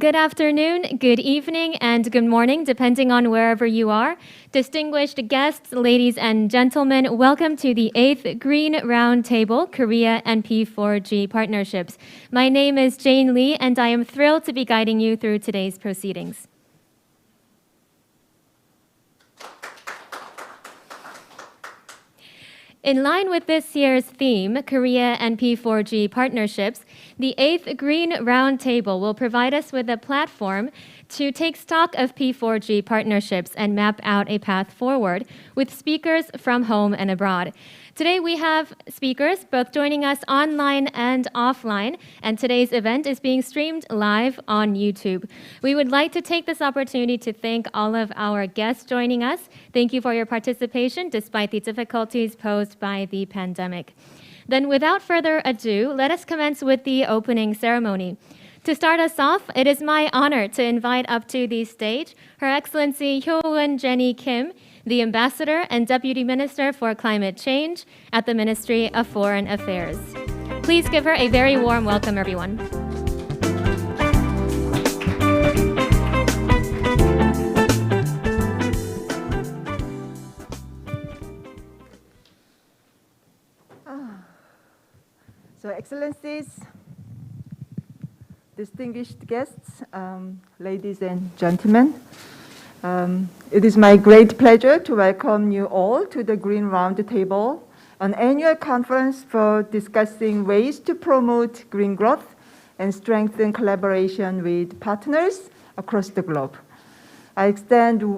Good afternoon, good evening, and good morning, depending on wherever you are. Distinguished guests, ladies and gentlemen, welcome to the 8th Green Roundtable, Korea and P4G Partnerships. My name is Jane Lee, and I am thrilled to be guiding you through today's proceedings. In line with this year's theme, Korea and P4G Partnerships, the 8th Green Roundtable will provide us with a platform to take stock of P4G partnerships and map out a path forward with speakers from home and abroad. Today we have speakers both joining us online and offline, and today's event is being streamed live on YouTube. We would like to take this opportunity to thank all of our guests joining us. Thank you for your participation despite the difficulties posed by the pandemic. Then without further ado, let us commence with the opening ceremony. To start us off, it is my honor to invite up to the stage Her Excellency Hyo-won Jenny Kim, the Ambassador and Deputy Minister for Climate Change at the Ministry of Foreign Affairs. Please give her a very warm welcome, everyone. So, Excellencies, distinguished guests, ladies and gentlemen, it is my great pleasure to welcome you all to the Green Roundtable, an annual conference for discussing ways to promote green growth and strengthen collaboration with partners across the globe. I extend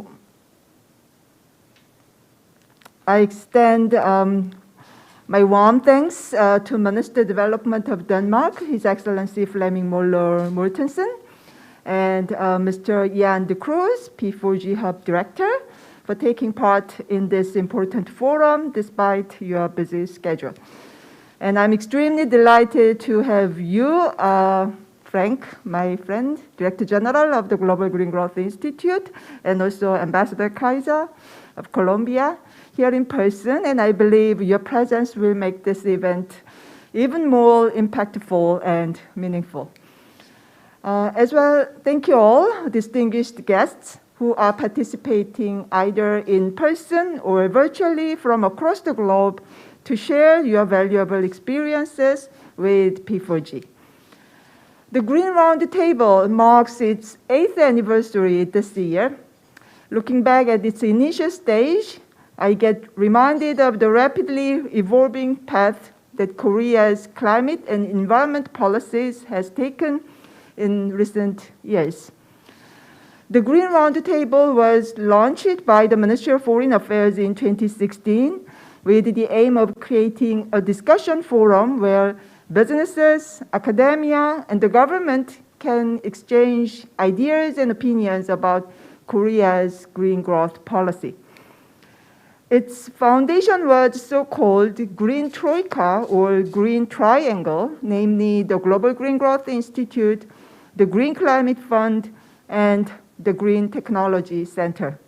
my warm thanks to Minister of Development of Denmark, His Excellency Flemming Møller Mortensen, and Mr. Jan de Cruz, P4G Hub Director, for taking part in this important forum despite your busy schedule. And I'm extremely delighted to have you, Frank, my friend, Director General of the Global Green Growth Institute, and also Ambassador Kaiser of Colombia, here in person, and I believe your presence will make this event even more impactful and meaningful. As well, thank you all, distinguished guests who are participating either in person or virtually from across the globe to share your valuable experiences with P4G. The Green Roundtable marks its 8th anniversary this year. Looking back at its initial stage, I get reminded of the rapidly evolving path that Korea's climate and environment policies has taken in recent years. The Green Roundtable was launched by the Ministry of Foreign Affairs in 2016 with the aim of creating a discussion forum where businesses, academia, and the government can exchange ideas and opinions about Korea's green growth policy. Its foundation was so-called Green Troika or Green Triangle, namely the Global Green Growth Institute, the Green Climate Fund, and the Green Technology Center.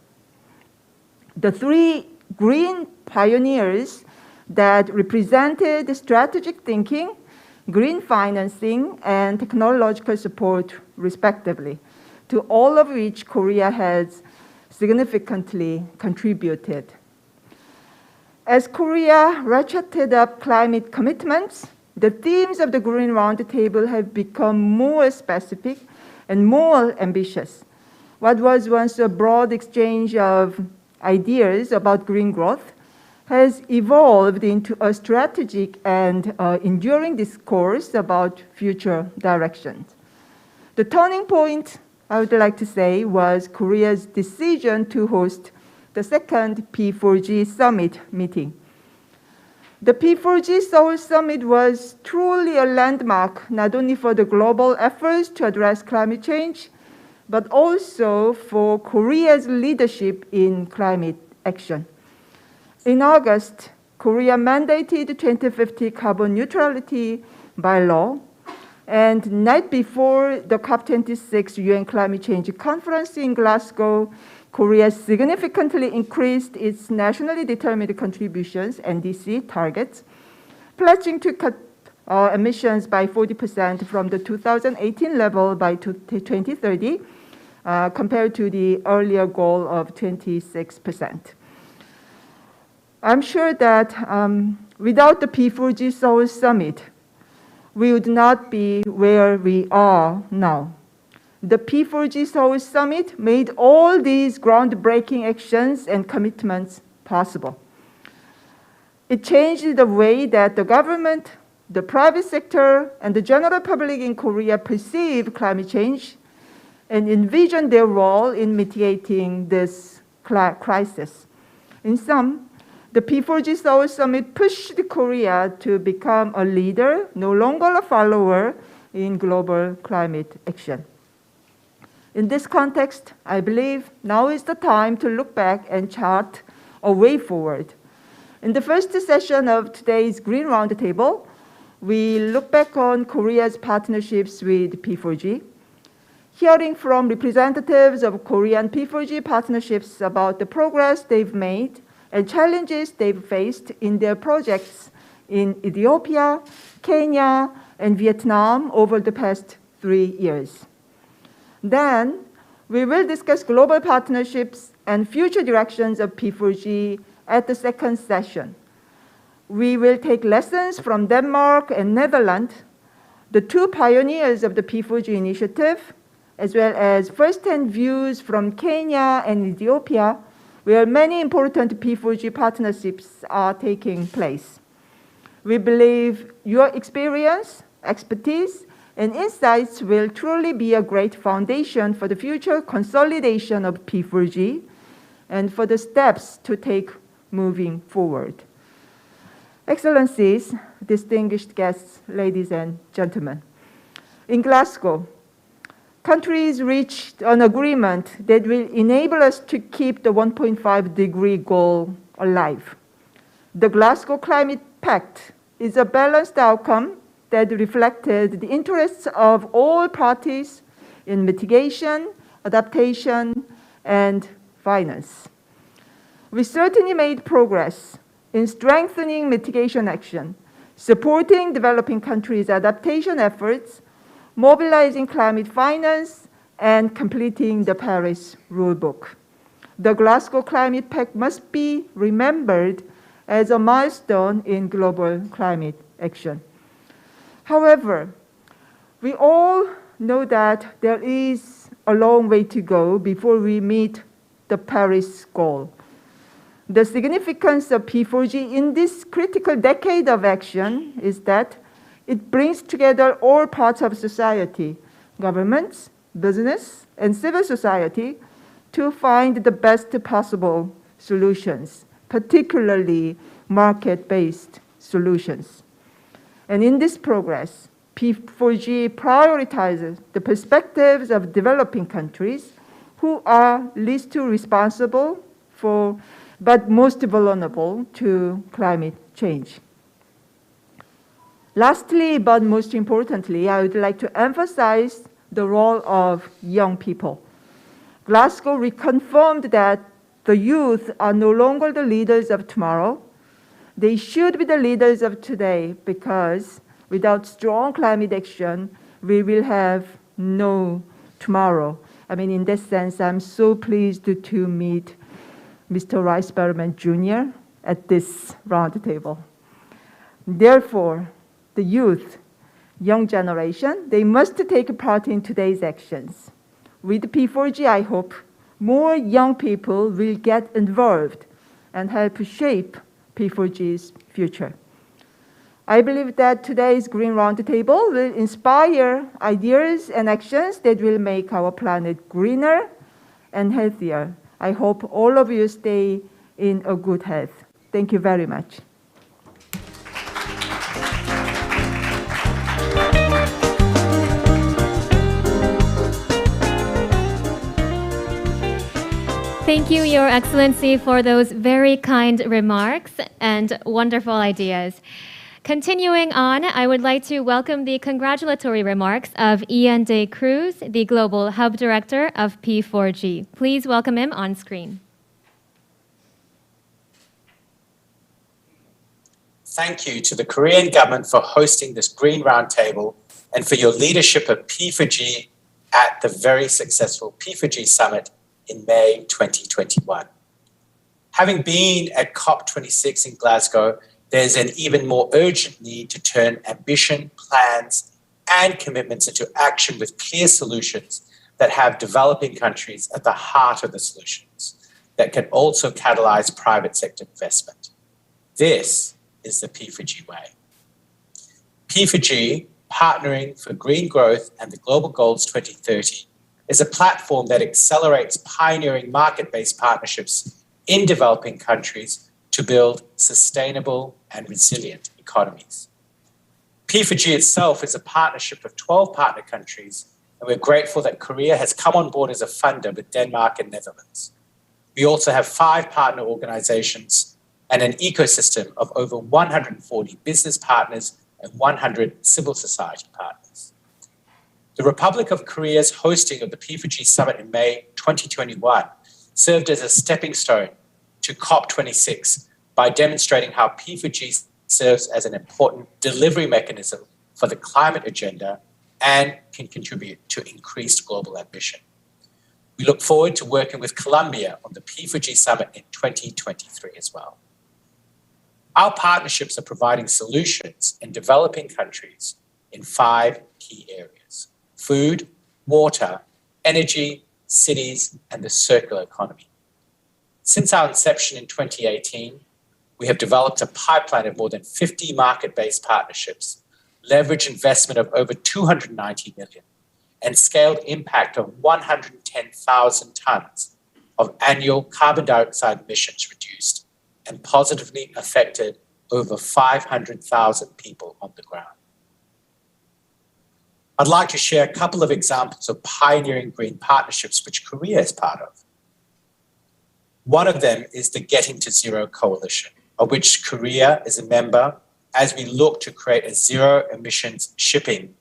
The three green pioneers that represented strategic thinking, green financing, and technological support, respectively, to all of which Korea has significantly contributed. As Korea ratcheted up climate commitments, the themes of the Green Roundtable have become more specific and more ambitious. What was once a broad exchange of ideas about green growth has evolved into a strategic and enduring discourse about future directions. The turning point, I would like to say, was Korea's decision to host the second P4G Summit meeting. The P4G Seoul Summit was truly a landmark, not only for the global efforts to address climate change, but also for Korea's leadership in climate action. In August, Korea mandated 2050 carbon neutrality by law, and night before the COP26 UN Climate Change Conference in Glasgow, Korea significantly increased its nationally determined contributions, NDC, targets, pledging to cut emissions by 40% from the 2018 level by 2030, compared to the earlier goal of 26%. I'm sure that without the P4G Seoul Summit, we would not be where we are now. The P4G Seoul Summit made all these groundbreaking actions and commitments possible. It changed the way that the government, the private sector, and the general public in Korea perceive climate change and envision their role in mitigating this crisis. In sum, the P4G Seoul Summit pushed Korea to become a leader, no longer a follower, in global climate action. In this context, I believe now is the time to look back and chart a way forward. In the first session of today's Green Roundtable, we look back on Korea's partnerships with P4G, hearing from representatives of Korean P4G partnerships about the progress they've made and challenges they've faced in their projects in Ethiopia, Kenya, and Vietnam over the past 3 years. Then, we will discuss global partnerships and future directions of P4G at the second session. We will take lessons from Denmark and Netherlands, the two pioneers of the P4G initiative, as well as first-hand views from Kenya and Ethiopia, where many important P4G partnerships are taking place. We believe your experience, expertise, and insights will truly be a great foundation for the future consolidation of P4G and for the steps to take moving forward. Excellencies, distinguished guests, ladies and gentlemen, in Glasgow, countries reached an agreement that will enable us to keep the 1.5-degree goal alive. The Glasgow Climate Pact is a balanced outcome that reflected the interests of all parties in mitigation, adaptation, and finance. We certainly made progress in strengthening mitigation action, supporting developing countries' adaptation efforts, mobilizing climate finance, and completing the Paris Rulebook. The Glasgow Climate Pact must be remembered as a milestone in global climate action. However, we all know that there is a long way to go before we meet the Paris goal. The significance of P4G in this critical decade of action is that it brings together all parts of society, governments, business, and civil society, to find the best possible solutions, particularly market-based solutions. And in this progress, P4G prioritizes the perspectives of developing countries who are least responsible for, but most vulnerable to climate change. Lastly, but most importantly, I would like to emphasize the role of young people. Glasgow reconfirmed that the youth are no longer the leaders of tomorrow. They should be the leaders of today, because without strong climate action, we will have no tomorrow. I mean, in that sense, I'm so pleased to meet Mr. Rice Berman Jr. at this roundtable. Therefore, the youth, young generation, they must take part in today's actions. With P4G, I hope more young people will get involved and help shape P4G's future. I believe that today's Green Roundtable will inspire ideas and actions that will make our planet greener and healthier. I hope all of you stay in a good health. Thank you very much. Thank you, Your Excellency, for those very kind remarks and wonderful ideas. Continuing on, I would like to welcome the congratulatory remarks of Ian de Cruz, the Global Hub Director of P4G. Please welcome him on screen. thank you to the Korean government for hosting this Green Roundtable and for your leadership of P4G at the very successful P4G Summit in May 2021. Having been at COP26 in Glasgow, there's an even more urgent need to turn ambition, plans, and commitments into action with clear solutions that have developing countries at the heart of the solutions that can also catalyze private sector investment. This is the P4G way. P4G, Partnering for Green Growth and the Global Goals 2030, is a platform that accelerates pioneering market-based partnerships in developing countries to build sustainable and resilient economies. P4G itself is a partnership of 12 partner countries, and we're grateful that Korea has come on board as a funder with Denmark and Netherlands. We also have 5 partner organizations and an ecosystem of over 140 business partners and 100 civil society partners. The Republic of Korea's hosting of the P4G Summit in May 2021 served as a stepping stone to COP26 by demonstrating how P4G serves as an important delivery mechanism for the climate agenda and can contribute to increased global ambition. We look forward to working with Colombia on the P4G Summit in 2023 as well. Our partnerships are providing solutions in developing countries in 5 key areas: food, water, energy, cities, and the circular economy. Since our inception in 2018, we have developed a pipeline of more than 50 market-based partnerships, leveraged investment of over 290 million, and scaled impact of 110,000 tons of annual carbon dioxide emissions reduced and positively affected over 500,000 people on the ground. I'd like to share a couple of examples of pioneering green partnerships which Korea is part of. One of them is the Getting to Zero Coalition, of which Korea is a member as we look to create a zero emissions shipping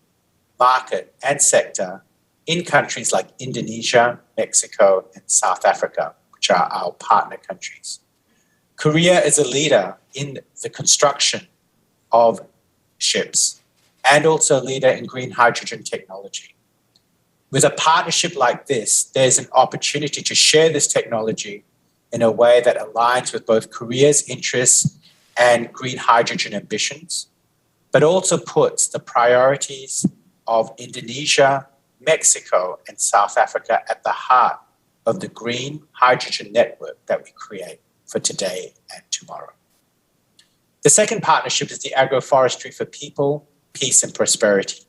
market and sector in countries like Indonesia, Mexico, and South Africa, which are our partner countries. Korea is a leader in the construction of ships and also a leader in green hydrogen technology. With a partnership like this, there's an opportunity to share this technology in a way that aligns with both Korea's interests and green hydrogen ambitions, but also puts the priorities of Indonesia, Mexico, and South Africa at the heart of the green hydrogen network that we create for today and tomorrow. The second partnership is the Agroforestry for People, Peace and Prosperity.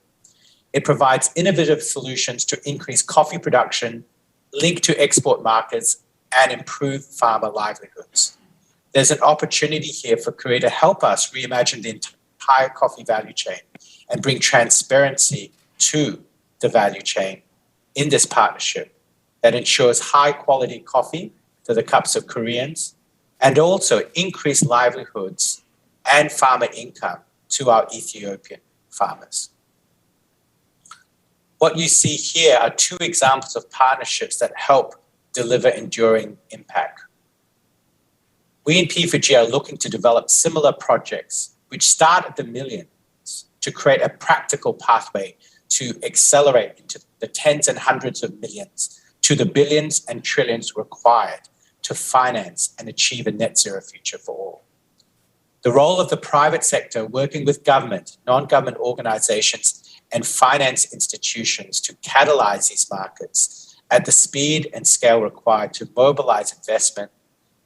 It provides innovative solutions to increase coffee production, link to export markets, and improve farmer livelihoods. There's an opportunity here for Korea to help us reimagine the entire coffee value chain and bring transparency to the value chain in this partnership that ensures high quality coffee to the cups of Koreans and also increase livelihoods and farmer income to our Ethiopian farmers. What you see here are 2 examples of partnerships that help deliver enduring impact. We in P4G are looking to develop similar projects which start at the millions to create a practical pathway to accelerate into the tens and hundreds of millions to the billions and trillions required to finance and achieve a net zero future for all. The role of the private sector working with government, non-government organizations, and finance institutions to catalyze these markets at the speed and scale required to mobilize investment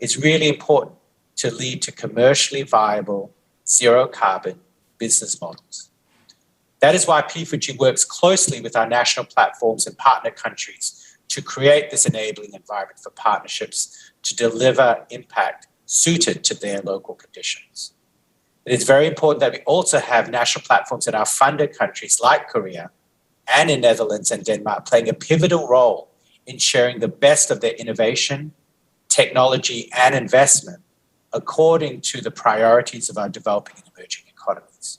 is really important to lead to commercially viable, zero carbon business models. That is why P4G works closely with our national platforms and partner countries to create this enabling environment for partnerships to deliver impact suited to their local conditions. It is very important that we also have national platforms in our funder countries like Korea and in Netherlands and Denmark playing a pivotal role in sharing the best of their innovation, technology, and investment according to the priorities of our developing and emerging economies.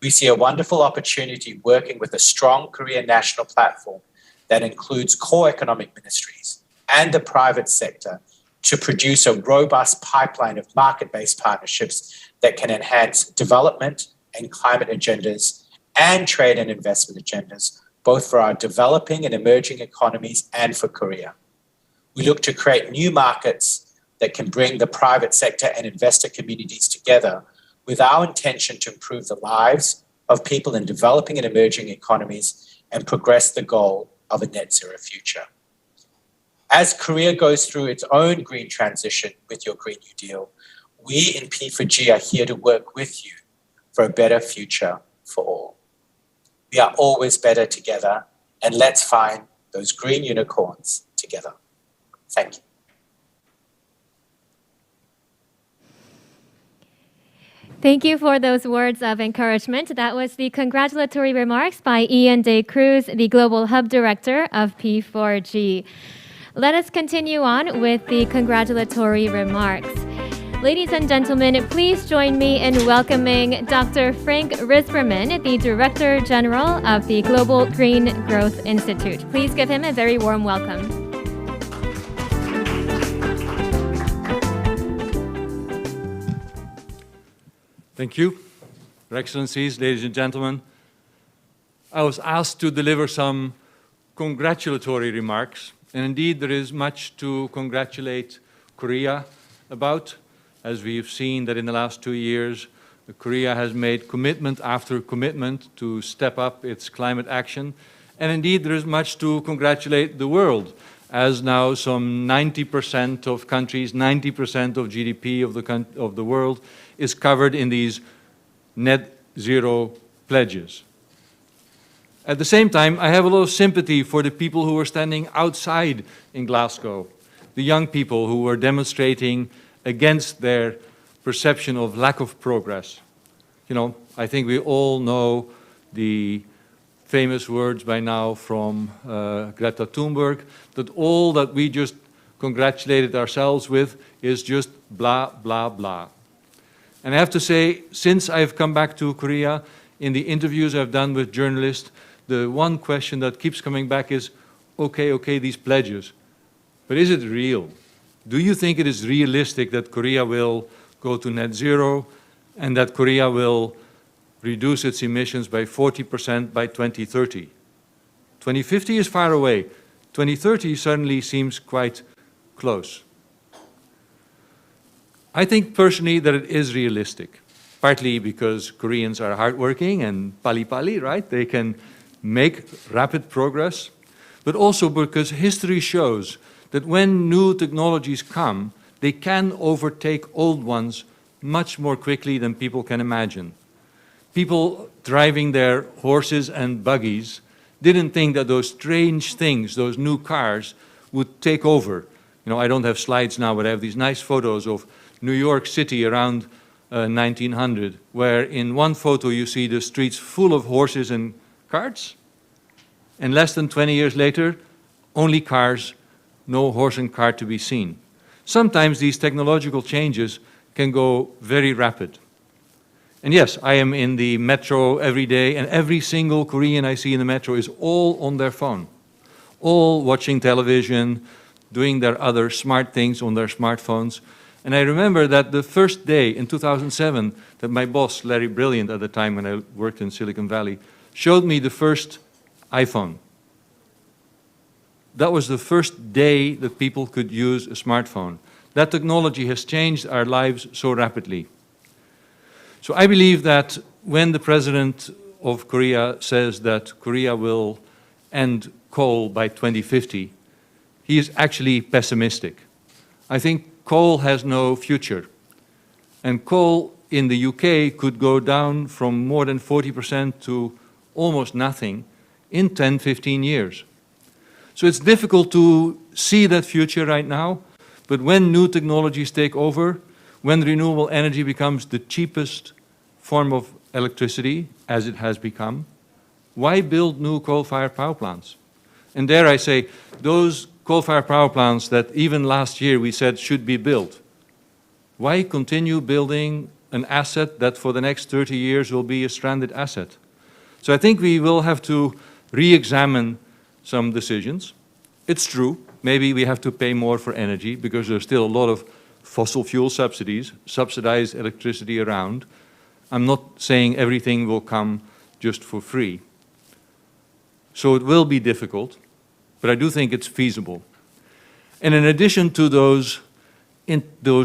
We see a wonderful opportunity working with a strong Korean national platform that includes core economic ministries and the private sector to produce a robust pipeline of market-based partnerships that can enhance development and climate agendas and trade and investment agendas, both for our developing and emerging economies and for Korea. We look to create new markets that can bring the private sector and investor communities together with our intention to improve the lives of people in developing and emerging economies and progress the goal of a net zero future. As Korea goes through its own green transition with your Green New Deal, we in P4G are here to work with you for a better future for all. We are always better together, and let's find those green unicorns together. Thank you. Thank you for those words of encouragement. That was the congratulatory remarks by Ian de Cruz, the Global Hub Director of P4G. Let us continue on with the congratulatory remarks. Ladies and gentlemen, please join me in welcoming Dr. Frank Risberman, the Director General of the Global Green Growth Institute. Please give him a very warm welcome. Thank you, Your Excellencies, ladies and gentlemen. I was asked to deliver some congratulatory remarks, and indeed there is much to congratulate Korea about. As we've seen that in the last 2 years, Korea has made commitment after commitment to step up its climate action. And indeed there is much to congratulate the world, as now some 90% of countries, 90% of GDP of the world is covered in these net zero pledges. At the same time, I have a lot of sympathy for the people who were standing outside in Glasgow, the young people who were demonstrating against their perception of lack of progress. You know, I think we all know the famous words by now from Greta Thunberg, that all that we just congratulated ourselves with is just blah, blah, blah. And I have to say, since I've come back to Korea, in the interviews I've done with journalists, the one question that keeps coming back is, okay, these pledges, but is it real? Do you think it is realistic that Korea will go to net zero and that Korea will reduce its emissions by 40% by 2030? 2050 is far away. 2030 suddenly seems quite close. I think personally that it is realistic, partly because Koreans are hardworking and pali-pali, right? They can make rapid progress, but also because history shows that when new technologies come, they can overtake old ones much more quickly than people can imagine. People driving their horses and buggies didn't think that those strange things, those new cars, would take over. You know, I don't have slides now, but I have these nice photos of New York City around 1900, where in one photo you see the streets full of horses and carts, and less than 20 years later, only cars, no horse and cart to be seen. Sometimes these technological changes can go very rapid. And yes, I am in the metro every day, and every single Korean I see in the metro is all on their phone, all watching television, doing their other smart things on their smartphones. And I remember that the first day in 2007 that my boss, Larry Brilliant at the time when I worked in Silicon Valley, showed me the first iPhone. That was the first day that people could use a smartphone. That technology has changed our lives so rapidly. So I believe that when the president of Korea says that Korea will end coal by 2050, he is actually pessimistic. I think coal has no future. And coal in the UK could go down from more than 40% to almost nothing in 10, 15 years. So it's difficult to see that future right now, but when new technologies take over, when renewable energy becomes the cheapest form of electricity, as it has become, why build new coal-fired power plants? And dare I say, those coal-fired power plants that even last year we said should be built, why continue building an asset that for the next 30 years will be a stranded asset? So I think we will have to re-examine some decisions. It's true, maybe we have to pay more for energy because there's still a lot of fossil fuel subsidies, subsidize electricity around. I'm not saying everything will come just for free. So it will be difficult, but I do think it's feasible. And in addition to those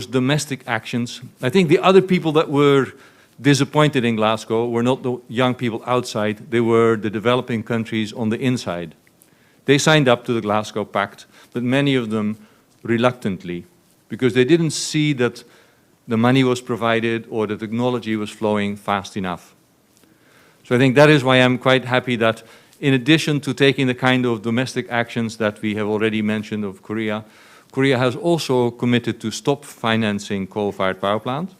domestic actions, I think the other people that were disappointed in Glasgow were not the young people outside, they were the developing countries on the inside. They signed up to the Glasgow Pact, but many of them reluctantly, because they didn't see that the money was provided or the technology was flowing fast enough. So I think that is why I'm quite happy that in addition to taking the kind of domestic actions that we have already mentioned of Korea, Korea has also committed to stop financing coal-fired power plants,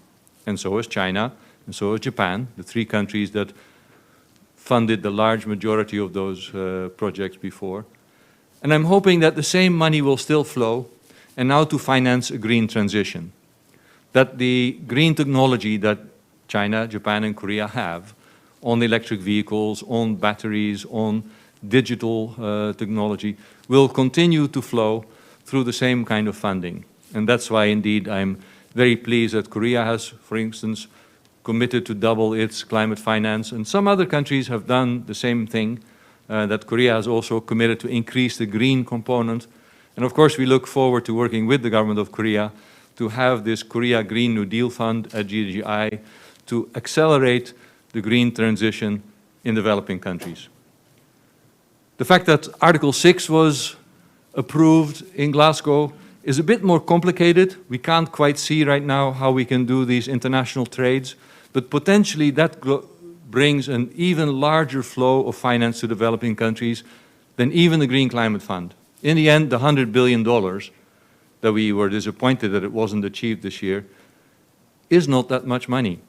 and so has China, and so has Japan, the three countries that funded the large majority of those projects before. And I'm hoping that the same money will still flow, and now to finance a green transition. That the green technology that China, Japan, and Korea have on electric vehicles, on batteries, on digital technology will continue to flow through the same kind of funding. And that's why, indeed, I'm very pleased that Korea has, for instance, committed to double its climate finance, and some other countries have done the same thing, that Korea has also committed to increase the green component. And of course, we look forward to working with the government of Korea to have this Korea Green New Deal Fund at GDGI to accelerate the green transition in developing countries. The fact that Article 6 was approved in Glasgow is a bit more complicated. We can't quite see right now how we can do these international trades, but potentially that brings an even larger flow of finance to developing countries than even the Green Climate Fund. In the end, the $100 billion that we were disappointed that it wasn't achieved this year is not that much money.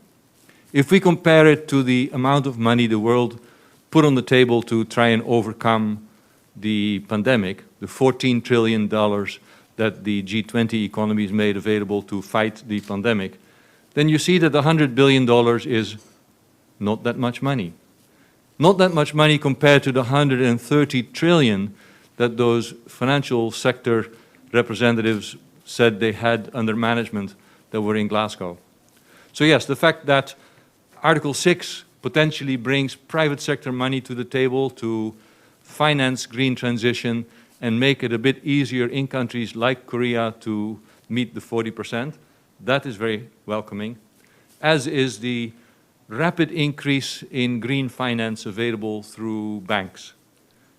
If we compare it to the amount of money the world put on the table to try and overcome the pandemic, the $14 trillion that the G20 economies made available to fight the pandemic, then you see that the $100 billion is not that much money. Not that much money compared to the 130 trillion that those financial sector representatives said they had under management that were in Glasgow. So yes, the fact that Article 6 potentially brings private sector money to the table to finance green transition and make it a bit easier in countries like Korea to meet the 40%, that is very welcoming, as is the rapid increase in green finance available through banks.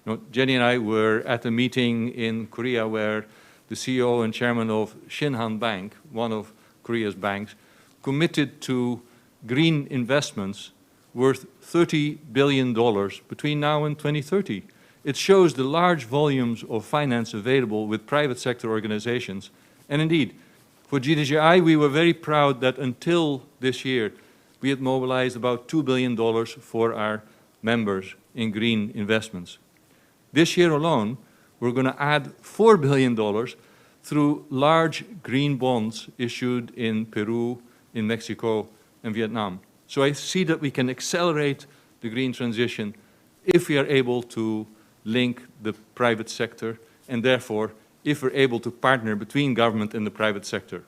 You know, Jenny and I were at a meeting in Korea where the CEO and chairman of Shinhan Bank, one of Korea's banks, committed to green investments worth $30 billion between now and 2030. It shows the large volumes of finance available with private sector organizations. And indeed, for GDGI, we were very proud that until this year, we had mobilized about $2 billion for our members in green investments. This year alone, we're going to add $4 billion through large green bonds issued in Peru, in Mexico, and Vietnam. So I see that we can accelerate the green transition if we are able to link the private sector, and therefore, if we're able to partner between government and the private sector.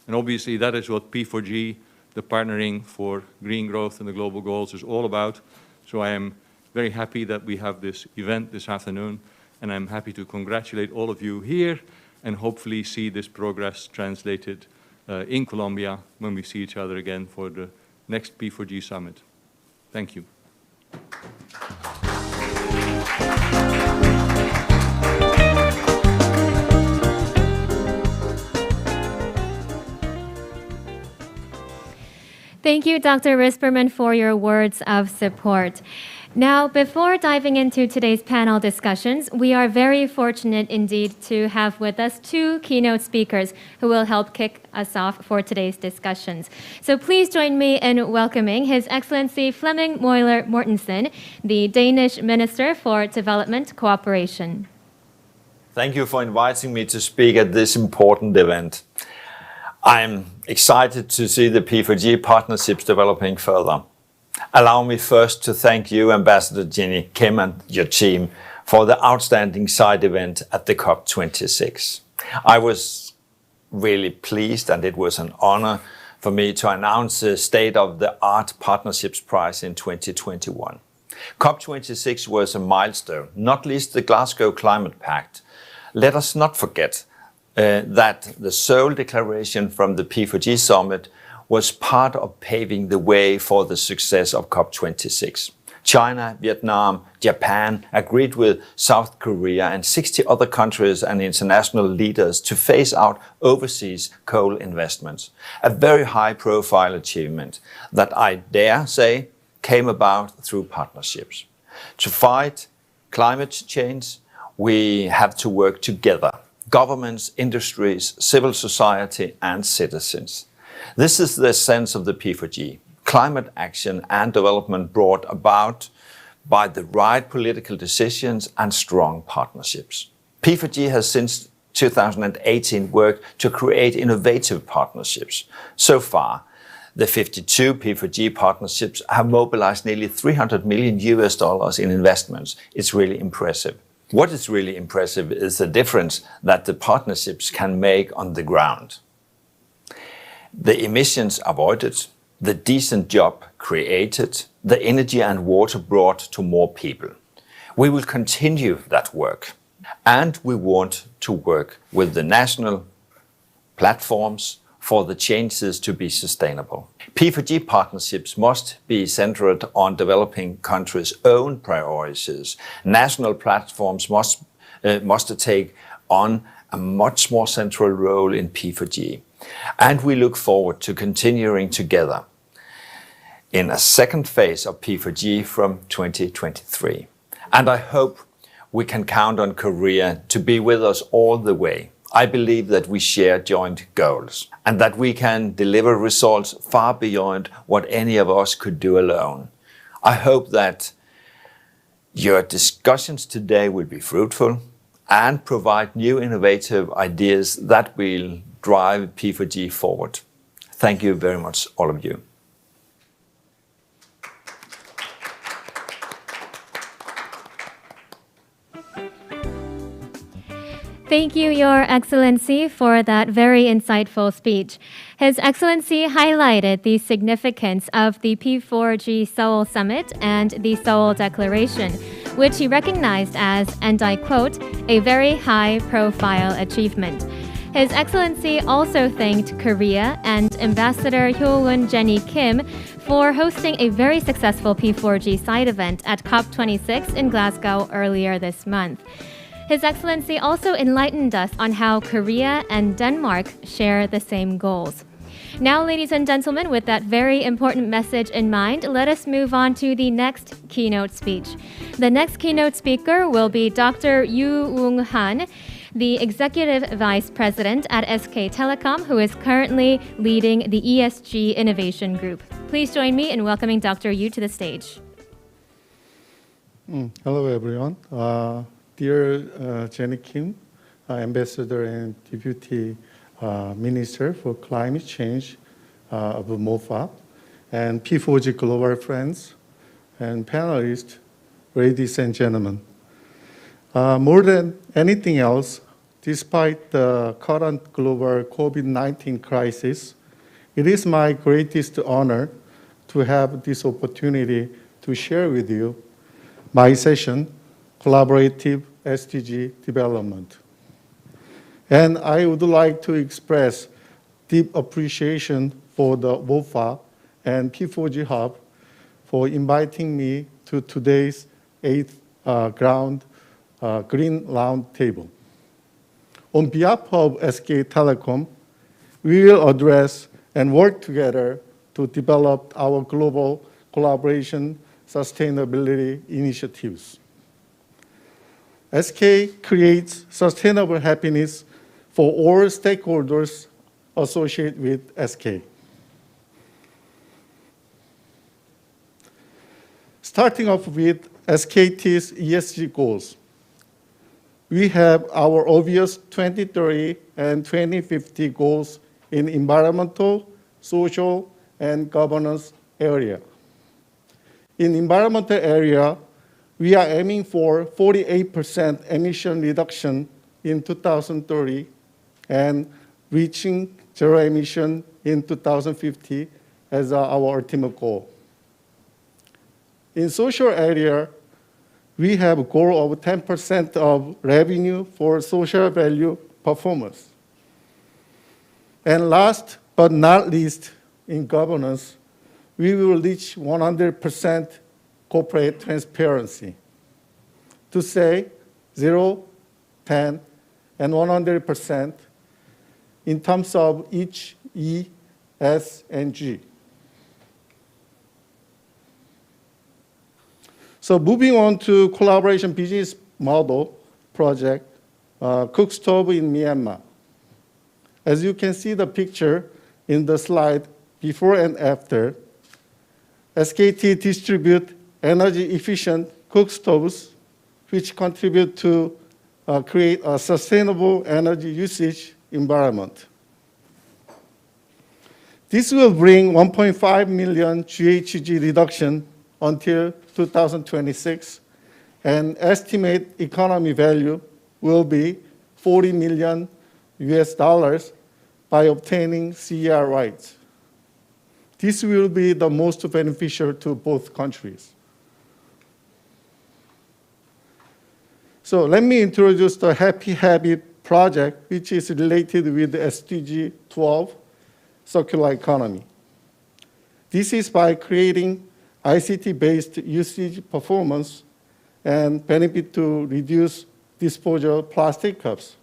And obviously, that is what P4G, the Partnering for Green Growth and the Global Goals, is all about. So I am very happy that we have this event this afternoon, and I'm happy to congratulate all of you here and hopefully see this progress translated in Colombia when we see each other again for the next P4G Summit. Thank you. Thank you, Dr. Risperman, for your words of support. Now, before diving into today's panel discussions, we are very fortunate indeed to have with us two keynote speakers who will help kick us off for today's discussions. So please join me in welcoming His Excellency Flemming Møller Mortensen, the Danish Minister for Development Cooperation. Thank you for inviting me to speak at this important event. I'm excited to see the P4G partnerships developing further. Allow me first to thank you, Ambassador Jenny Kim, and your team for the outstanding side event at the COP26. I was really pleased, and it was an honor for me to announce the State of the Art Partnerships Prize in 2021. COP26 was a milestone, not least the Glasgow Climate Pact. Let us not forget that the Seoul Declaration from the P4G Summit was part of paving the way for the success of COP26. China, Vietnam, Japan agreed with South Korea and 60 other countries and international leaders to phase out overseas coal investments. A very high-profile achievement that I dare say came about through partnerships. To fight climate change, we have to work together. Governments, industries, civil society and citizens. This is the sense of the P4G. Climate action and development brought about by the right political decisions and strong partnerships. P4G has since 2018 worked to create innovative partnerships. So far, the 52 P4G partnerships have mobilized nearly $300 million in investments. It's really impressive. What is really impressive is the difference that the partnerships can make on the ground. The emissions avoided, the decent job created, the energy and water brought to more people. We will continue that work, and we want to work with the national platforms for the changes to be sustainable. P4G partnerships must be centered on developing countries' own priorities. National platforms must take on a much more central role in P4G. And we look forward to continuing together in a second phase of P4G from 2023. And I hope we can count on Korea to be with us all the way. I believe that we share joint goals and that we can deliver results far beyond what any of us could do alone. I hope that your discussions today will be fruitful and provide new innovative ideas that will drive P4G forward. Thank you very much, all of you. Thank you, Your Excellency, for that very insightful speech. His Excellency highlighted the significance of the P4G Seoul Summit and the Seoul Declaration, which he recognized as, and I quote, a very high-profile achievement. His Excellency also thanked Korea and Ambassador Hyo-woon Jenny Kim for hosting a very successful P4G side event at COP26 in Glasgow earlier this month. His Excellency also enlightened us on how Korea and Denmark share the same goals. Now, ladies and gentlemen, with that very important message in mind, let us move on to the next keynote speech. The next keynote speaker will be Dr. Yoo Woong-han, the Executive Vice President at SK Telecom, who is currently leading the ESG Innovation Group. Please join me in welcoming Dr. Yoo to the stage. Hello, everyone. Dear Jenny Kim, Ambassador and Deputy Minister for Climate Change of MOFA, and P4G Global friends and panelists, ladies and gentlemen. More than anything else, despite the current global COVID-19 crisis, it is my greatest honor to have this opportunity to share with you my session, Collaborative SDG Development. And I would like to express deep appreciation for the MOFA and P4G Hub for inviting me to today's 8th Green Round Table. On behalf of SK Telecom, we will address and work together to develop our global collaboration sustainability initiatives. SK creates sustainable happiness for all stakeholders associated with SK. Starting off with SKT's ESG goals. We have our obvious 2030 and 2050 goals in environmental, social, and governance area. In environmental area, we are aiming for 48% emission reduction in 2030 and reaching zero emission in 2050 as our ultimate goal. In social area, we have a goal of 10% of revenue for social value performance. And last but not least, in governance, we will reach 100% corporate transparency. To say 0, 10, and 100% in terms of each E, S, and G. So moving on to collaboration business model project, cook stove in Myanmar. As you can see the picture in the slide before and after, SKT distribute energy efficient cook stoves which contribute to create a sustainable energy usage environment. This will bring 1.5 million GHG reduction until 2026, and estimate economy value will be $40 million by obtaining CER rights. This will be the most beneficial to both countries. So let me introduce the Happy Habit project, which is related with the SDG 12, circular economy. This is by creating ICT-based usage performance and benefit to reduce disposal plastic cups.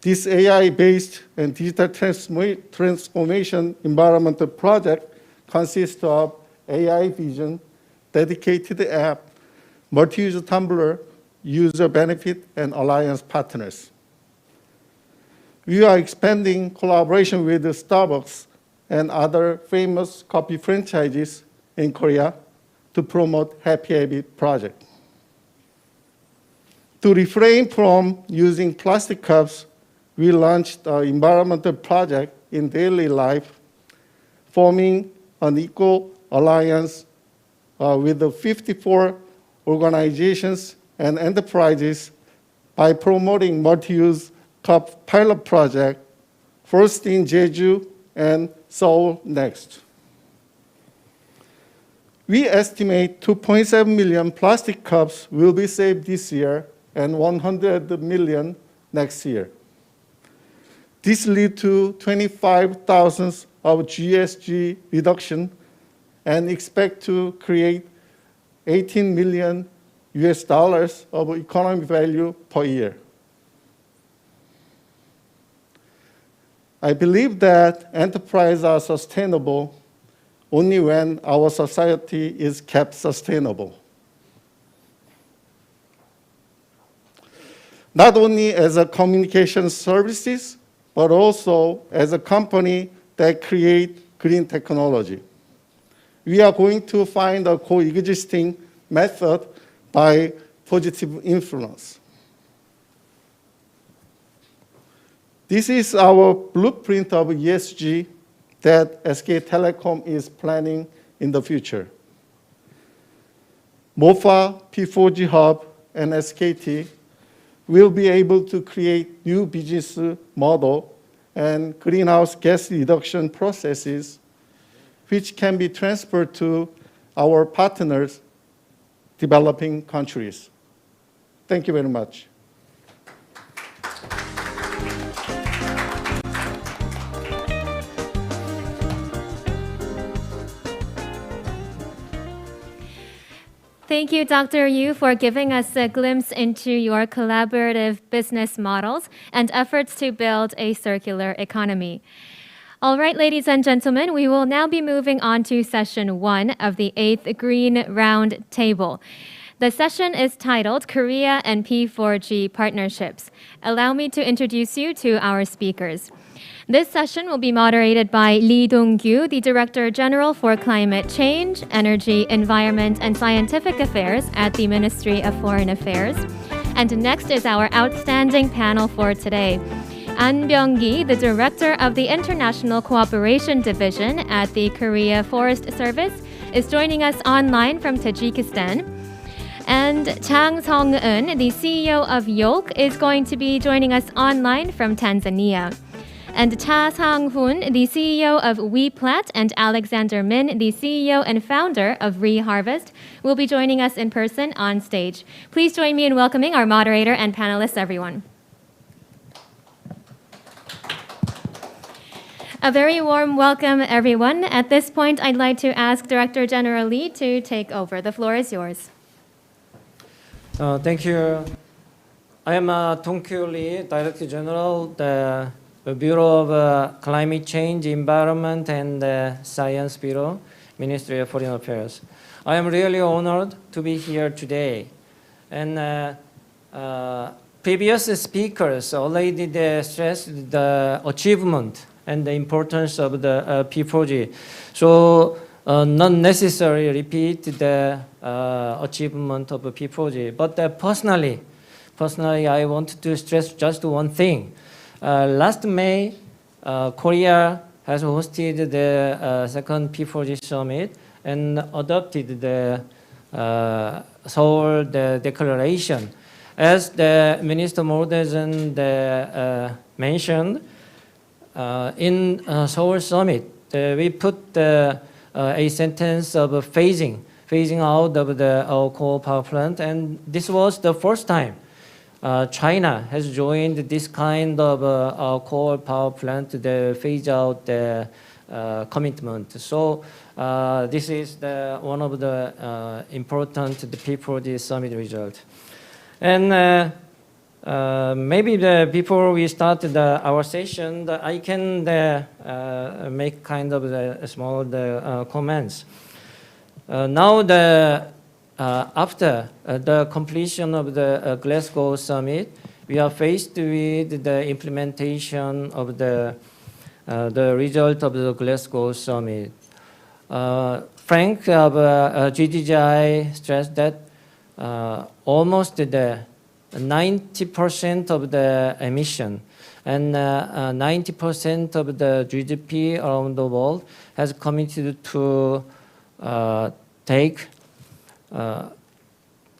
This AI-based and digital transformation environmental project consists of AI vision, dedicated app, multi-user tumbler, user benefit, and alliance partners. We are expanding collaboration with Starbucks and other famous coffee franchises in Korea to promote Happy Habit project. To refrain from using plastic cups, we launched an environmental project in daily life, forming an eco alliance with the 54 organizations and enterprises by promoting multi-use cup pilot project, first in Jeju and Seoul next. We estimate 2.7 million plastic cups will be saved this year and 100 million next year. This leads to 25,000 of GSG reduction and expect to create $18 million of economic value per year. I believe that enterprises are sustainable only when our society is kept sustainable. Not only as a communication services, but also as a company that create green technology. We are going to find a coexisting method by positive influence. This is our blueprint of ESG that SK Telecom is planning in the future. MOFA, P4G Hub, and SKT will be able to create new business model and greenhouse gas reduction processes which can be transferred to our partners, developing countries. Thank you very much. Thank you, Dr. Yu, for giving us a glimpse into your collaborative business models and efforts to build a circular economy. All right, ladies and gentlemen, we will now be moving on to session 1 of the 8th Green Round Table. The session is titled Korea and P4G Partnerships. Allow me to introduce you to our speakers. This session will be moderated by Lee Dong-kyu, the Director General for Climate Change, Energy, Environment, and Scientific Affairs at the Ministry of Foreign Affairs. And next is our outstanding panel for today. An Byung-gi, the Director of the International Cooperation Division at the Korea Forest Service, is joining us online from Tajikistan. And Chang Song-eun, the CEO of Yolk, is going to be joining us online from Tanzania. And Cha Sang-hoon, the CEO of WePlat, and Alexander Min, the CEO and founder of ReHarvest, will be joining us in person on stage. Please join me in welcoming our moderator and panelists, everyone. A very warm welcome, everyone. At this point, I'd like to ask Director General Lee to take over. The floor is yours. Thank you. I am Dong-kyu Lee, Director General, the Bureau of Climate Change, Environment, and Science Bureau, Ministry of Foreign Affairs. I am really honored to be here today. And previous speakers already stressed the achievement and the importance of the P4G. So not necessarily repeat the achievement of P4G, but personally, I want to stress just one thing. Last May, Korea has hosted the second P4G summit and adopted the Seoul Declaration. As the Minister Mortensen mentioned, in Seoul summit, we put a sentence of phasing out of the coal power plant, and this was the first time China has joined this kind of coal power plant to phase out the commitment. So this is one of the important P4G summit result. And maybe before we start our session, I can make kind of the small comments. Now after the completion of the Glasgow summit, we are faced with the implementation of the result of the Glasgow summit. Frank of GDGI stressed that almost the 90% of the emission and 90% of the GDP around the world has committed to take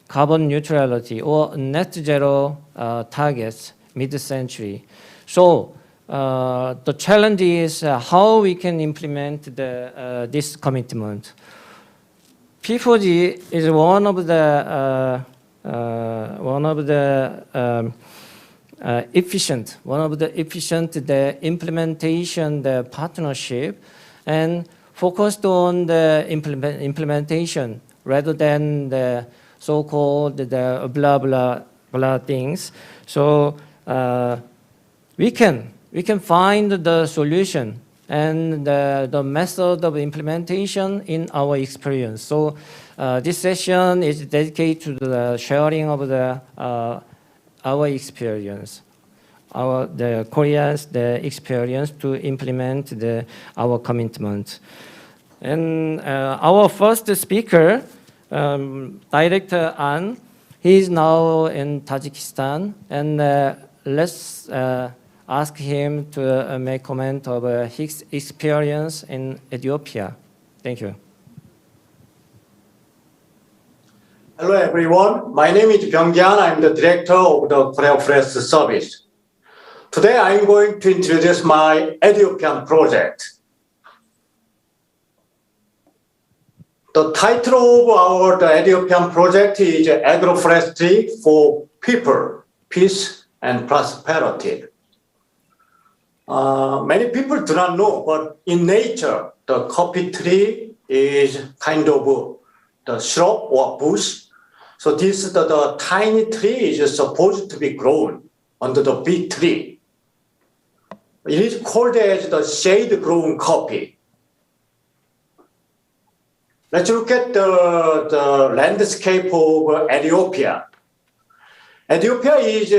carbon neutrality or net zero targets mid-century. So the challenge is how we can implement this commitment. P4G is one of the efficient implementation partnership, and focused on the implementation rather than the so-called the blah blah blah things. So we can find the solution and the method of implementation in our experience. So this session is dedicated to the sharing of our experience, the Koreans' experience to implement our commitment. And our first speaker, Director An, he is now in Tajikistan, and let's ask him to make comment of his experience in Ethiopia. Thank you. Hello everyone, my name is Byung-gyan. I'm the director of the Korea Press Service. Today I'm going to introduce my Ethiopian project. The title of our Ethiopian project is Agroforestry for People, Peace and Prosperity. Many people do not know, but in nature, the coffee tree is kind of the shrub or bush. So this the tiny tree is supposed to be grown under the big tree. It is called as the shade-grown coffee. Let's look at the landscape of Ethiopia. Ethiopia is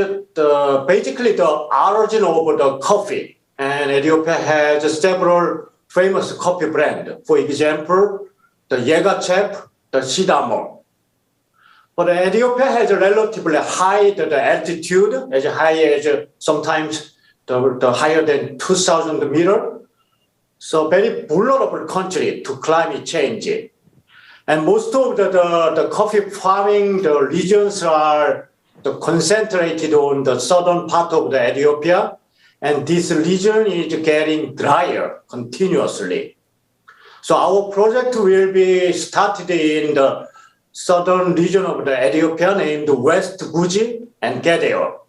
basically the origin of the coffee, and Ethiopia has several famous coffee brands. For example, the Yegachep, the Sidamo. But Ethiopia has a relatively high altitude, as high as sometimes the higher than 2,000 meters. So very vulnerable country to climate change. And most of the coffee farming regions are concentrated on the southern part of Ethiopia and this region is getting drier continuously. So our project will be started in the southern region of the Ethiopia named West Guji and Gedeo.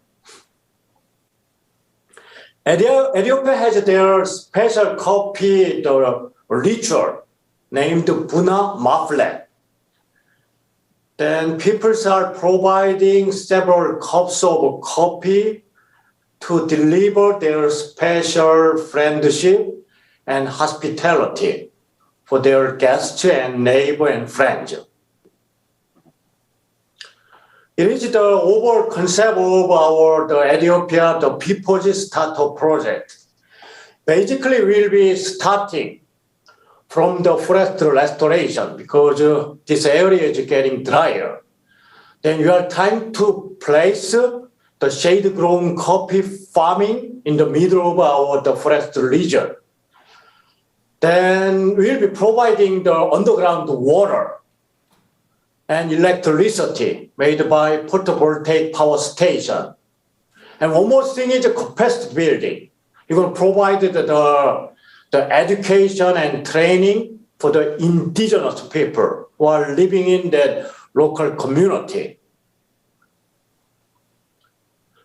Ethiopia has their special coffee ritual named Buna Mafle. Then people are providing several cups of coffee to deliver their special friendship and hospitality for their guests and neighbor and friends. It is the overall concept of the Ethiopia, the People's Startup Project. Basically, we'll be starting from the forest restoration because this area is getting drier. Then you are trying to place the shade-grown coffee farming in the middle of the forest region. Then we'll be providing the underground water and electricity made by photovoltaic power station. And one more thing is the capacity building. You're going to provide the education and training for the indigenous people who are living in that local community.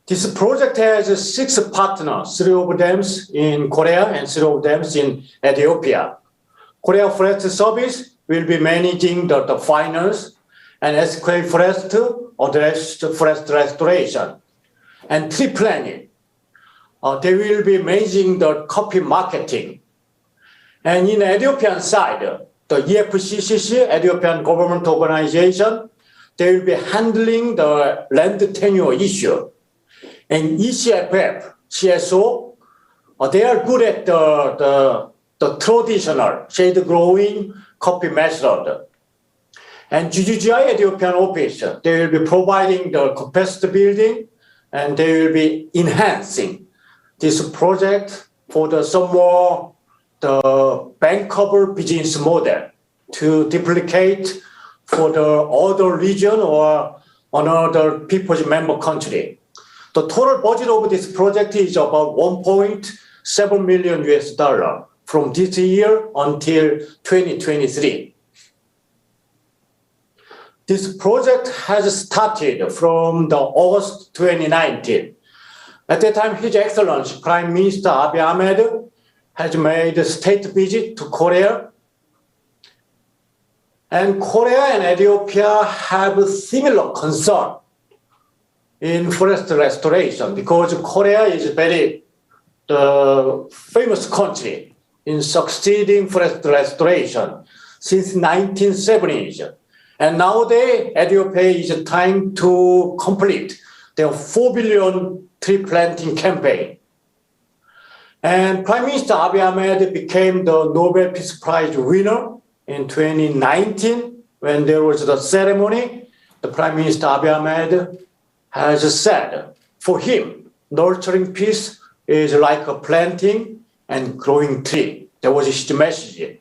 This project has 6 partners, 3 of them in Korea and 3 of them in Ethiopia. Korea Forest Service will be managing the finance, and SK Forest address forest restoration. And Tree Planet, they will be managing the coffee marketing. And in the Ethiopian side, the EFCCC, Ethiopian Government Organization, they will be handling the land tenure issue. And ECFF, CSO, they are good at the traditional shade-growing coffee method. And GGGI Ethiopian office, they will be providing the capacity building, and they will be enhancing this project for the bankable business model to duplicate for the other region or another people's member country. The total budget of this project is about $1.7 million from this year until 2023. This project has started from the August 2019. At that time, His Excellency Prime Minister Abiy Ahmed has made a state visit to Korea. And Korea and Ethiopia have a similar concern in forest restoration because Korea is a very famous country in succeeding forest restoration since 1970s. And nowadays, Ethiopia is trying to complete their 4 billion tree planting campaign. And Prime Minister Abiy Ahmed became the Nobel Peace Prize winner in 2019 when there was the ceremony. The Prime Minister Abiy Ahmed has said, for him, nurturing peace is like a planting and growing tree. That was his message.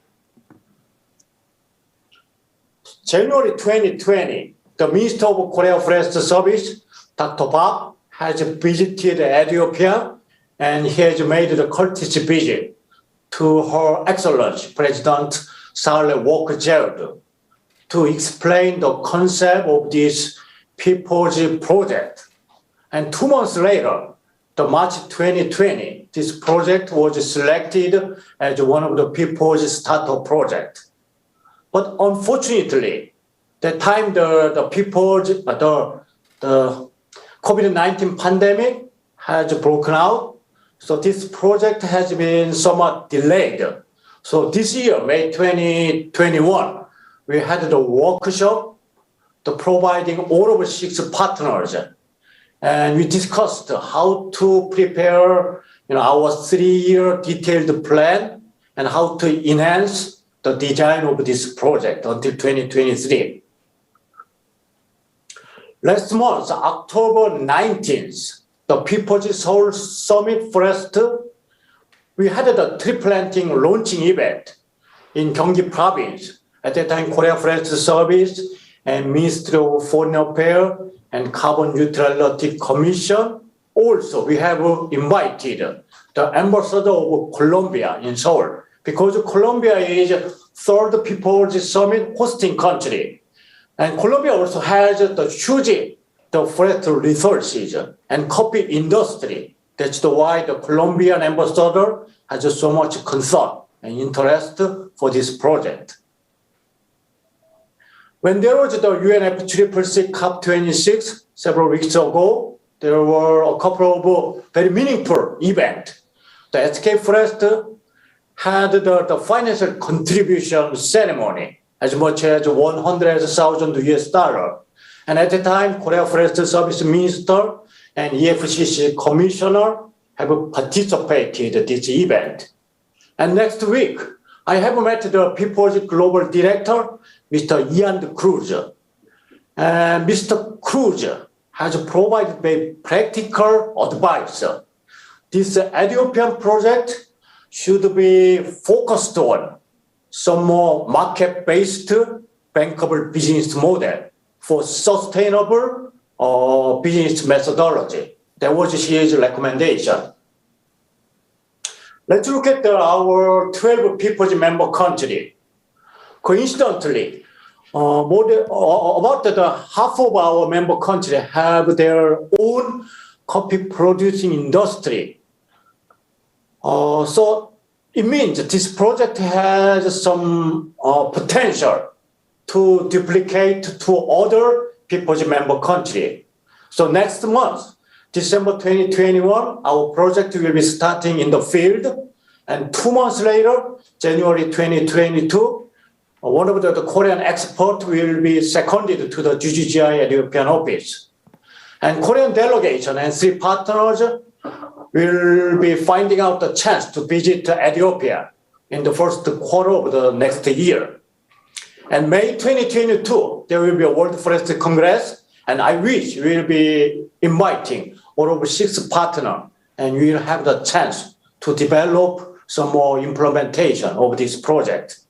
January 2020, the Minister of Korea Forest Service, Dr. Park, has visited Ethiopia, and he has made the courtesy visit to Her Excellency President Sahle Work Gerald to explain the concept of this People's Project. And 2 months later, the March 2020, this project was selected as one of the People's Startup Project. But unfortunately, that time the COVID-19 pandemic has broken out. So this project has been somewhat delayed. So this year, May 2021, we had the workshop providing all of 6 partners. And we discussed how to prepare our 3-year detailed plan and how to enhance the design of this project until 2023. Last month, October 19th, the People's Seoul Summit Forest, we had the tree planting launching event in Gyeonggi Province. At that time, Korea Forest Service and Ministry of Foreign Affairs and Carbon Neutrality Commission. Also, we have invited the ambassador of Colombia in Seoul, because Colombia is third People's Summit hosting country. And Colombia also has the huge forest resources and coffee industry. That's why the Colombian ambassador has so much concern and interest for this project. When there was the UNFCCC COP26 several weeks ago, there were a couple of very meaningful events. The SK Forest had the financial contribution ceremony as much as $100,000. And at the time, Korea Forest Service Minister and EFCC Commissioner have participated in this event. And next week, I have met the People's Global Director, Mr. Ian Cruz. And Mr. Cruz has provided very practical advice. This Ethiopian project should be focused on some more market-based bankable business model for sustainable business methodology. That was his recommendation. Let's look at our 12 people's member country. Coincidentally, about half of our member country have their own coffee producing industry. So it means this project has some potential to duplicate to other people's member country. So next month, December 2021, our project will be starting in the field. And 2 months later, January 2022, one of the Korean experts will be seconded to the GGGI Ethiopian office. And Korean delegation and 3 partners will be finding out the chance to visit Ethiopia in the first quarter of the next year. And May 2022, there will be a World Forest Congress, and I wish we will be inviting all of 6 partners, and we will have the chance to develop some more implementation of this project.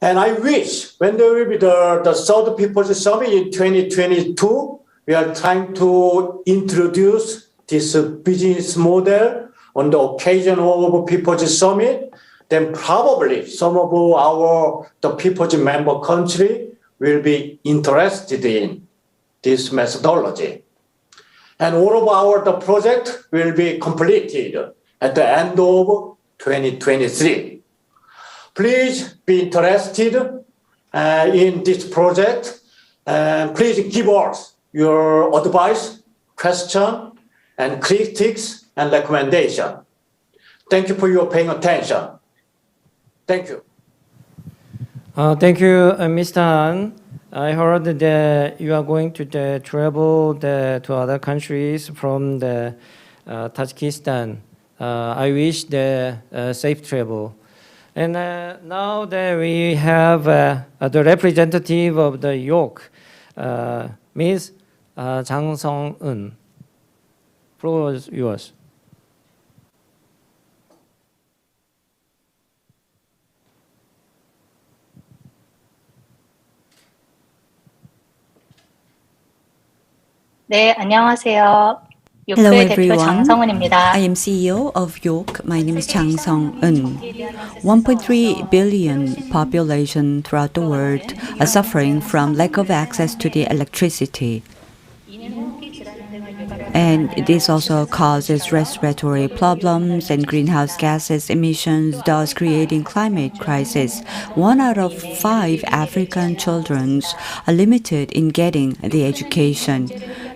And I wish when there will be the South People's Summit in 2022, we are trying to introduce this business model on the occasion of People's Summit, then probably some of the People's member country will be interested in this methodology. And all of the project will be completed at the end of 2023. Please be interested in this project, and please give us your advice, question, and critiques and recommendation. Thank you for your paying attention. Thank you. Thank you, Mr. Han. I heard that you are going to travel to other countries from Tajikistan. I wish the safe travel. And now that we have the representative of the York, Ms. Jang Song-eun. Floor is yours. 네, 안녕하세요. Hello 요크의 대표 everyone, 장성은입니다. I am CEO of York. My name is Jang Song-eun. 1.3 billion population throughout the world are suffering from lack of access to the electricity. And this also causes respiratory problems and greenhouse gases emissions, thus creating climate crisis. 1 out of 5 African children are limited in getting the education.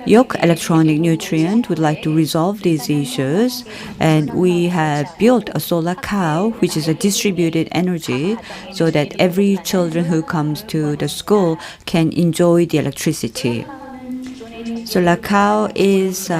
York Electronic Nutrient would like to resolve these issues, and we have built a solar cow, which is a distributed energy, so that every children who comes to the school can enjoy the electricity. Solar cow is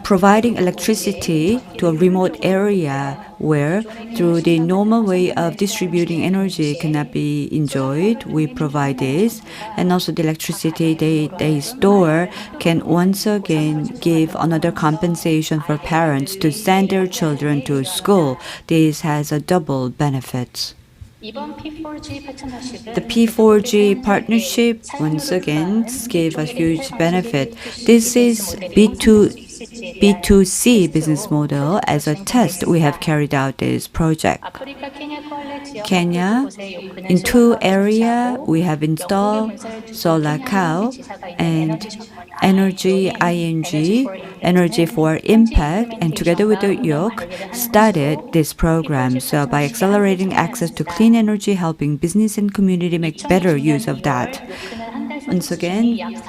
providing electricity to a remote area where, through the normal way of distributing energy, cannot be enjoyed. We provide this, and also the electricity they store can once again give another compensation for parents to send their children to school. This has a double benefit. The P4G partnership once again gave a huge benefit. This is B2C business model as a test, we have carried out this project. Kenya, in 2 areas, we have installed solar cow and energy ENG, energy for impact, and together with the York, started this program. So by accelerating access to clean energy, helping business and community make better use of that. Once again,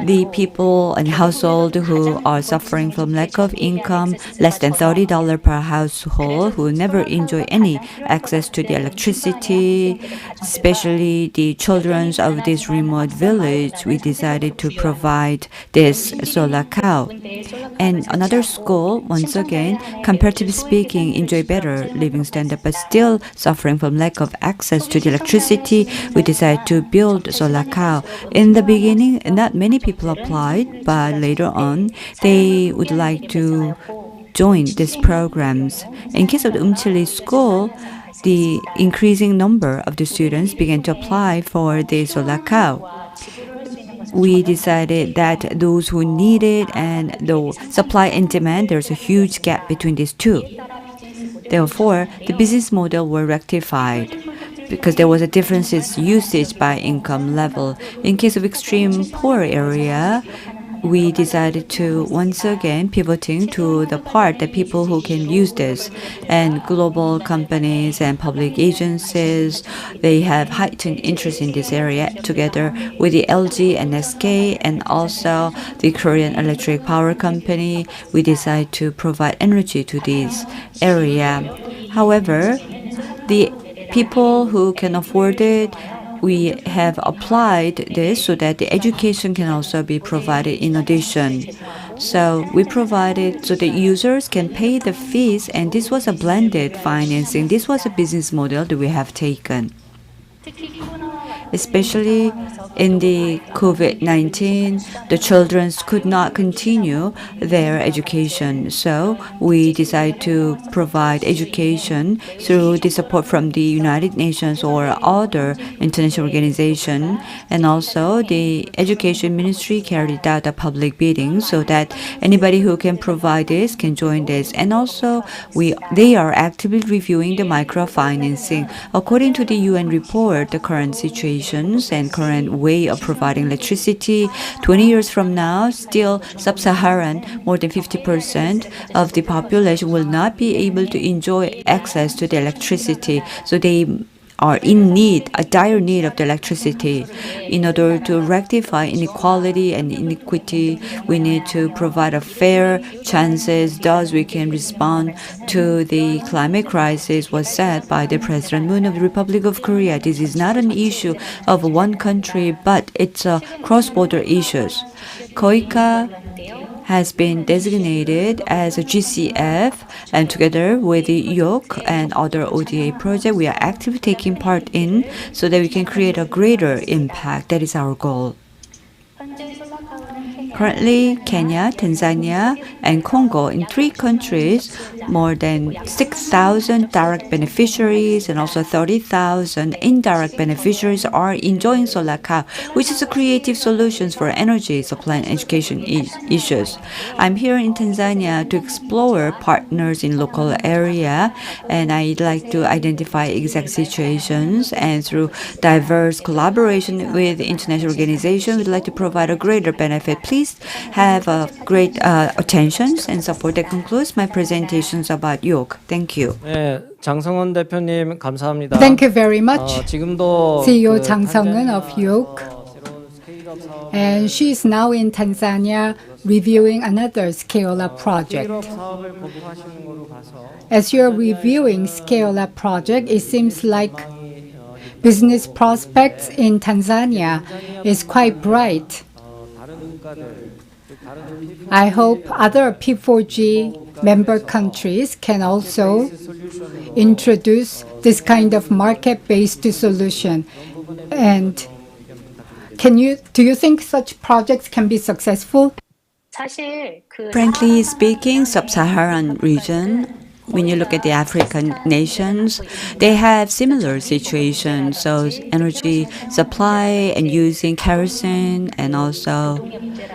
the people and household who are suffering from lack of income, less than $30 per household, who never enjoy any access to the electricity, especially the children of this remote village, we decided to provide this solar cow. And another school, once again, comparatively speaking, enjoy better living standard, but still suffering from lack of access to the electricity, we decided to build solar cow. In the beginning, not many people applied, but later on, they would like to join these programs. In case of the Umchili school, the increasing number of the students began to apply for the solar cow. We decided that those who need it and the supply and demand, there's a huge gap between these two. Therefore, the business model were rectified because there was a difference in usage by income level. In case of extreme poor area, we decided to once again pivoting to the part that people who can use this, and global companies and public agencies, they have heightened interest in this area together with the LG and SK and also the Korean Electric Power Company. We decided to provide energy to this area. However, the people who can afford it, we have applied this so that the education can also be provided in addition. So we provided so that users can pay the fees, and this was a blended financing. This was a business model that we have taken. Especially in the COVID-19, the children could not continue their education. So we decided to provide education through the support from the United Nations or other international organization. And also the Education Ministry carried out a public bidding so that anybody who can provide this can join this. And also they are actively reviewing the microfinancing. According to the UN report, the current situations and current way of providing electricity, 20 years from now, still sub-Saharan, more than 50% of the population will not be able to enjoy access to the electricity. So they are in need, a dire need of the electricity. In order to rectify inequality and inequity, we need to provide a fair chances, thus we can respond to the climate crisis was said by the President Moon of the Republic of Korea. This is not an issue of one country, but it's a cross-border issues. KOICA has been designated as a GCF, and together with the YOK and other ODA projects, we are actively taking part in so that we can create a greater impact. That is our goal. Currently, Kenya, Tanzania, and Congo, in 3 countries, more than 6,000 direct beneficiaries and also 30,000 indirect beneficiaries are enjoying solar cow, which is a creative solutions for energy supply and education issues. I'm here in Tanzania to explore partners in local area, and I'd like to identify exact situations, and through diverse collaboration with international organizations, we'd like to provide a greater benefit. Please have great attention and support. That concludes my presentations about YOK. Thank you. 네, 장성원 대표님 감사합니다. Thank you very much. 지금도 CEO 장성은 of YOK, and she is now in Tanzania reviewing another scale-up project. As you're reviewing scale-up project, it seems like business prospects in Tanzania is quite bright. I hope other P4G member countries can also introduce this kind of market-based solution. And do you think such projects can be successful? Frankly speaking, sub-Saharan region when you look at the African nations, they have similar situations. So energy supply and using kerosene and also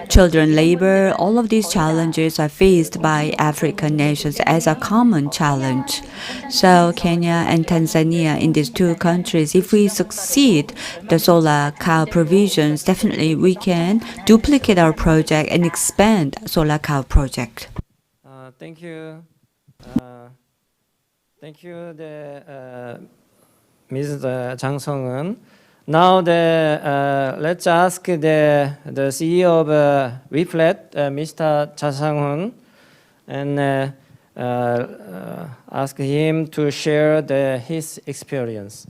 children labor, all of these challenges are faced by African nations as a common challenge. So Kenya and Tanzania, in these two countries, if we succeed the solar cow provisions, definitely we can duplicate our project and expand solar cow project. Thank you. Thank you, Ms. Jang Sung-eun. Now, let's ask the CEO of WeFlat, Mr. Cha Sang-hoon, and ask him to share his experience.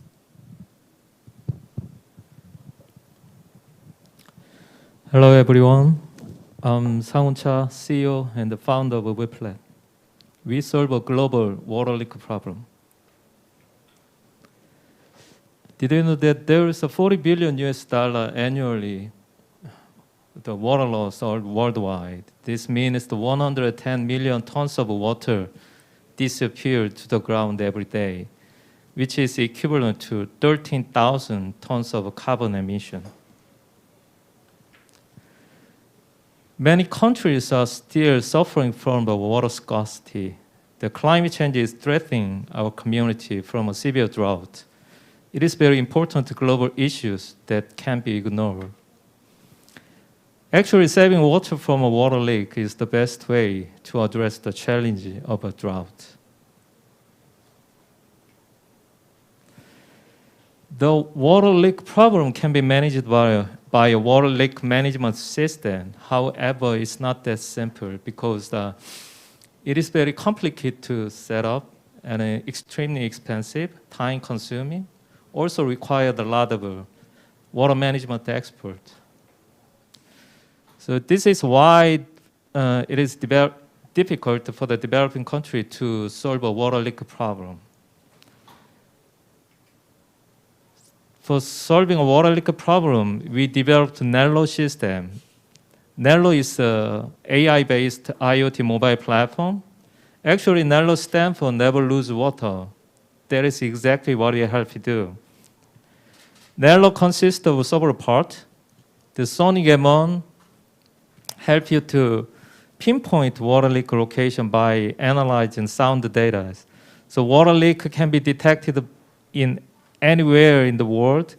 Hello, everyone. I'm Sang-hoon Cha, CEO and the founder of WeFlat. We solve a global water leak problem. Did you know that there is a $40 billion annually the water loss worldwide? This means the 110 million tons of water disappear to the ground every day, which is equivalent to 13,000 tons of carbon emission. Many countries are still suffering from the water scarcity. The climate change is threatening our community from a severe drought. It is very important global issues that can't be ignored. Actually, saving water from a water leak is the best way to address the challenge of a drought. The water leak problem can be managed by a water leak management system. However, it's not that simple because it is very complicated to set up and extremely expensive, time-consuming, also required a lot of water management experts. So this is why it is difficult for the developing country to solve a water leak problem. For solving a water leak problem, we developed Nello system. Nello is an AI-based IoT mobile platform. Actually, Nello stands for Never Lose Water. That is exactly what we help you do. Nello consists of several parts. The Sonic M1 helps you to pinpoint water leak location by analyzing sound data. So water leak can be detected in anywhere in the world,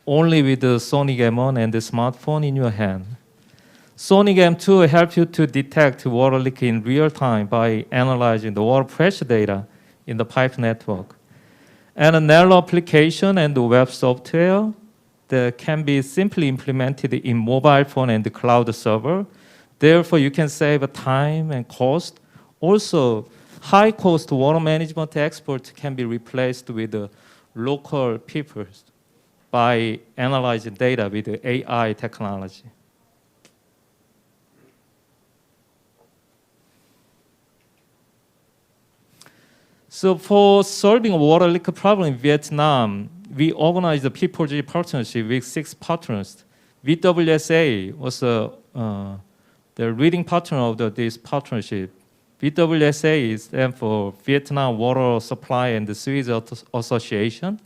only with the Sonic M1 and the smartphone in your hand. Sonic M2 helps you to detect water leak in real time by analyzing the water pressure data in the pipe network. And a Nello application and the web software that can be simply implemented in mobile phone and the cloud server. Therefore, you can save time and cost. Also, high-cost water management experts can be replaced with local people by analyzing data with AI technology. So for solving a water leak problem in Vietnam, we organized a P4G partnership with 6 partners. VWSA was the leading partner of this partnership. VWSA stands for Vietnam Water Supply and Sewage Association.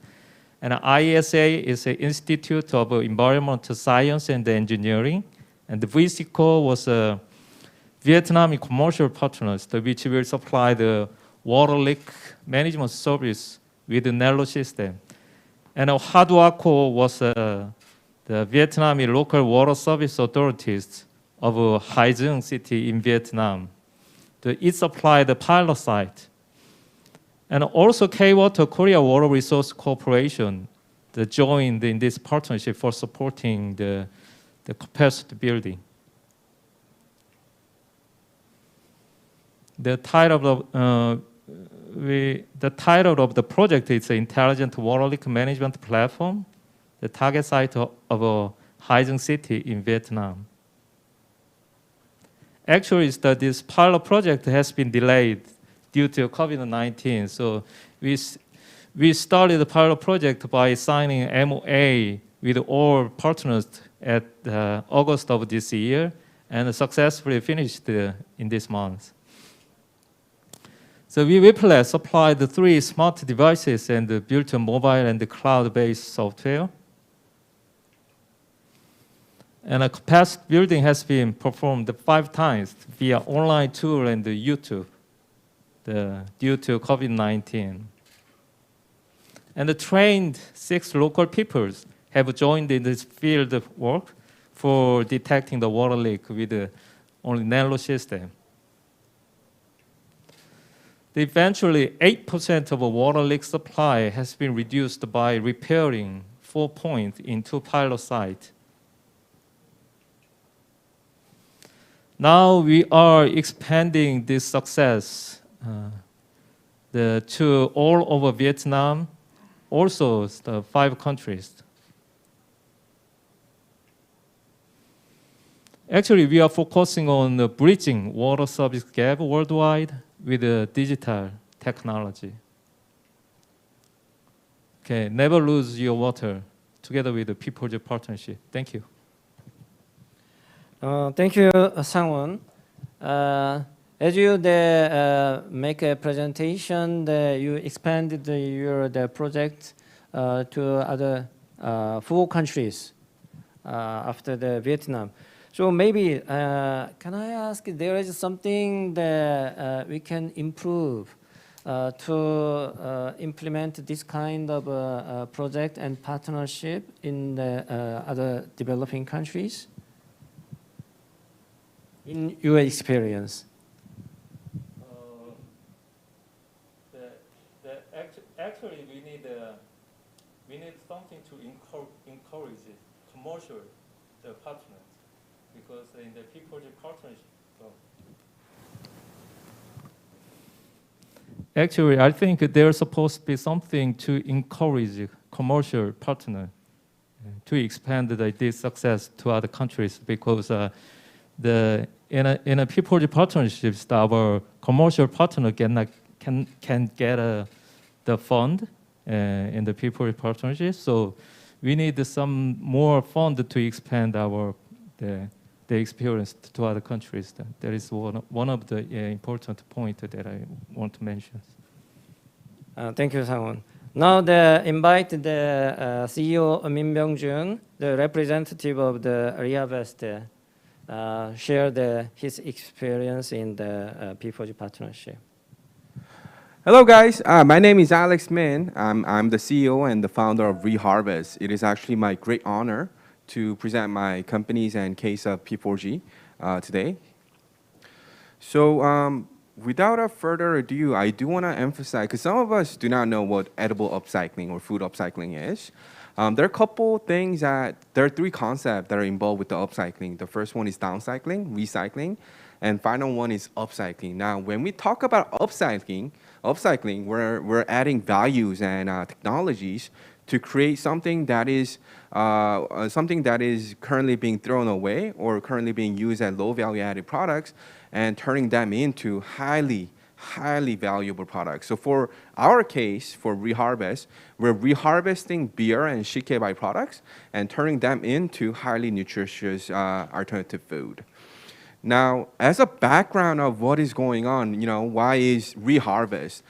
And ISA is an Institute of Environmental Science and Engineering. And the VCO was a Vietnamese commercial partner, which will supply the water leak management service with the Nello system. And Haduaco was the Vietnamese local water service authorities of Hai Dung city in Vietnam. It supplied the pilot site. And also K-Water Korea Water Resource Corporation joined in this partnership for supporting the capacity building. The title of the project is Intelligent Water Leak Management Platform, the target site of Hai Dung city in Vietnam. Actually, this pilot project has been delayed due to COVID-19. So we started the pilot project by signing MOA with all partners at August of this year and successfully finished in this month. So we Whiplash supplied the 3 smart devices and built a mobile and cloud-based software. And a capacity building has been performed 5 times via online tool and YouTube due to COVID-19. And the trained 6 local peoples have joined in this field of work for detecting the water leak with the only Nano system. Eventually, 8% of a water leak supply has been reduced by repairing 4 points in 2 pilot sites. Now we are expanding this success to all over Vietnam, also the 5 countries. Actually, we are focusing on bridging water service gap worldwide with digital technology. Okay, never lose your water together with the People's Partnership. Thank you. Thank you, Sang-won. As you make a presentation, you expanded your project to other 4 countries after the Vietnam. So maybe, can I ask, there is something that we can improve to implement this kind of project and partnership in the other developing countries? In your experience? Actually, we need something to encourage commercial partners, because in the People's Partnership. Actually, I think there's supposed to be something to encourage commercial partners to expand this success to other countries, because in a People's Partnerships, our commercial partner can get the fund in the People's Partnership. So we need some more fund to expand the experience to other countries. That is one of the important points that I want to mention. Thank you, Sang-won. Now, invite the CEO Min Byung-jun, the representative of the Rehabest, share his experience in the People's Partnership. Hello guys, my name is Alex Min. I'm the CEO and the founder of Reharvest. It is actually my great honor to present my companies and case of P4G today. So without further ado, I do want to emphasize, because some of us do not know what edible upcycling or food upcycling is. There are 3 concepts that are involved with the upcycling. The first one is downcycling, recycling, and final one is upcycling. Now, when we talk about upcycling, we're adding values and technologies to create something that is currently being thrown away or currently being used as low value-added products and turning them into highly valuable products. So for our case, for Reharvest, we're reharvesting beer and shike byproducts and turning them into highly nutritious alternative food. Now, as a background of what is going on, why is reharvesting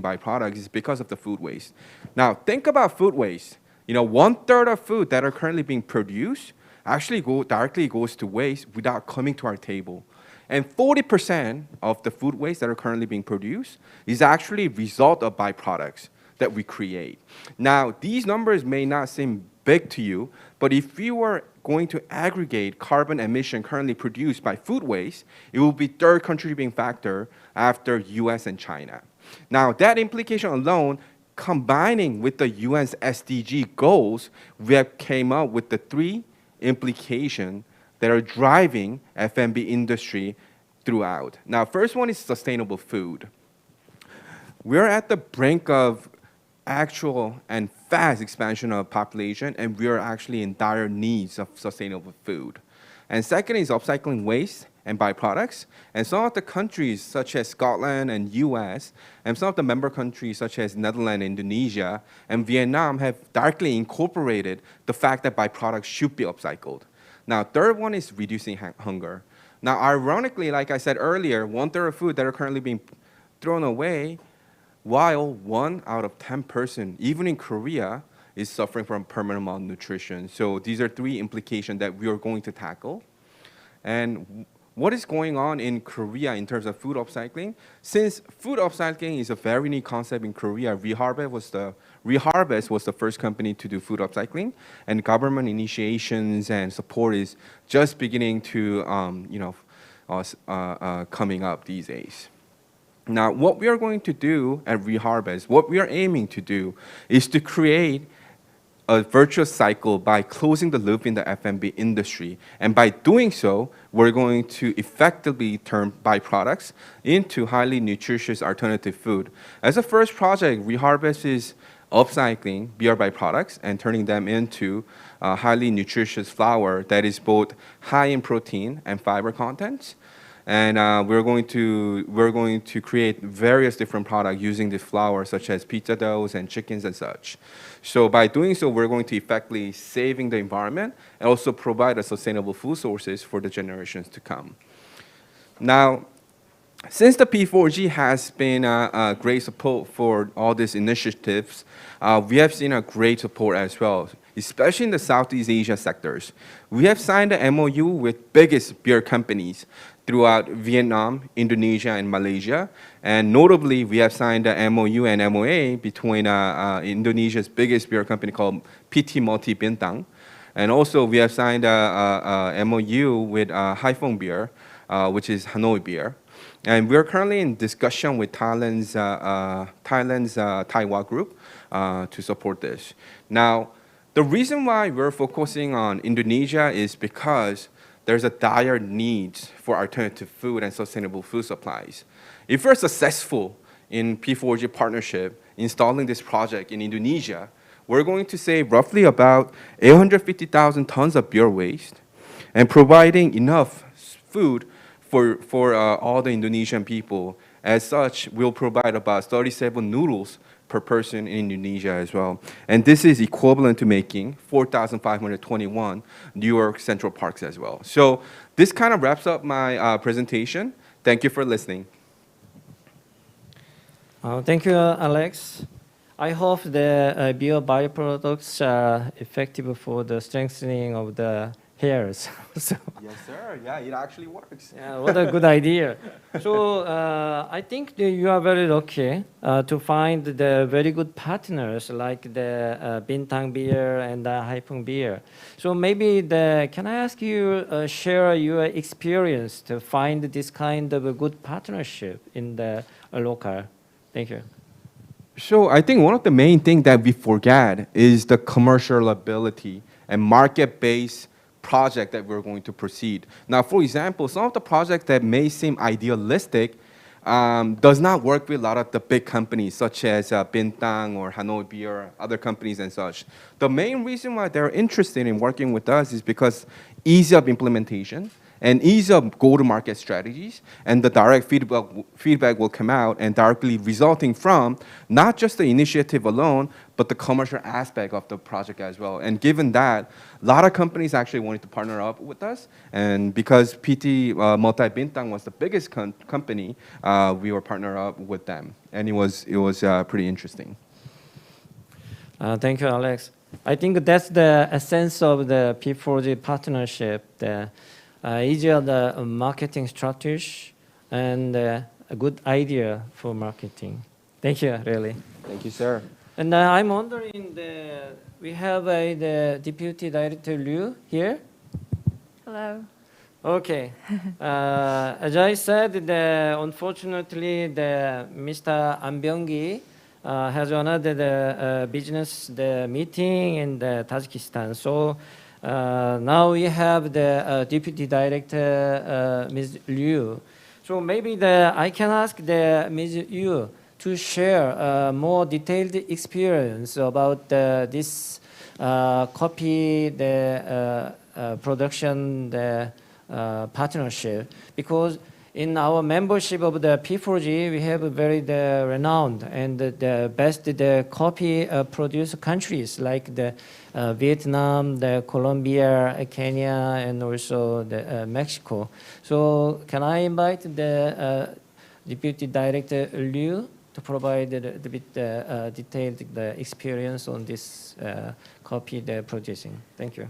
byproducts is because of the food waste. Now, think about food waste. 1/3 of food that are currently being produced actually directly goes to waste without coming to our table. And 40% of the food waste that are currently being produced is actually a result of byproducts that we create. Now, these numbers may not seem big to you, but if we were going to aggregate carbon emission currently produced by food waste, it will be 3rd contributing factor after US and China. Now, that implication alone, combining with the UN's SDG goals, we have came up with the 3 implications that are driving F&B industry throughout. Now, first one is sustainable food. We're at the brink of actual and fast expansion of population, and we are actually in dire needs of sustainable food. And second is upcycling waste and byproducts. And some of the countries such as Scotland and US, and some of the member countries such as Netherlands, Indonesia, and Vietnam have directly incorporated the fact that byproducts should be upcycled. Now, third one is reducing hunger. Now, ironically, like I said earlier, 1/3 of food that are currently being thrown away, while 1 out of 10 person, even in Korea, is suffering from permanent malnutrition. So these are 3 implications that we are going to tackle. And what is going on in Korea in terms of food upcycling? Since food upcycling is a very new concept in Korea, Reharvest was the first company to do food upcycling, and government initiations and support is just beginning to coming up these days. Now, what we are going to do at Reharvest, what we are aiming to do, is to create a virtuous cycle by closing the loop in the F&B industry. And by doing so, we're going to effectively turn byproducts into highly nutritious alternative food. As a first project, Reharvest is upcycling beer byproducts and turning them into highly nutritious flour that is both high in protein and fiber contents. And we're going to create various different products using this flour, such as pizza doughs and chickens and such. So by doing so, we're going to effectively saving the environment and also provide a sustainable food sources for the generations to come. Now, since the P4G has been a great support for all these initiatives, we have seen a great support as well, especially in the Southeast Asia sectors. We have signed an MOU with biggest beer companies throughout Vietnam, Indonesia, and Malaysia. And notably, we have signed an MOU and MOA between Indonesia's biggest beer company called PT Multi Bintang. And also, we have signed a MOU with Haiphong Beer, which is Hanoi Beer. And we're currently in discussion with Thailand's Taiwan Group to support this. Now, the reason why we're focusing on Indonesia is because there's a dire need for alternative food and sustainable food supplies. If we're successful in P4G partnership installing this project in Indonesia, we're going to save roughly about 850,000 tons of beer waste and providing enough food for all the Indonesian people. As such, we'll provide about 37 noodles per person in Indonesia as well. And this is equivalent to making 4,521 New York Central Parks as well. So this kind of wraps up my presentation. Thank you for listening. Thank you, Alex. I hope the beer byproducts are effective for the strengthening of the hairs. So, yes, sir. Yeah, it actually works. Yeah, what a good idea. So I think that you are very lucky to find the very good partners like the Bintang Beer and the Haiphong Beer. So maybe can I ask you share your experience to find this kind of a good partnership in the local? Thank you. So I think one of the main things that we forget is the commercial ability and market-based project that we're going to proceed. Now, for example, some of the projects that may seem idealistic does not work with a lot of the big companies such as Bintang or Hanoi Beer or other companies and such. The main reason why they're interested in working with us is because ease of implementation and ease of go-to-market strategies, and the direct feedback will come out and directly resulting from not just the initiative alone, but the commercial aspect of the project as well. And given that, a lot of companies actually wanted to partner up with us, and because PT Multi Bintang was the biggest company, we were partnered up with them, and it was pretty interesting. Thank you, Alex. I think that's the essence of the P4G partnership. Easier the marketing strategy and a good idea for marketing. Thank you, really. Thank you, sir. And I'm wondering, we have the Deputy Director Liu here. Hello. Okay. As I said, unfortunately, Mr. An Byung-gi has another business meeting in Tajikistan. So now we have the Deputy Director, Ms. Liu. So maybe I can ask Ms. Liu to share more detailed experience about this coffee, production, partnership, because in our membership of the P4G, we have very renowned and the best coffee producer countries like Vietnam, Colombia, Kenya, and also Mexico. So can I invite Deputy Director Liu to provide a bit detailed experience on this coffee they're producing. Thank you.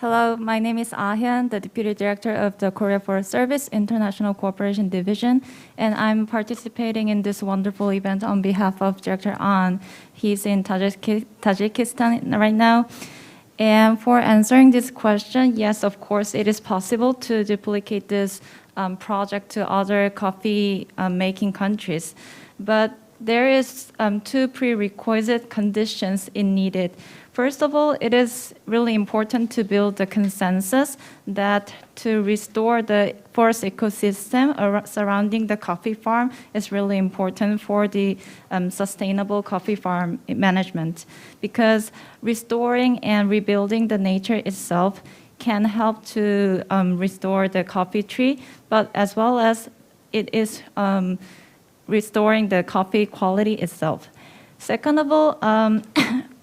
Hello, my name is Ah Hyun, the Deputy Director of the Korea Forest Service International Cooperation Division, and I'm participating in this wonderful event on behalf of Director An. He's in Tajikistan right now. And for answering this question, yes, of course, it is possible to duplicate this project to other coffee making countries. But there is two prerequisite conditions needed. First of all, it is really important to build a consensus that to restore the forest ecosystem surrounding the coffee farm is really important for the sustainable coffee farm management. Because restoring and rebuilding the nature itself can help to restore the coffee tree, but as well as it is restoring the coffee quality itself. Second of all,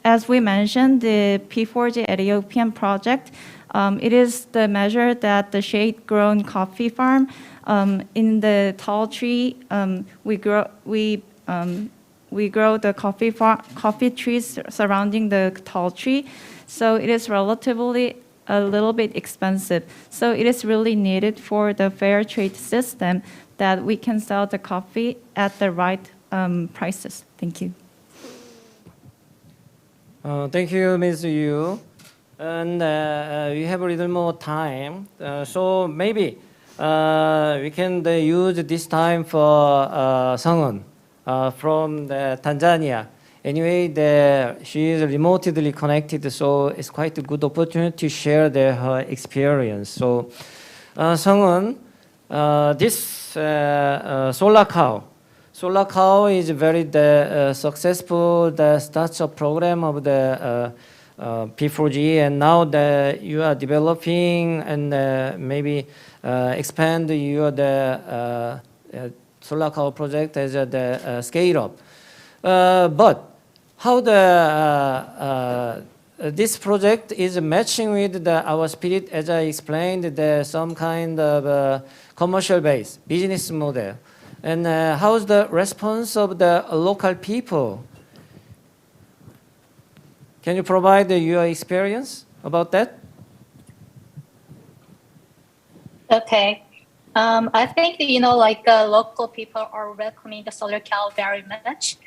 as we mentioned, the P4G Ethiopian project, it is the measure that the shade-grown coffee farm in the tall tree, we grow the coffee trees surrounding the tall tree. So it is relatively a little bit expensive. So it is really needed for the fair trade system that we can sell the coffee at the right prices. Thank you. Thank you, Ms. Yu. And we have a little more time. So maybe we can use this time for Sungwon from Tanzania. Anyway, she is remotely connected, so it's quite a good opportunity to share her experience. So, Sungwon, this solar cow. Solar cow is very successful startup program of the P4G, and now you are developing and maybe expand your solar cow project as the scale up. But how this project is matching with our spirit, as I explained, some kind of commercial base business model. And how's the response of the local people? Can you provide your experience about that? Okay. I think, local people are welcoming the solar cow very much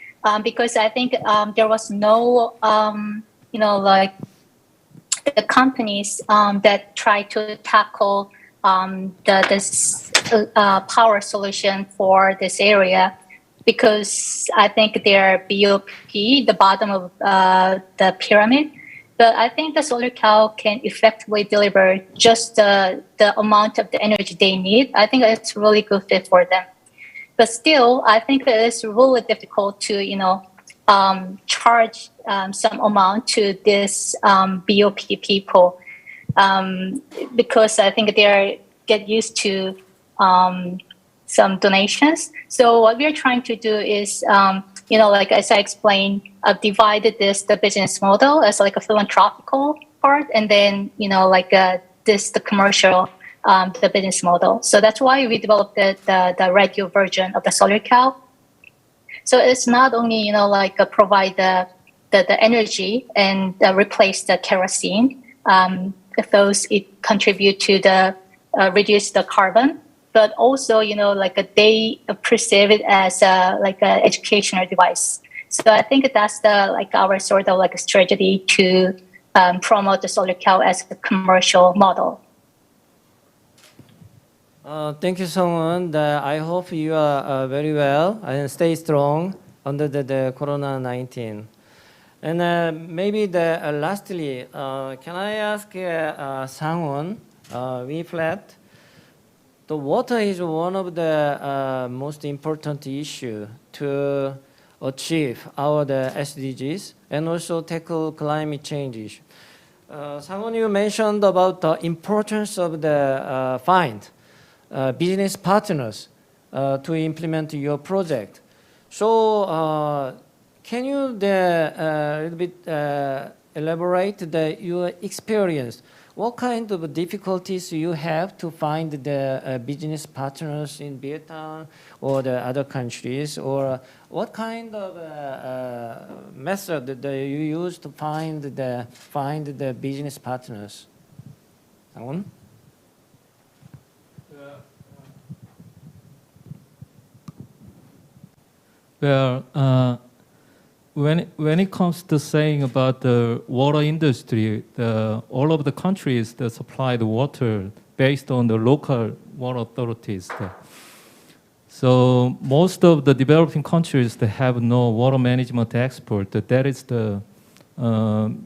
because I think there was no, the companies that try to tackle this power solution for this area, because I think they're BOP, the bottom of the pyramid. But I think the solar cow can effectively deliver just the amount of the energy they need. I think it's a really good fit for them. But still, I think that it's really difficult to, charge some amount to this BOP people because I think they get used to some donations. So what we're trying to do is, as I explained, divided the business model as like a philanthropical part, and then the commercial, the business model. So that's why we developed the regular version of the solar cow. So it's not only provide the energy and replace the kerosene. Those it contribute to the reduce the carbon, but also they perceive it as a educational device. So I think that's our sort of strategy to promote the solar cow as a commercial model. Thank you, Sungwon. I hope you are very well and stay strong under the Corona-19. And maybe lastly, can I ask Sungwon, V-flat? The water is one of the most important issues to achieve our SDGs and also tackle climate change. Sungwon, you mentioned about the importance of the find business partners to implement your project. So can you a little bit elaborate your experience? what kind of difficulties you have to find the business partners in Vietnam or the other countries, or what kind of method that you use to find the business partners? Sang-won? Well, when it comes to saying about the water industry, all of the countries that supply the water based on the local water authorities. So most of the developing countries that have no water management expert, that is the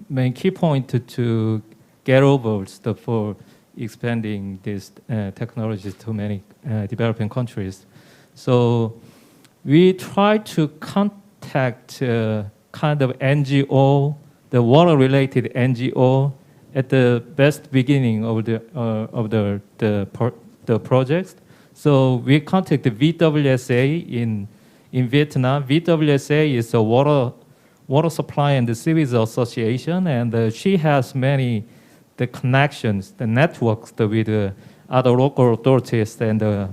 main key point to get over for expanding this technology to many developing countries. So we try to contact kind of NGO, the water-related NGO, at the best beginning of the projects. So we contact the VWSA in Vietnam. VWSA is a water supply and the cities association, and she has many the connections, the networks with other local authorities and the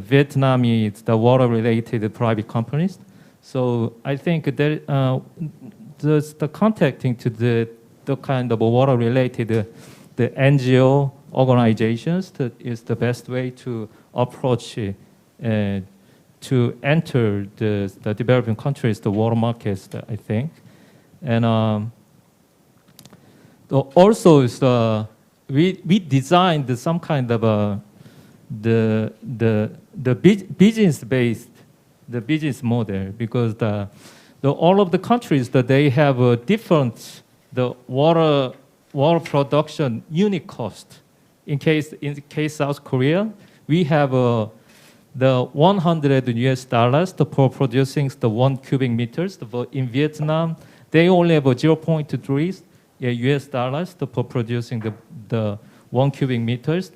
Vietnamese, the water-related private companies. So I think that the contacting to the kind of water-related the NGO organizations is the best way to approach to enter the developing countries, the water markets, I think. And also we designed some kind of the business-based business model, because all of the countries that they have a different the water production unit cost. In case South Korea, we have the $100 for producing the 1 cubic meters. In Vietnam, they only have a 0.3 US dollars for producing the 1 cubic meters.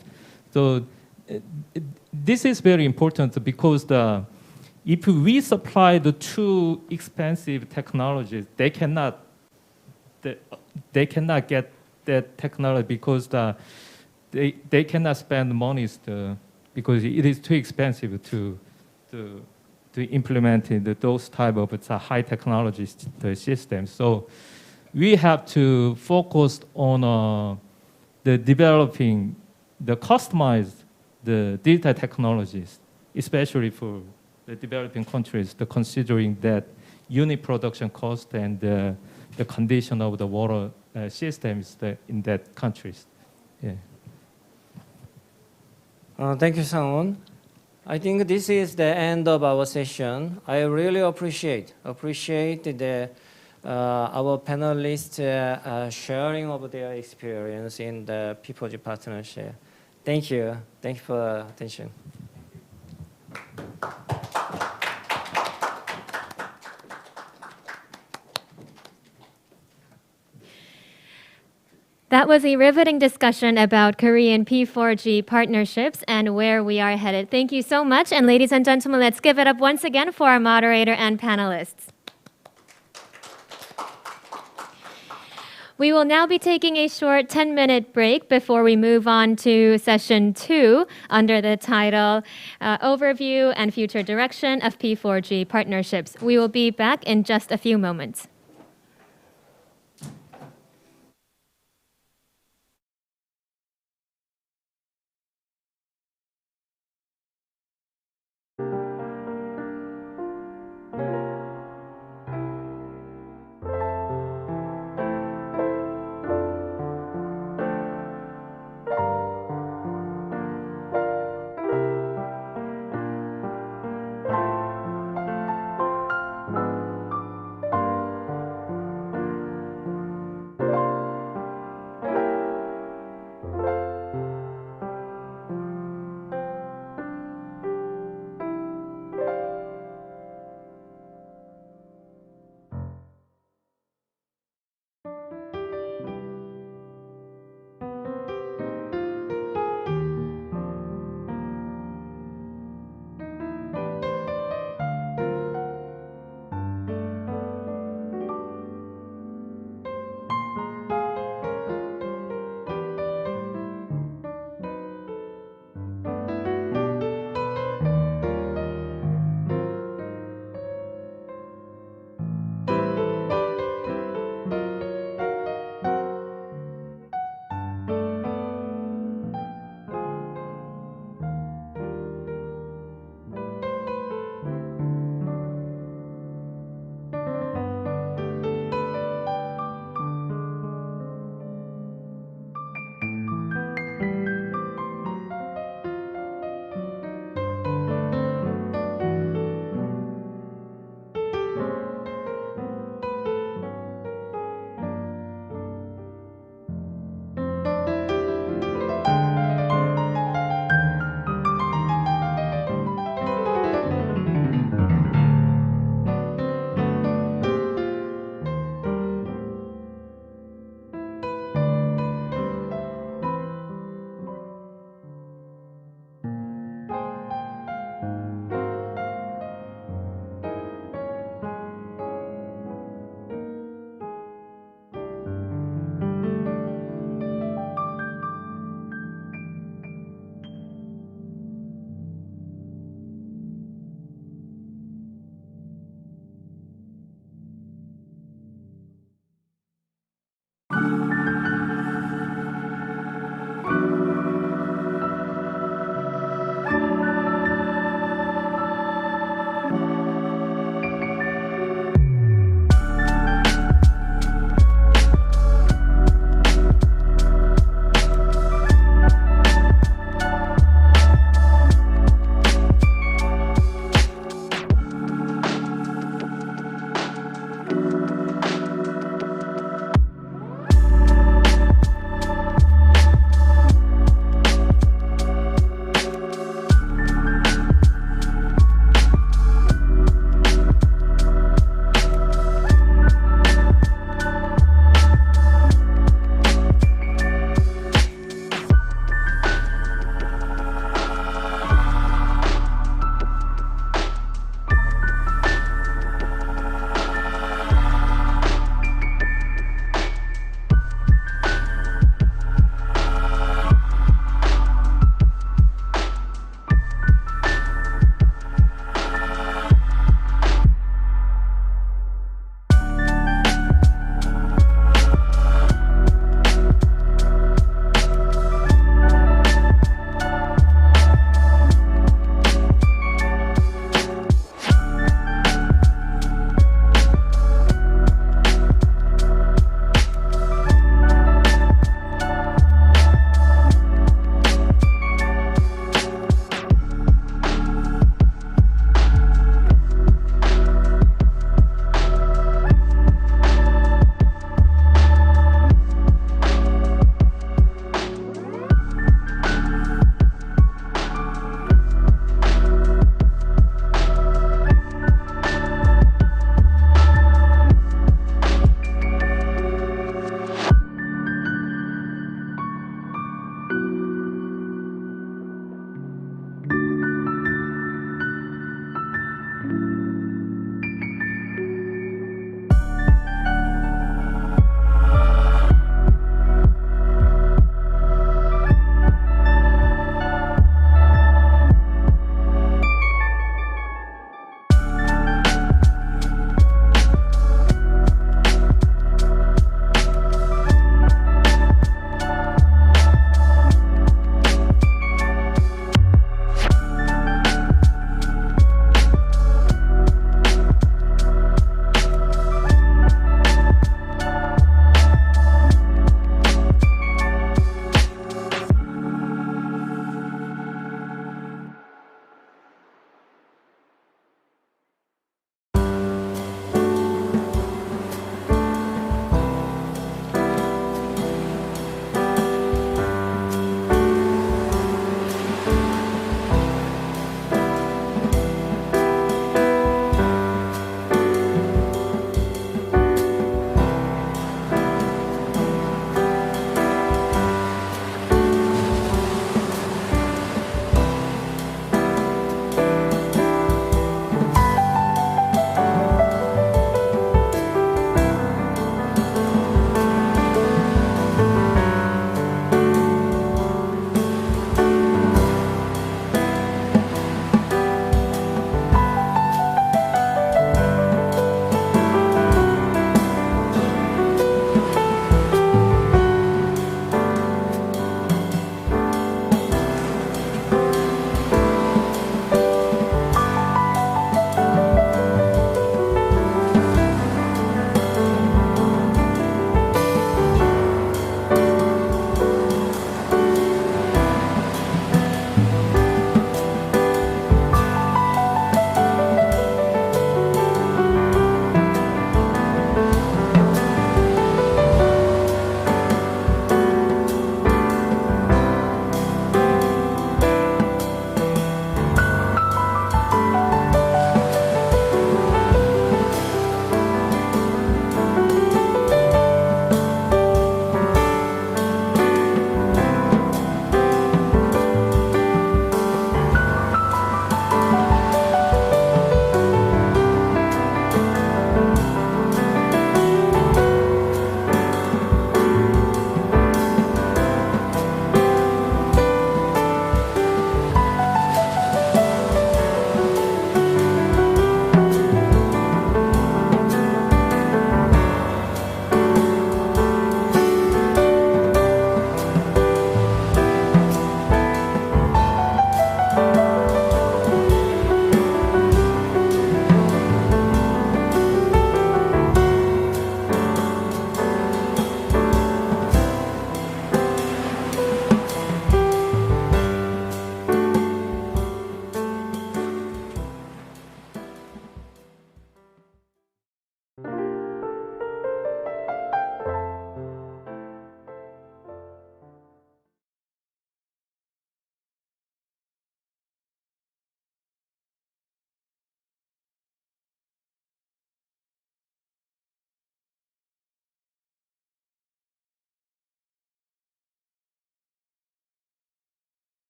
So this is very important, because if we supply the too expensive technologies, they cannot get that technology, because they cannot spend money because it is too expensive to implement those type of high technology systems. So we have to focus on the developing the customized the digital technologies, especially for the developing countries, considering that unit production cost and the condition of the water systems in that countries. Yeah. Thank you, Sang-won. I think this is the end of our session. I really appreciate our panelists sharing of their experience in the P4G partnership. Thank you. Thank you for attention. That was a riveting discussion about Korean P4G partnerships and where we are headed. Thank you so much. And ladies and gentlemen, let's give it up once again for our moderator and panelists. We will now be taking a short 10-minute break before we move on to session 2 under the title Overview and Future Direction of P4G Partnerships. We will be back in just a few moments.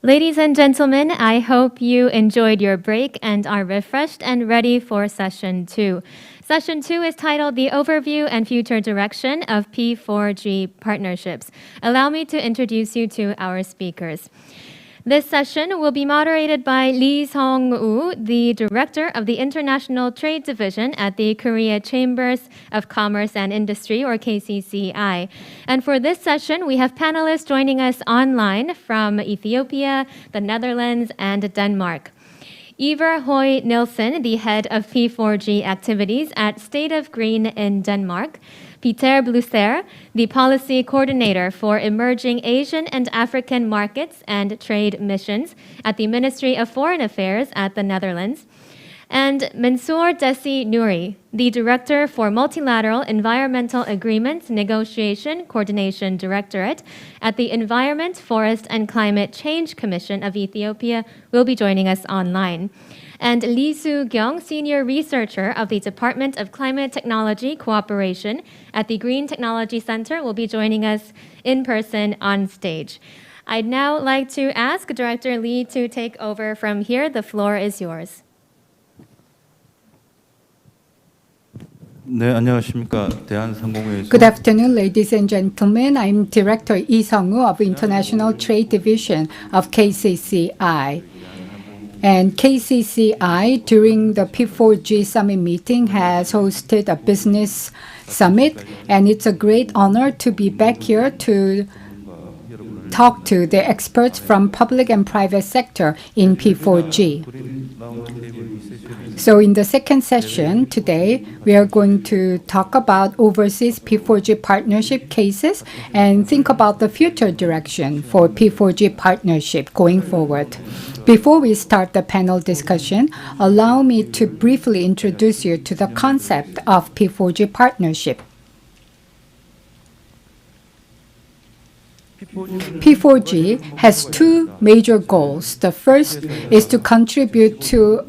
Ladies and gentlemen, I hope you enjoyed your break and are refreshed and ready for session 2. Session 2 is titled The Overview and Future Direction of P4G Partnerships. Allow me to introduce you to our speakers. This session will be moderated by Lee Sung-woo, the Director of the International Trade Division at the Korea Chambers of Commerce and Industry, or KCCI. And for this session, we have panelists joining us online from Ethiopia, the Netherlands, and Denmark. Iver Høy Nielsen, the head of P4G activities at State of Green in Denmark. Peter Blusser, the policy coordinator for emerging Asian and African markets and trade missions at the Ministry of Foreign Affairs at the Netherlands. And Mansour Desi Nouri, the director for Multilateral Environmental Agreements Negotiation Coordination Directorate at the Environment, Forest and Climate Change Commission of Ethiopia, will be joining us online. And Lee Soo-kyung, senior researcher of the Department of Climate Technology Cooperation at the Green Technology Center, will be joining us in person on stage. I'd now like to ask Director Lee to take over from here. The floor is yours. 네, 안녕하십니까. 대한상공회에서 Good afternoon, ladies and gentlemen. I'm Director Lee Sung-woo of International Trade Division of KCCI. And KCCI, during the P4G summit meeting, has hosted a business summit, and it's a great honor to be back here to talk to the experts from public and private sector in P4G. So in the second session today, we are going to talk about overseas P4G partnership cases and think about the future direction for P4G partnership going forward. Before we start the panel discussion, allow me to briefly introduce you to the concept of P4G partnership. P4G has two major goals. The first is to contribute to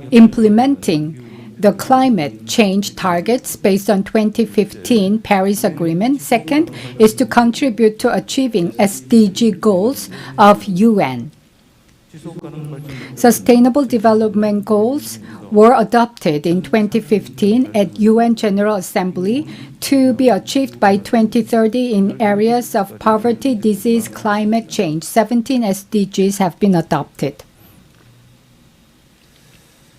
implementing the climate change targets based on 2015 Paris Agreement. Second is to contribute to achieving SDG goals of UN. Sustainable Development Goals were adopted in 2015 at UN General Assembly to be achieved by 2030 in areas of poverty, disease, climate change. 17 SDGs have been adopted.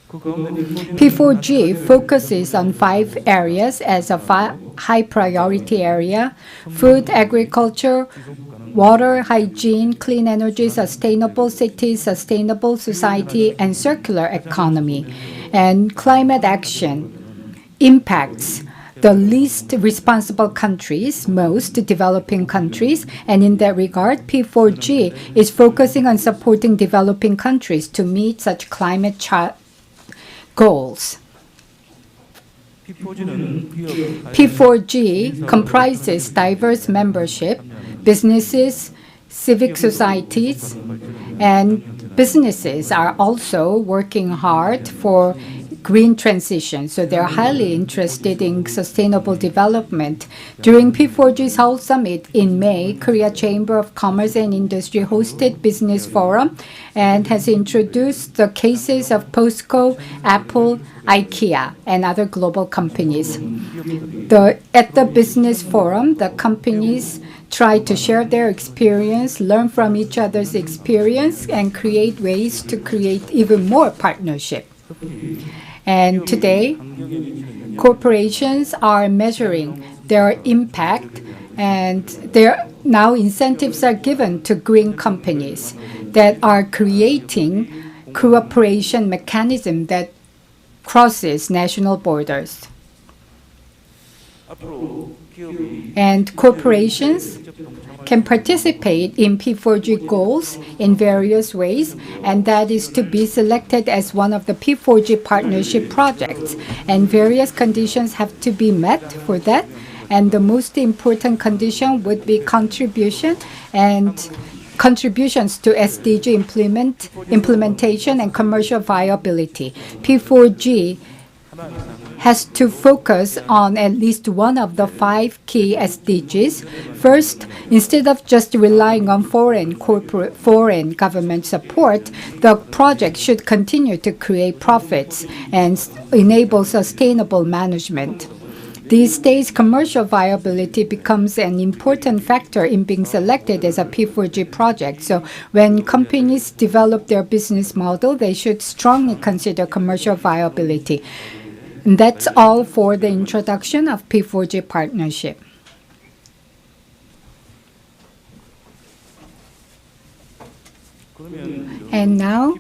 P4G focuses on 5 areas as a high priority area: food, agriculture, water, hygiene, clean energy, sustainable cities, sustainable society, and circular economy. And climate action impacts the least responsible countries, most developing countries, and in that regard, P4G is focusing on supporting developing countries to meet such climate goals. P4G comprises diverse membership, businesses, civic societies, and businesses are also working hard for green transition, so they're highly interested in sustainable development. During P4G Seoul Summit in May, Korea Chamber of Commerce and Industry hosted Business Forum and has introduced the cases of POSCO, Apple, IKEA, and other global companies. At the Business Forum, the companies try to share their experience, learn from each other's experience, and create ways to create even more partnership. And today, corporations are measuring their impact, and now incentives are given to green companies that are creating cooperation mechanism that crosses national borders. And corporations can participate in P4G goals in various ways, and that is to be selected as one of the P4G partnership projects. And various conditions have to be met for that. And the most important condition would be contributions to SDG implementation and commercial viability. P4G has to focus on at least one of the 5 key SDGs. First, instead of just relying on foreign government support, the project should continue to create profits and enable sustainable management. These days, commercial viability becomes an important factor in being selected as a P4G project. So when companies develop their business model, they should strongly consider commercial viability. And that's all for the introduction of P4G partnership. And now,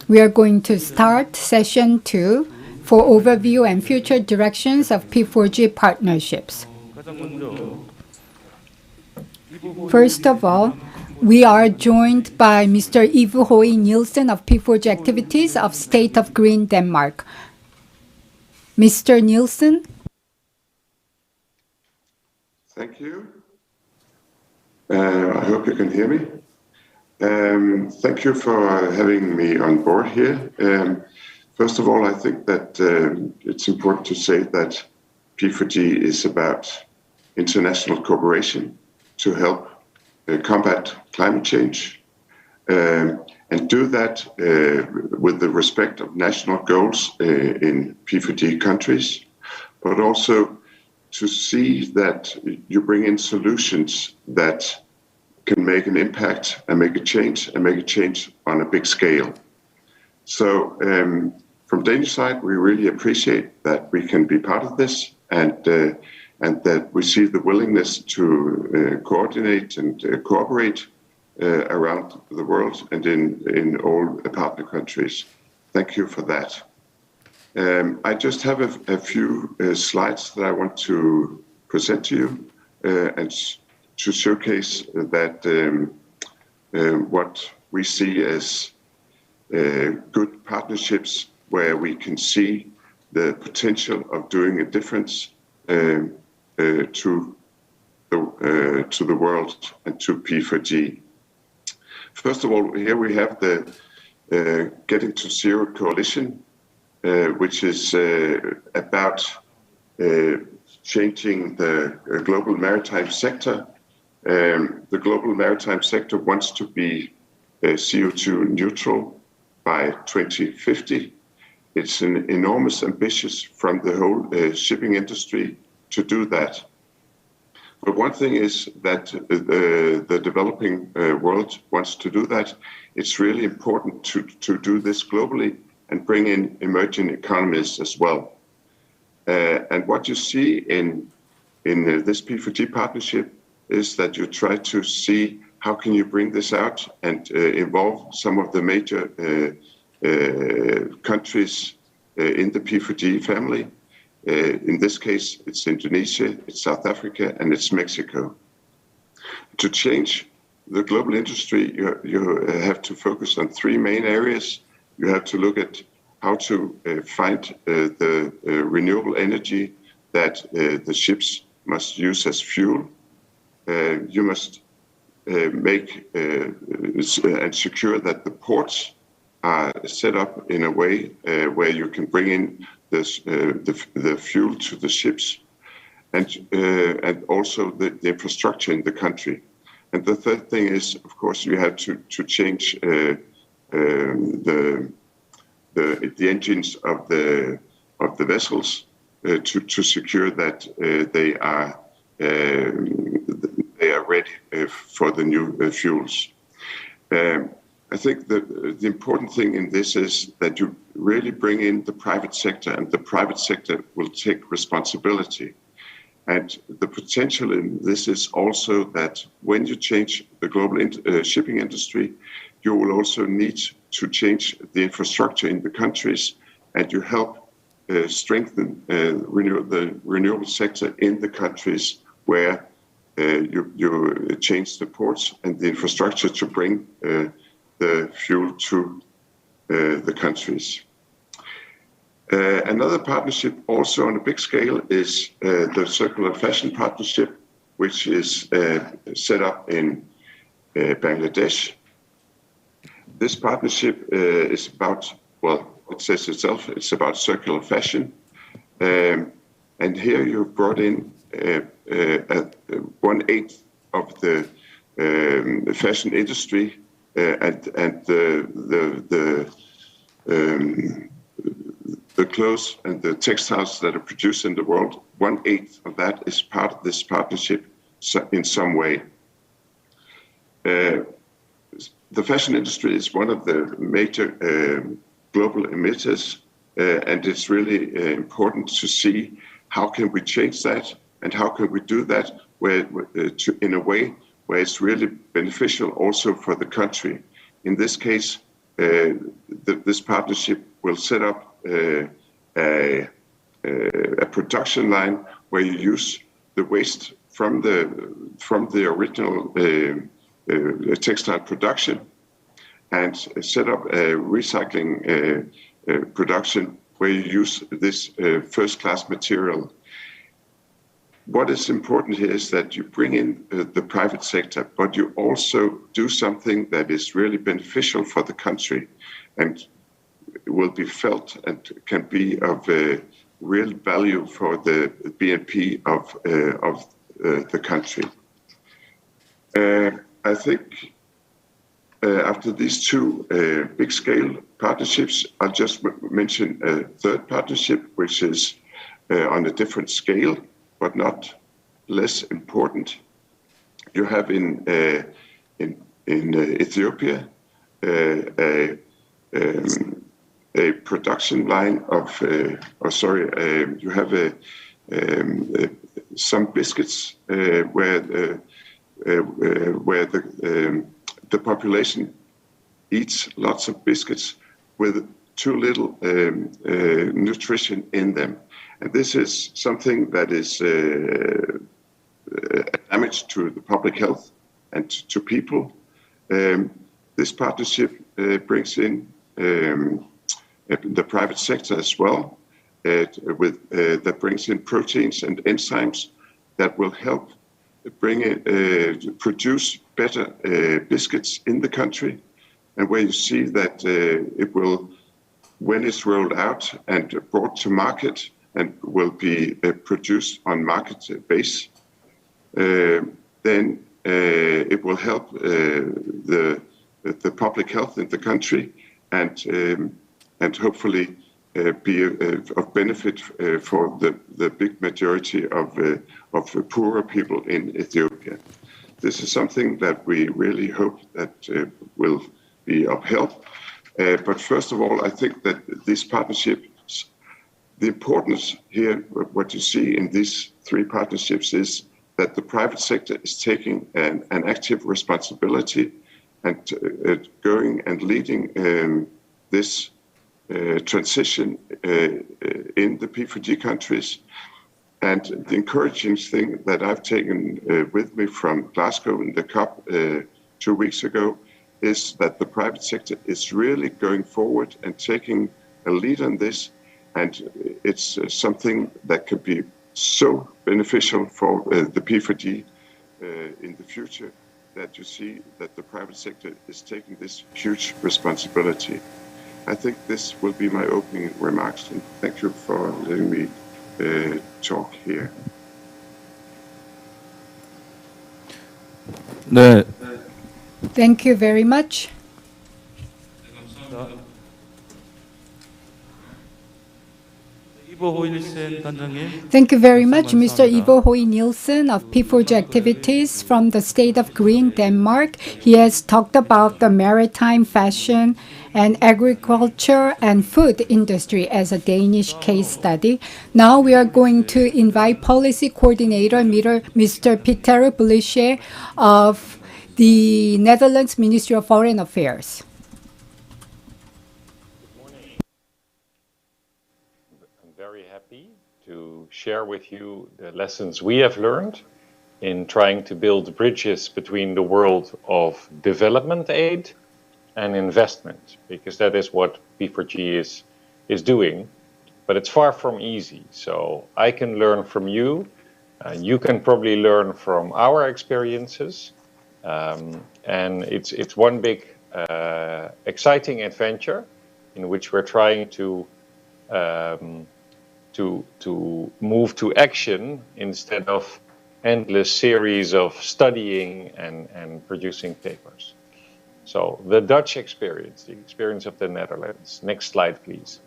we are going to start session 2 for overview and future directions of P4G partnerships. First of all, we are joined by Mr. Ivo Hoi Nielsen of P4G Activities of State of Green, Denmark. Mr. Nielsen? Thank you. I hope you can hear me. Thank you for having me on board here. First of all, I think that it's important to say that P4G is about international cooperation to help combat climate change and do that with the respect of national goals in P4G countries, but also to see that you bring in solutions that can make an impact and make a change on a big scale. So from Danish side, we really appreciate that we can be part of this and that we see the willingness to coordinate and cooperate around the world and in all partner countries. Thank you for that. I just have a few slides that I want to present to you and to showcase that what we see as good partnerships where we can see the potential of doing a difference to the world and to P4G. First of all, here we have the Getting to Zero Coalition, which is about changing the global maritime sector. The global maritime sector wants to be CO2 neutral by 2050. It's an enormous ambition from the whole shipping industry to do that. But one thing is that the developing world wants to do that. It's really important to do this globally and bring in emerging economies as well. And what you see in this P4G partnership is that you try to see how can you bring this out and involve some of the major countries in the P4G family. In this case, it's Indonesia, it's South Africa, and it's Mexico. To change the global industry, you have to focus on 3 main areas. You have to look at how to find the renewable energy that the ships must use as fuel. You must make and secure that the ports are set up in a way where you can bring in the fuel to the ships, and also the infrastructure in the country. And the third thing is, of course, you have to change the engines of the vessels to secure that they are ready for the new fuels. I think that the important thing in this is that you really bring in the private sector, and the private sector will take responsibility. And the potential in this is also that when you change the global shipping industry, you will also need to change the infrastructure in the countries, and you help strengthen the renewable sector in the countries where you change the ports and the infrastructure to bring the fuel to the countries. Another partnership also on a big scale is the Circular Fashion Partnership, which is set up in Bangladesh. This partnership is about, well, it says itself, it's about circular fashion. And here you've brought in 1/8 of the fashion industry and the clothes and the textiles that are produced in the world. 1/8 of that is part of this partnership in some way. The fashion industry is one of the major global emitters, and it's really important to see how can we change that and how can we do that in a way where it's really beneficial also for the country. In this case, this partnership will set up a production line where you use the waste from the original textile production and set up a recycling production where you use this first-class material. What is important here is that you bring in the private sector, but you also do something that is really beneficial for the country and will be felt and can be of real value for the BNP of the country. I think after these two big-scale partnerships, I'll just mention a third partnership, which is on a different scale, but not less important. You have in Ethiopia a production line of, you have some biscuits where the population eats lots of biscuits with too little nutrition in them. And this is something that is a damage to the public health and to people. This partnership brings in the private sector as well, that brings in proteins and enzymes that will help produce better biscuits in the country, and where you see that it will, when it's rolled out and brought to market and will be produced on market base, then it will help the public health in the country and hopefully be of benefit for the big majority of poorer people in Ethiopia. This is something that we really hope that will be of help. But first of all, I think that this partnership, the importance here, what you see in these three partnerships is that the private sector is taking an active responsibility and going and leading this transition in the P4G countries. And the encouraging thing that I've taken with me from Glasgow in the COP 2 weeks ago is that the private sector is really going forward and taking a lead on this. And it's something that could be so beneficial for the P4G in the future, that you see that the private sector is taking this huge responsibility. I think this will be my opening remarks, and thank you for letting me talk here. 네. Thank you very much. Thank you very much, Mr. Ivo Hoi Nielsen of P4G Activities from the state of Green, Denmark. He has talked about the maritime, fashion, and agriculture and food industry as a Danish case study. Now we are going to invite Policy Coordinator Mr. Peter Bulische of the Netherlands Ministry of Foreign Affairs. To share with you the lessons we have learned in trying to build bridges between the world of development aid and investment, because that is what P4G is doing, but it's far from easy. So I can learn from you, you can probably learn from our experiences, and it's one big exciting adventure in which we're trying to move to action instead of endless series of studying and producing papers. So the Dutch experience, the experience of the Netherlands. Next slide, please.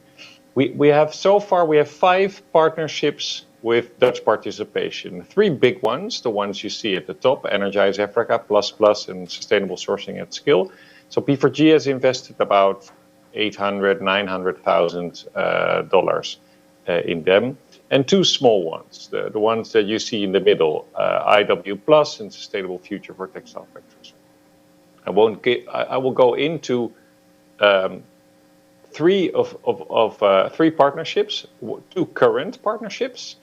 We have 5 partnerships with Dutch participation. 3 big ones, the ones you see at the top, Energize Africa, Plus, and Sustainable Sourcing at Scale. So P4G has invested about $800,000, $900,000 in them. And 2 small ones, the ones that you see in the middle, IW Plus and Sustainable Future for Textile Factories. I will go into 3 partnerships, 2 current partnerships.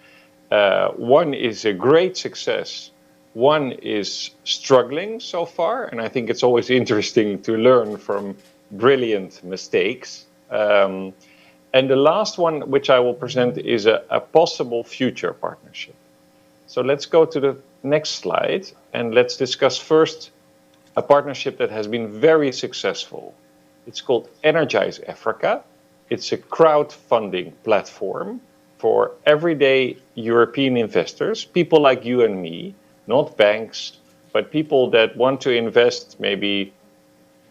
One is a great success. One is struggling so far, and I think it's always interesting to learn from brilliant mistakes. And the last one, which I will present, is a possible future partnership. So let's go to the next slide, and let's discuss first a partnership that has been very successful. It's called Energize Africa. It's a crowdfunding platform for everyday European investors, people like you and me, not banks, but people that want to invest maybe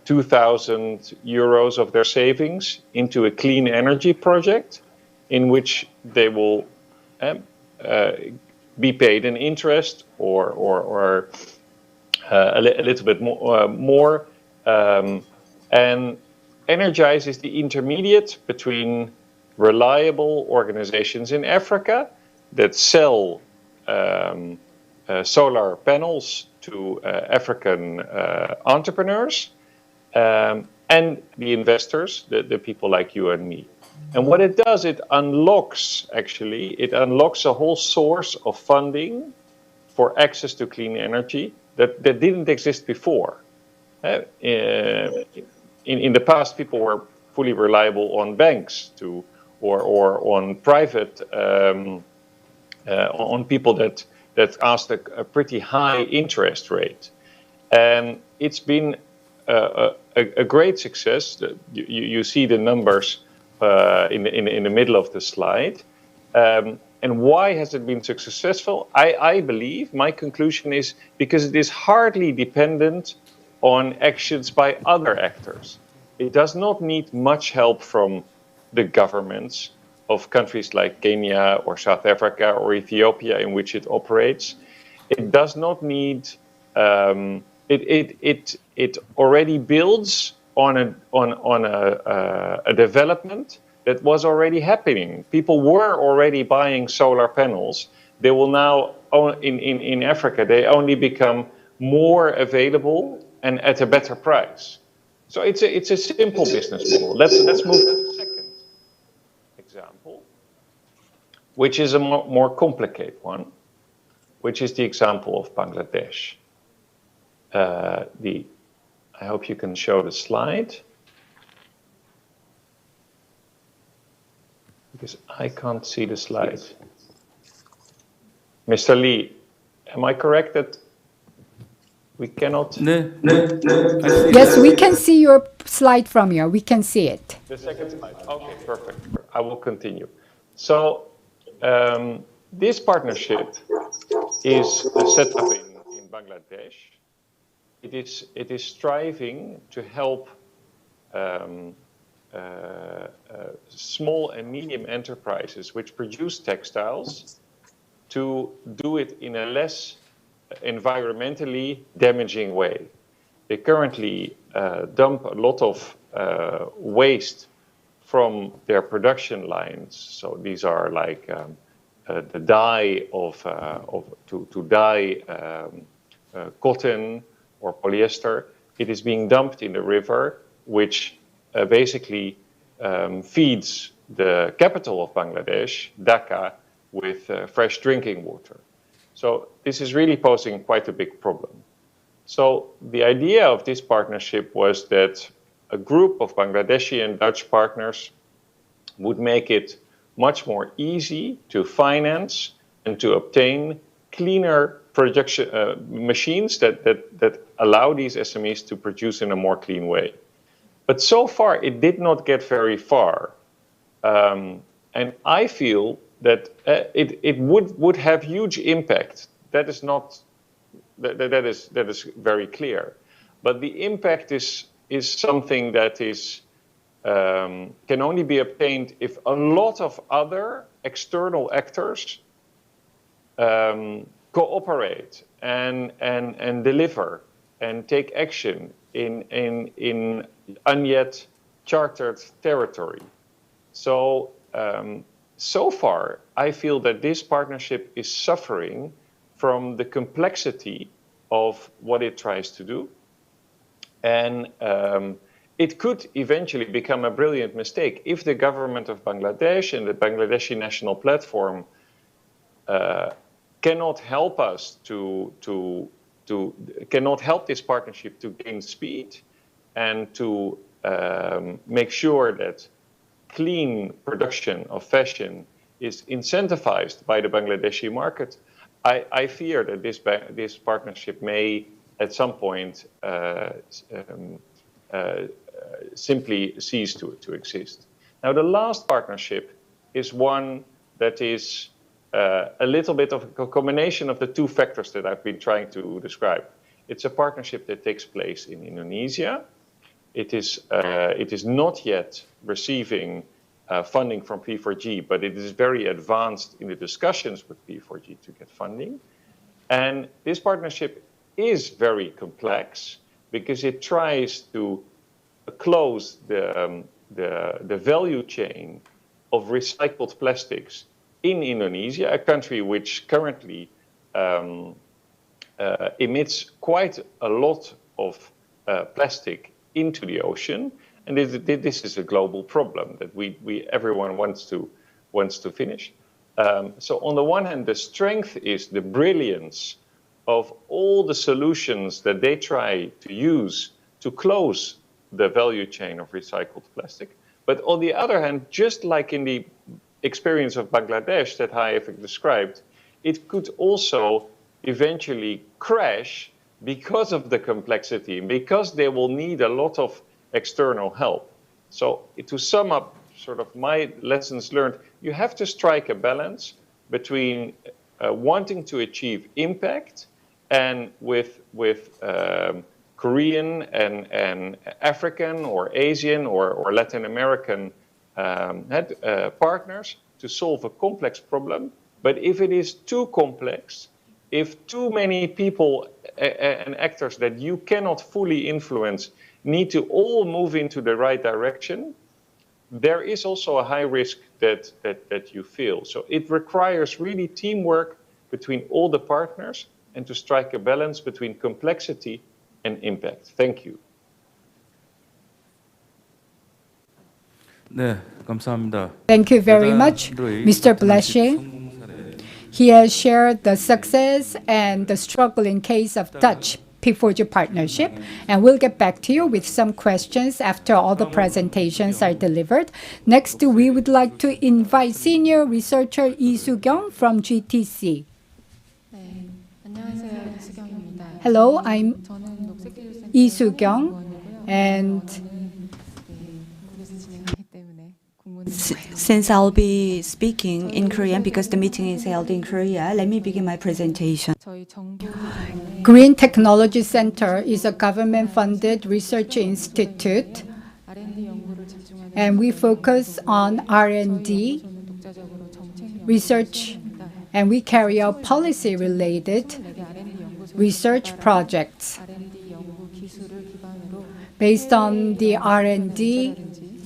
2,000 euros of their savings into a clean energy project in which they will be paid an interest or a little bit more. And Energize is the intermediate between reliable organizations in Africa that sell solar panels to African entrepreneurs and the investors, the people like you and me. And what it does, it unlocks a whole source of funding for access to clean energy that didn't exist before. In the past, people were fully reliable on banks or on private, on people that asked a pretty high interest rate. And it's been a great success. You see the numbers in the middle of the slide. And why has it been so successful? I believe, my conclusion is because it is hardly dependent on actions by other actors. It does not need much help from the governments of countries like Kenya or South Africa or Ethiopia in which it operates. It does not need, it already builds on a development that was already happening. People were already buying solar panels. They will now, in Africa, they only become more available and at a better price. So it's a simple business model. Let's move to the second example, which is a more complicated one, which is the example of Bangladesh. I hope you can show the slide, because I can't see the slide. Mr. Lee, am I correct that we cannot? Yes, we can see your slide from here. We can see it. The second slide. Okay, perfect. I will continue. So this partnership is set up in Bangladesh. It is striving to help small and medium enterprises which produce textiles to do it in a less environmentally damaging way. They currently dump a lot of waste from their production lines. So these are like the dye to dye cotton or polyester. It is being dumped in the river, which basically feeds the capital of Bangladesh, Dhaka, with fresh drinking water. So this is really posing quite a big problem. So the idea of this partnership was that a group of Bangladeshi and Dutch partners would make it much more easy to finance and to obtain cleaner production machines that allow these SMEs to produce in a more clean way. But so far, it did not get very far. And I feel that it would have huge impact. That is not that is very clear. But the impact is something that is can only be obtained if a lot of other external actors cooperate and deliver and take action in unyet chartered territory. So so far, I feel that this partnership is suffering from the complexity of what it tries to do. And it could eventually become a brilliant mistake if the government of Bangladesh and the Bangladeshi National Platform cannot help us cannot help this partnership to gain speed and to make sure that clean production of fashion is incentivized by the Bangladeshi market. I fear that this partnership may at some point simply cease to exist. Now, the last partnership is one that is a little bit of a combination of the two factors that I've been trying to describe. It's a partnership that takes place in Indonesia. It is not yet receiving funding from P4G, but it is very advanced in the discussions with P4G to get funding. And this partnership is very complex because it tries to close the value chain of recycled plastics in Indonesia, a country which currently emits quite a lot of plastic into the ocean, and this is a global problem that everyone wants to finish. So on the one hand, the strength is the brilliance of all the solutions that they try to use to close the value chain of recycled plastic. But on the other hand, just like in the experience of Bangladesh that I have described, it could also eventually crash because of the complexity, because they will need a lot of external help. So to sum up sort of my lessons learned, you have to strike a balance between wanting to achieve impact and with Korean and African or Asian or Latin American partners to solve a complex problem. But if it is too complex, if too many people and actors that you cannot fully influence need to all move into the right direction, there is also a high risk that you fail. So it requires really teamwork between all the partners and to strike a balance between complexity and impact. Thank you. 네, 감사합니다. Thank you very much, Mr. Blesche. He has shared the success and the struggling case of Dutch P4G partnership, and we'll get back to you with some questions after all the presentations are delivered. Next, we would like to invite senior researcher Lee Soo-kyung from GTC. Hello, I'm Lee Soo-kyung, and since I'll be speaking in Korean because the meeting is held in Korea, let me begin my presentation. Green Technology Center is a government-funded research institute, and we focus on R&D research, and we carry out policy-related research projects. Based on the R&D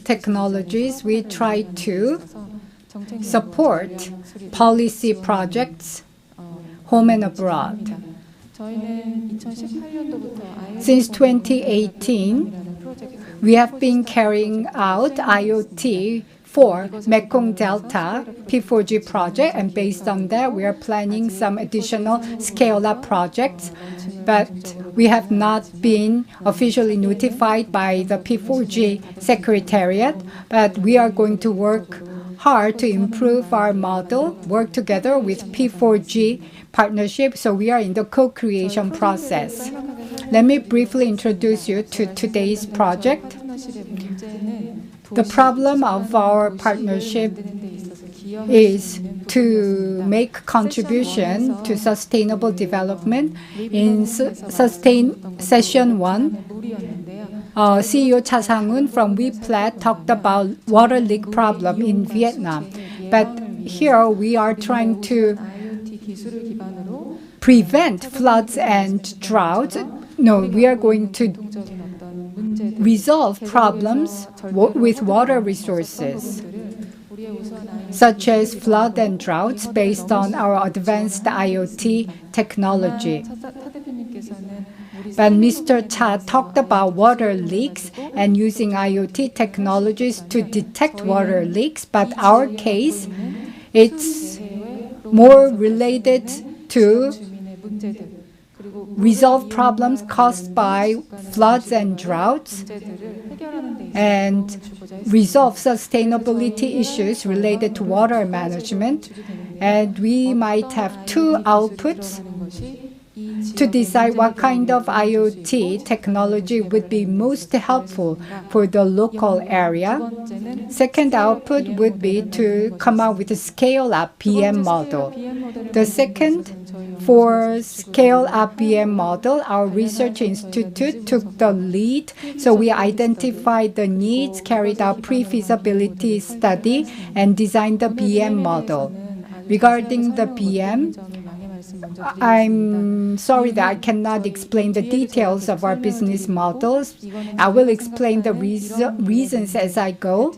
technologies, we try to support policy projects home and abroad. Since 2018, we have been carrying out IoT for Mekong Delta P4G project, and based on that, we are planning some additional scale-up projects, but we have not been officially notified by the P4G Secretariat, but we are going to work hard to improve our model, work together with P4G partnership, so we are in the co-creation process. Let me briefly introduce you to today's project. The problem of our partnership is to make contribution to sustainable development. In session 1, CEO Cha Sang-un from WePlat talked about water leak problem in Vietnam. But here we are trying to prevent floods and droughts. No, we are going to resolve problems with water resources, such as flood and droughts, based on our advanced IoT technology. But Mr. Cha talked about water leaks and using IoT technologies to detect water leaks, but our case, it's more related to resolve problems caused by floods and droughts and resolve sustainability issues related to water management. And we might have two outputs to decide what kind of IoT technology would be most helpful for the local area. Second output would be to come up with a scale-up BM model. The second, for scale-up BM model, our research institute took the lead. So we identified the needs, carried out pre-feasibility study, and designed the BM model. Regarding the BM, I'm sorry that I cannot explain the details of our business models. I will explain the reasons as I go.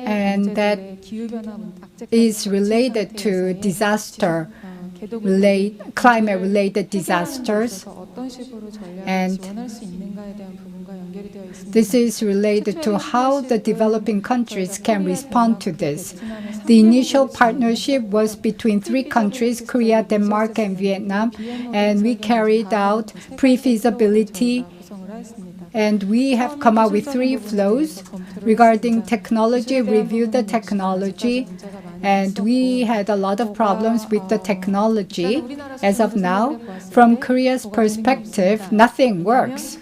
And that is related to climate-related disasters. And this is related to how the developing countries can respond to this. The initial partnership was between 3 countries, Korea, Denmark, and Vietnam, and we carried out pre-feasibility, and we have come up with 3 flows. Regarding technology, review the technology, and we had a lot of problems with the technology. As of now, from Korea's perspective, nothing works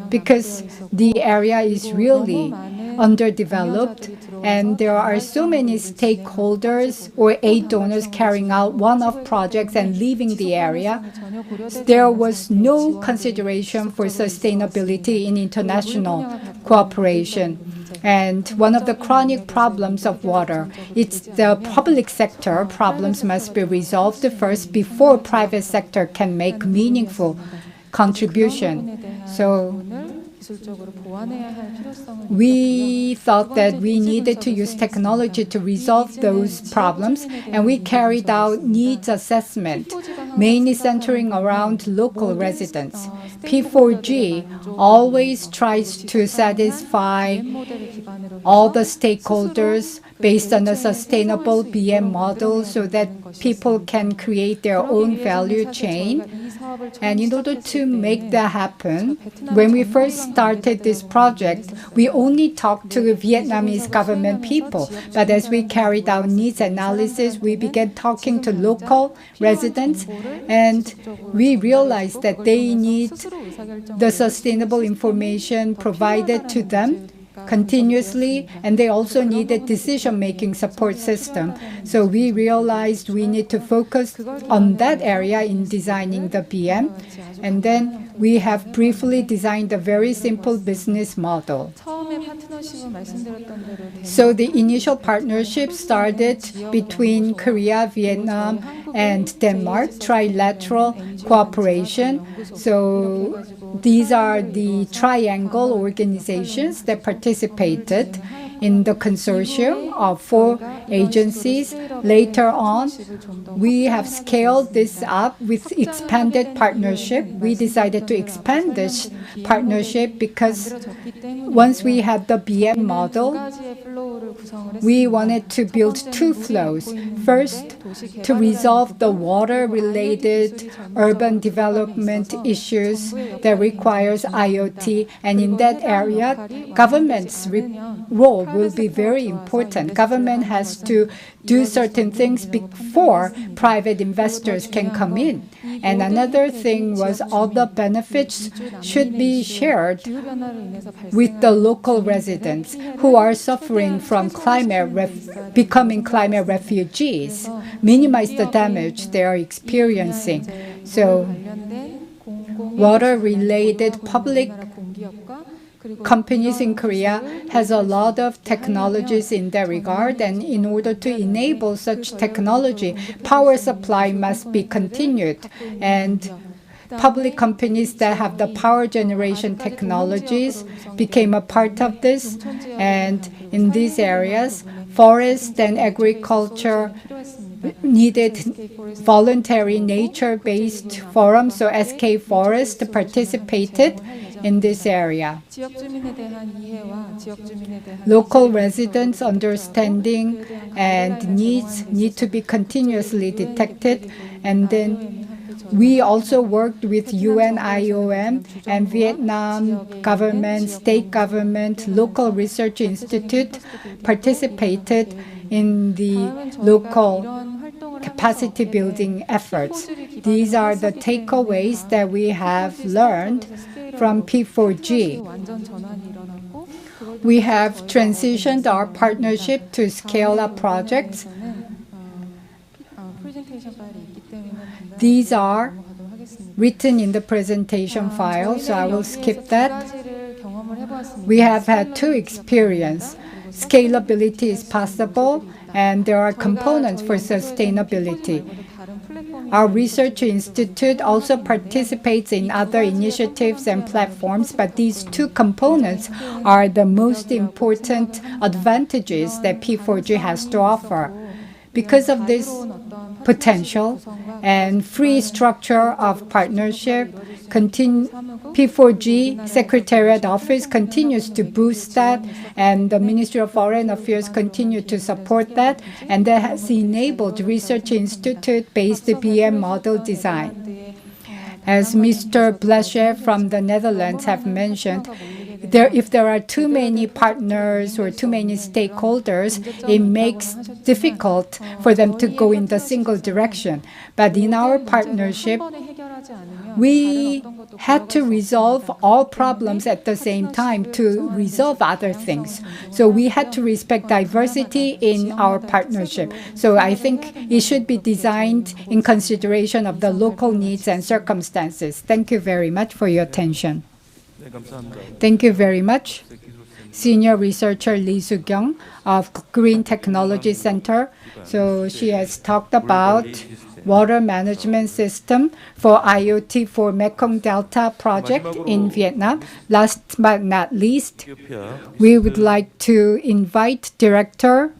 because the area is really underdeveloped, and there are so many stakeholders or aid donors carrying out one-off projects and leaving the area. There was no consideration for sustainability in international cooperation. And one of the chronic problems of water, it's the public sector problems must be resolved first before private sector can make meaningful contribution. So we thought that we needed to use technology to resolve those problems, and we carried out needs assessment, mainly centering around local residents. P4G always tries to satisfy all the stakeholders based on a sustainable BM model so that people can create their own value chain. And in order to make that happen, when we first started this project, we only talked to the Vietnamese government people. But as we carried out needs analysis, we began talking to local residents, and we realized that they need the sustainable information provided to them continuously, and they also needed decision-making support system. So we realized we need to focus on that area in designing the BM, and then we have briefly designed a very simple business model. So the initial partnership started between Korea, Vietnam, and Denmark, trilateral cooperation. So these are the triangle organizations that participated in the consortium of 4 agencies. Later on, we have scaled this up with expanded partnership. We decided to expand this partnership because once we had the BM model, we wanted to build 2 flows. First, to resolve the water-related urban development issues that requires IoT, and in that area, government's role will be very important. Government has to do certain things before private investors can come in. And another thing was all the benefits should be shared with the local residents who are suffering from becoming climate refugees, minimize the damage they are experiencing. So water-related public companies in Korea has a lot of technologies in that regard, and in order to enable such technology, power supply must be continued, and public companies that have the power generation technologies became a part of this. And in these areas, forest and agriculture needed voluntary nature-based forums, so SK Forest participated in this area. Local residents' understanding and needs need to be continuously detected, and then we also worked with UN, IOM, and Vietnam government, state government, local research institute participated in the local capacity building efforts. These are the takeaways that we have learned from P4G. We have transitioned our partnership to scale up projects. These are written in the presentation file, so I will skip that. We have had 2 experiences. Scalability is possible, and there are components for sustainability. Our research institute also participates in other initiatives and platforms, but these 2 components are the most important advantages that P4G has to offer. Because of this potential and free structure of partnership, P4G Secretariat Office continues to boost that, and the Ministry of Foreign Affairs continue to support that, and that has enabled Research Institute-based BM model design. As Mr. Blecher from the Netherlands have mentioned, if there are too many partners or too many stakeholders, it makes difficult for them to go in the single direction. But in our partnership, we had to resolve all problems at the same time to resolve other things. So we had to respect diversity in our partnership. So I think it should be designed in consideration of the local needs and circumstances. Thank you very much for your attention. Thank you very much. Senior researcher Lee Soo-kyung of Green Technology Center. So she has talked about water management system for IoT for Mekong Delta project in Vietnam. Last but not least, we would like to invite Director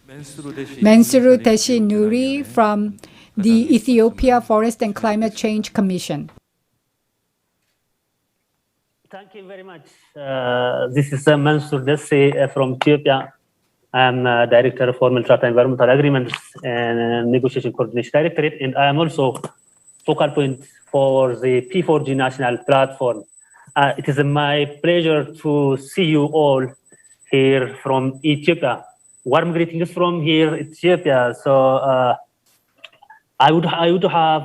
Mensuru Deshi Nuri from the Ethiopia Forest and Climate Change Commission. Thank you very much. This is Mansour Dessi from Ethiopia. I'm Director for Multilateral Environmental Agreements and Negotiation Coordination Directorate, and I am also focal point for the P4G National Platform. It is my pleasure to see you all here from Ethiopia. Warm greetings from here, Ethiopia. So I would have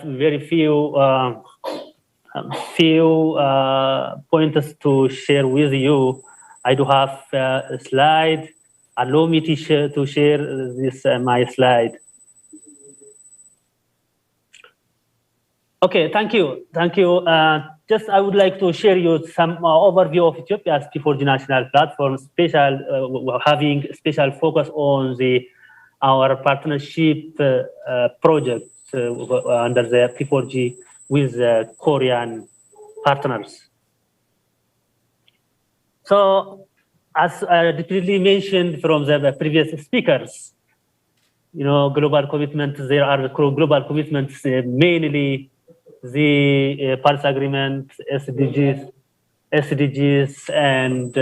very few pointers to share with you. I do have a slide. Allow me to share this my slide. Okay, thank you. Just I would like to share you some overview of Ethiopia's P4G national platform, having special focus on our partnership project under the P4G. With Korean partners. So, as repeatedly mentioned from the previous speakers, global commitments, there are global commitments, mainly the Paris Agreement, SDGs, and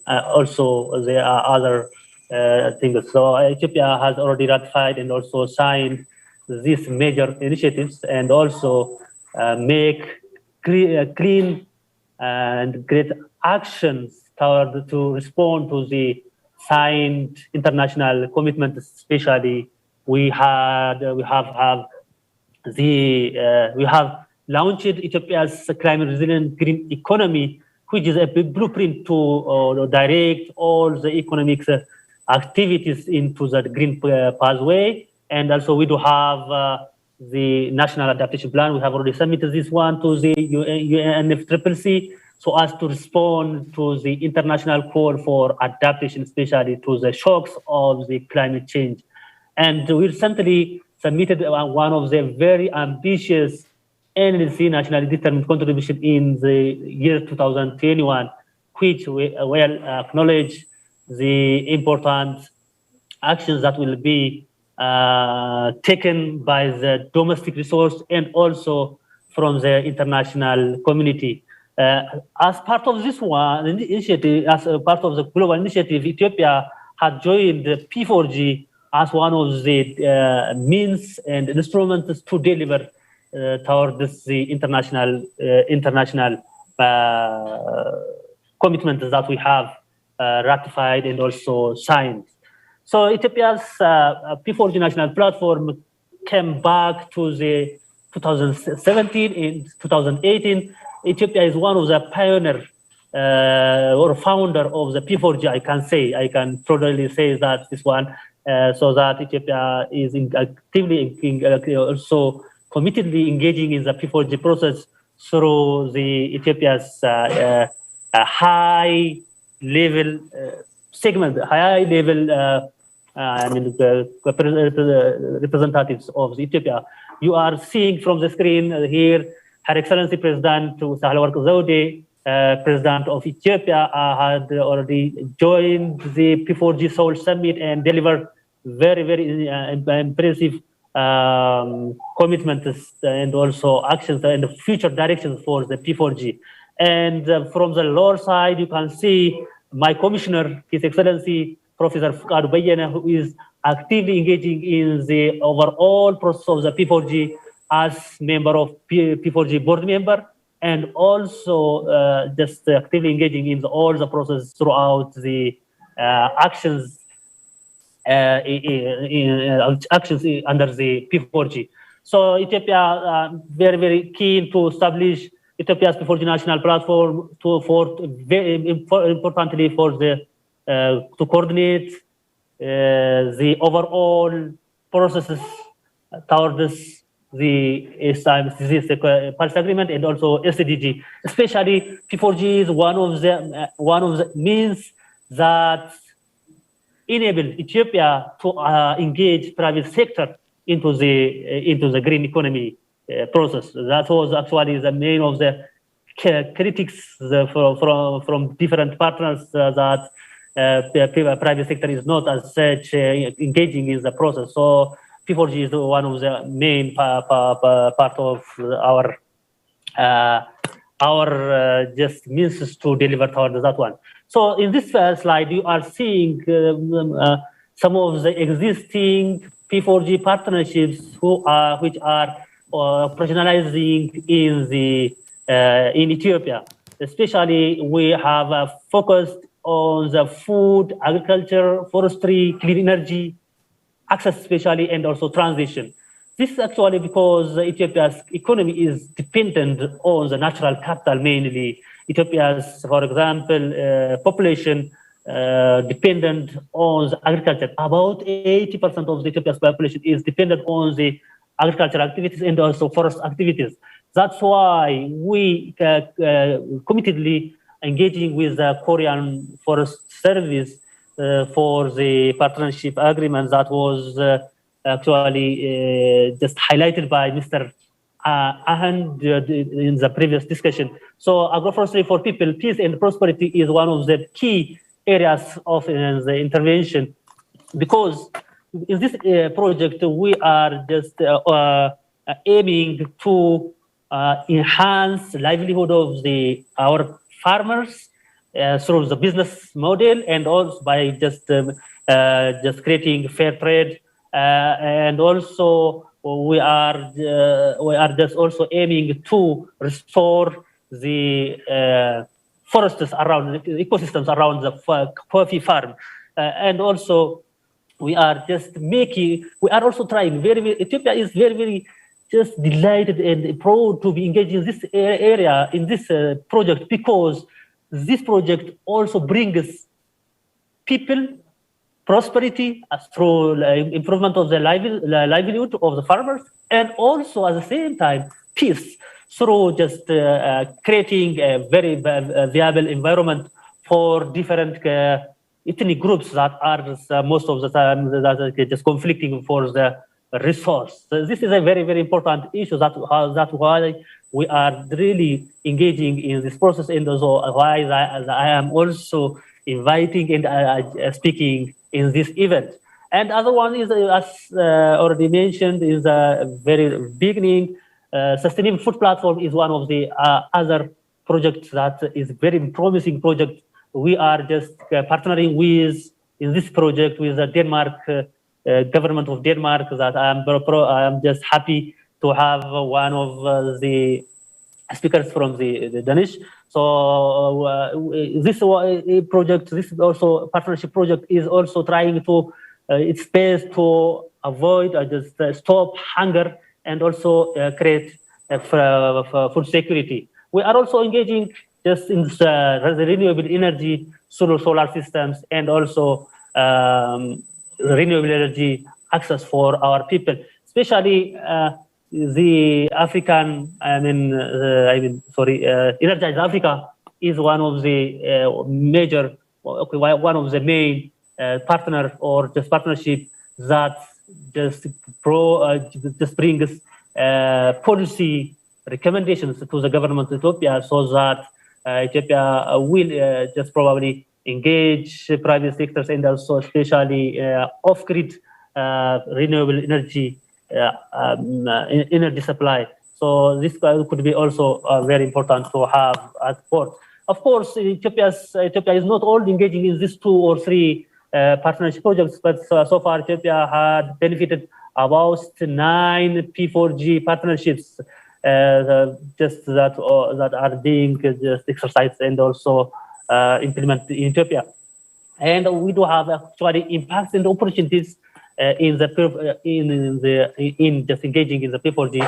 also there are other things. So Ethiopia has already ratified and also signed these major initiatives, and also make clean and great actions to respond to the signed international commitments. Especially, we have launched Ethiopia's climate resilient green economy, which is a big blueprint to direct all the economic activities into the green pathway. And also we do have the National Adaptation Plan. We have already submitted this one to the UNFCCC so as to respond to the international call for adaptation, especially to the shocks of the climate change. And we recently submitted one of the very ambitious NLC nationally determined contribution in the year 2021, which will acknowledge the important actions that will be taken by the domestic resource and also from the international community. As part of this one initiative, as a part of the global initiative, Ethiopia had joined the P4G as one of the means and instruments to deliver toward the international commitments that we have ratified and also signed. So Ethiopia's P4G national platform came back to the 2017. In 2018, Ethiopia is one of the pioneer or founder of the P4G. I can proudly say that this one, so that Ethiopia is actively also committedly engaging in the P4G process through the Ethiopia's high level segment, high level representatives of Ethiopia. You are seeing from the screen here, Her Excellency President Sahle-Work Zewde, President of Ethiopia, had already joined the P4G Seoul Summit and delivered very, very impressive commitments and also actions and future directions for the P4G. And from the lower side, you can see my commissioner, His Excellency Professor Fukadu Bayena, who is actively engaging in the overall process of the P4G as member of P4G board member, and also just actively engaging in all the process throughout the actions under the P4G. So Ethiopia very, very keen to establish Ethiopia's P4G national platform very importantly for the to coordinate the overall processes towards the Paris Agreement and also SDG. Especially P4G is one of the means that enable Ethiopia to engage private sector into the green economy process. That was actually the main of the critics from different partners that the private sector is not as such engaging in the process. So P4G is one of the main part of our just means to deliver towards that one. So in this slide, you are seeing some of the existing P4G partnerships which are operationalizing in Ethiopia. Especially, we have focused on the food, agriculture, forestry, clean energy, access especially, and also transition. This is actually because Ethiopia's economy is dependent on the natural capital mainly. Ethiopia's, for example, population dependent on the agriculture. About 80% of Ethiopia's population is dependent on the agricultural activities and also forest activities. That's why we committedly engaging with the Korean Forest Service for the partnership agreement that was actually just highlighted by Mr. in the previous discussion. So agroforestry for people, peace and prosperity is one of the key areas of the intervention, because in this project we are just aiming to enhance livelihood of our farmers through the business model, and also by just creating fair trade, and also we are just also aiming to restore the forests around ecosystems around the coffee farm, and also we are also trying Ethiopia is very just delighted and proud to be engaged in this area, in this project, because this project also brings people prosperity through improvement of the livelihood of the farmers, and also at the same time peace through just creating a very viable environment for different ethnic groups that are most of the time that are just conflicting for the resource. So this is a very important issue. That's why we are really engaging in this process, and also why I am also inviting and speaking in this event. And other one is, as already mentioned, is a very beginning. Sustainable food platform is one of the other projects that is very promising project. We are just partnering with in this project with the Denmark government of Denmark. That I am just happy to have one of the speakers from the Danish. So this project, this also partnership project, is also trying to its best to avoid or just stop hunger, and also create food security. We are also engaging just in the renewable energy, solar systems, and also renewable energy access for our people, especially the African, Energize Africa is one of the major, one of the main partner or just partnership that just brings policy recommendations to the government of Ethiopia, so that Ethiopia will just probably engage private sectors, and also especially off-grid renewable energy energy supply. So this could be also very important to have at board. Of course, Ethiopia is not only engaging in these 2 or 3 partnership projects, but so far Ethiopia had benefited about 9 P4G partnerships just that are being just exercised and also implemented in Ethiopia. And we do have actually impacts and opportunities in just engaging in the P4G.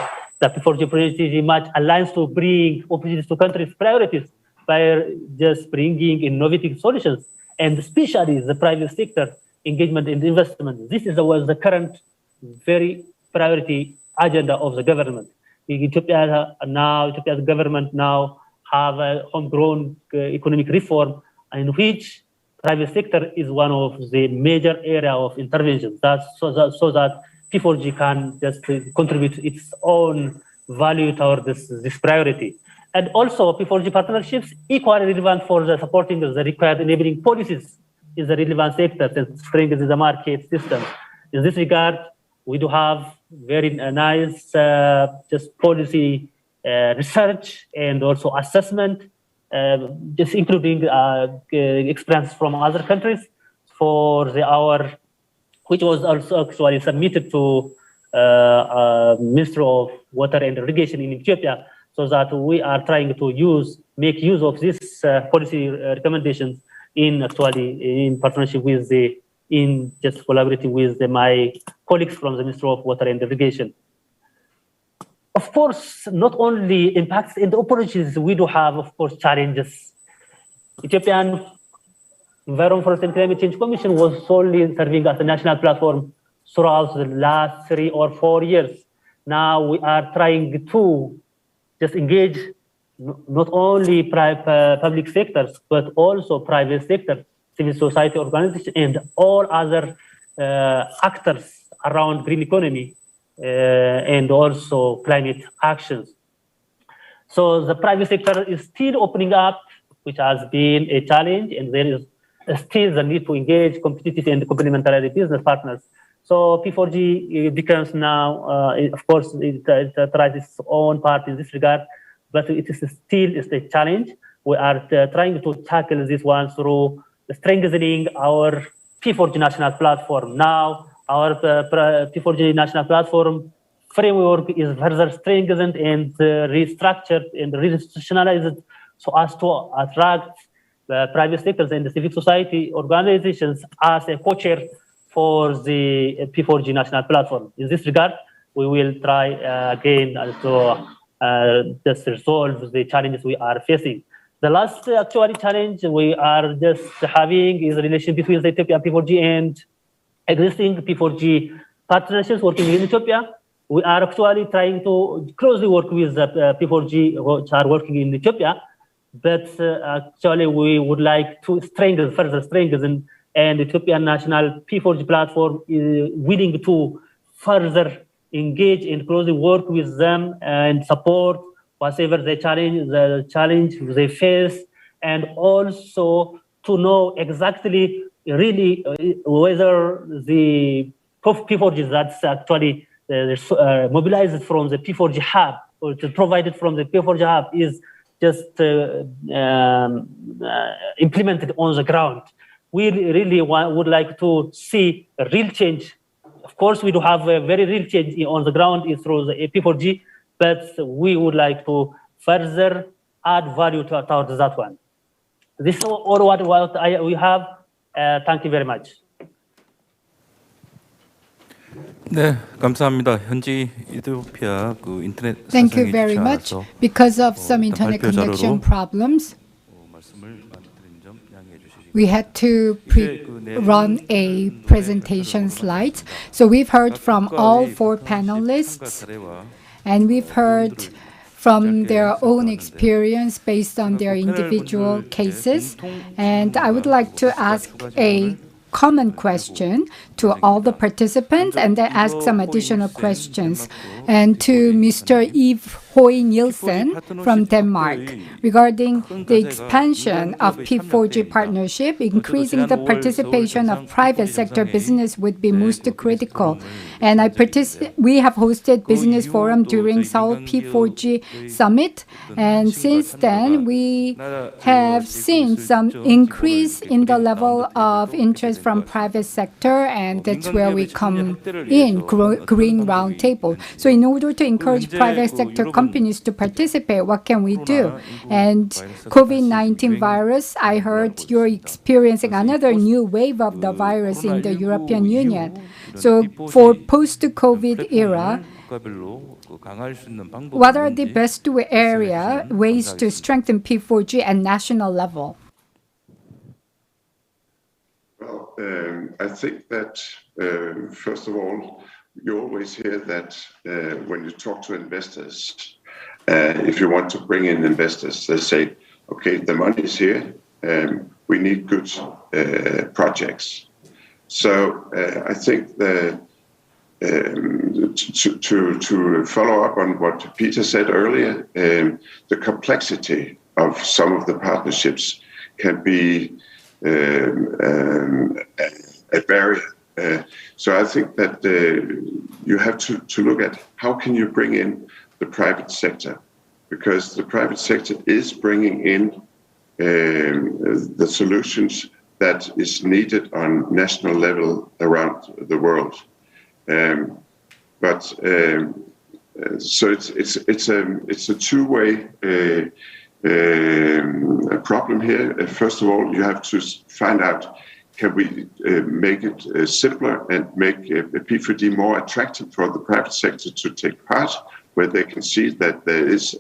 The P4G pretty much aligns to bring opportunities to countries' priorities by just bringing innovative solutions, and especially the private sector engagement and investment. This is the current very priority agenda of the government. Ethiopia's government now have a homegrown economic reform, in which private sector is one of the major area of intervention. So that P4G can just contribute its own value toward this priority. And also P4G partnerships equally relevant for the supporting the required enabling policies in the relevant sectors and strengthening the market system. In this regard, we do have very nice just policy research and also assessment, just including experience from other countries for which was also actually submitted to Ministry of Water and Irrigation in Ethiopia, so that we are trying to make use of these policy recommendations in partnership with just collaborating with my colleagues from the Ministry of Water and Irrigation. Of course, not only impacts and opportunities, we do have, of course, challenges. Ethiopian Environment, Forest and Climate Change Commission was solely serving as a national platform throughout the last 3 or 4 years. Now we are trying to just engage not only public sectors, but also private sector, civil society organizations, and all other actors around green economy and also climate actions. So the private sector is still opening up, which has been a challenge, and there is still the need to engage competitive and complementary business partners. So P4G becomes now, of course, it tries its own part in this regard, but it is still a challenge. We are trying to tackle this one through strengthening our P4G national platform. Now, our P4G national platform framework is further strengthened and restructured and re-institutionalized so as to attract the private sectors and the civic society organizations as a co-chair for the P4G national platform. In this regard, we will try again to just resolve the challenges we are facing. The last actually challenge we are just having is the relation between the Ethiopia P4G and existing P4G partnerships working in Ethiopia. We are actually trying to closely work with the P4G which are working in Ethiopia, but actually we would like to further strengthen, and Ethiopian national P4G platform is willing to further engage and closely work with them and support whatever the challenge they face, and also to know exactly really whether the P4G that's actually mobilized from the P4G hub or provided from the P4G hub is just implemented on the ground. We really would like to see a real change. Of course, we do have a very real change on the ground through the P4G, but we would like to further add value towards that one. This is all what we have. Thank you very much. 네, 감사합니다. 현지 이디오피아 그 인터넷 Thank you 사정이 very 좋지 much. 않아서 Because of some internet connection problems, we had to run a presentation slide. So we've heard from all four panelists, and we've heard from their own experience based on their individual cases. And I would like to ask a common question to all the participants and then ask some additional questions. And to Mr. Eve Hoi Nielsen from Denmark, regarding the expansion of P4G partnership, increasing the participation of private sector business would be most critical. And we have hosted business forum during Seoul P4G summit, and since then we have seen some increase in the level of interest from private sector, and that's where we come in, Green Roundtable. So in order to encourage private sector companies to participate, what can we do? And COVID-19 virus, I heard you're experiencing another new wave of the virus in the European Union. So for post-COVID era, what are the best ways to strengthen P4G at national level? Well, I think that, first of all, you always hear that when you talk to investors, if you want to bring in investors, they say, okay, the money is here, we need good projects. So I think that to follow up on what Peter said earlier, the complexity of some of the partnerships can be a barrier. So I think that you have to look at how can you bring in the private sector, because the private sector is bringing in the solutions that is needed on national level around the world. So it's a two-way problem here. First of all, you have to find out, can we make it simpler and make P4G more attractive for the private sector to take part, where they can see that there is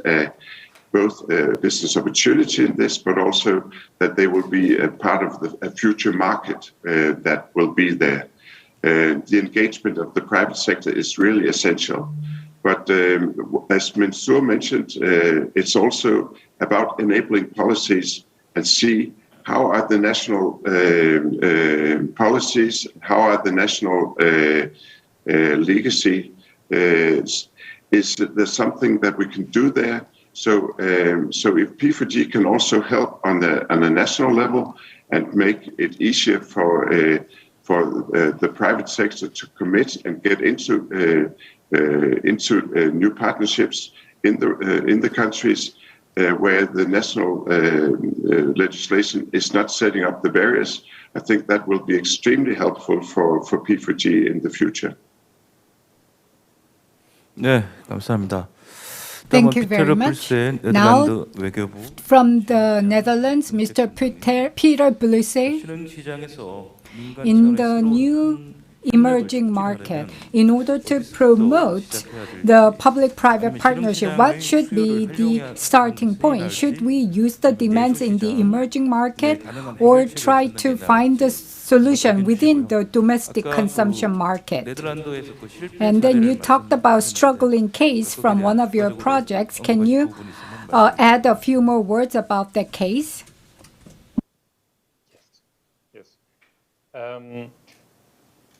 both a business opportunity in this, but also that they will be a part of a future market that will be there. The engagement of the private sector is really essential. But as Mansour mentioned, it's also about enabling policies and see how are the national policies, how are the national legacy is there something that we can do there? So if P4G can also help on a national level and make it easier for the private sector to commit and get into new partnerships in the countries where the national legislation is not setting up the barriers, I think that will be extremely helpful for P4G in the future. 네, 감사합니다. Thank you very much. Now, from the Netherlands, Mr. Peter Bluse. In the new emerging market, in order to promote the public-private partnership, what should be the starting point? Should we use the demands in the emerging market or try to find the solution within the domestic consumption market? And then you talked about struggling case from one of your projects. Can you add a few more words about that case?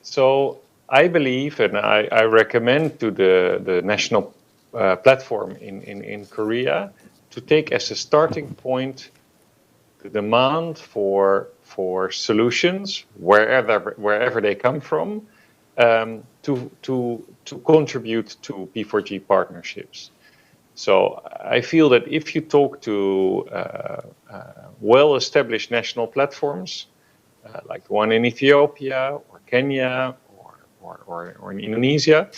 So I believe, and I recommend to the national platform in Korea to take as a starting point the demand for solutions wherever they come from to contribute to P4G partnerships. So I feel that if you talk to well-established national platforms, like the one in Ethiopia or Kenya or in Indonesia,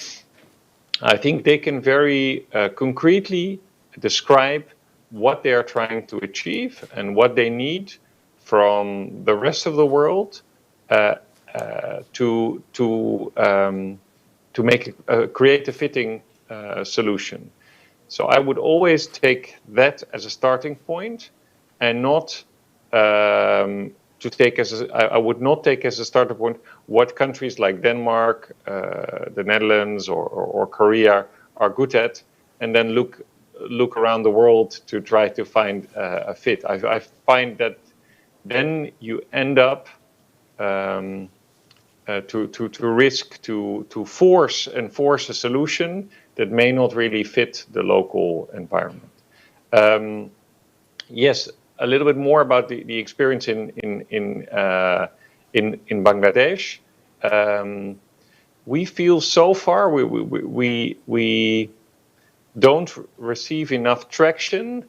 I think they can very concretely describe what they are trying to achieve and what they need from the rest of the world to create a fitting solution. So I would always take that as a starting point, and not I would not take as a starting point what countries like Denmark, the Netherlands, or Korea are good at, and then look around the world to try to find a fit. I find that then you end up to risk to force a solution that may not really fit the local environment. Yes, a little bit more about the experience in Bangladesh. We feel so far we don't receive enough traction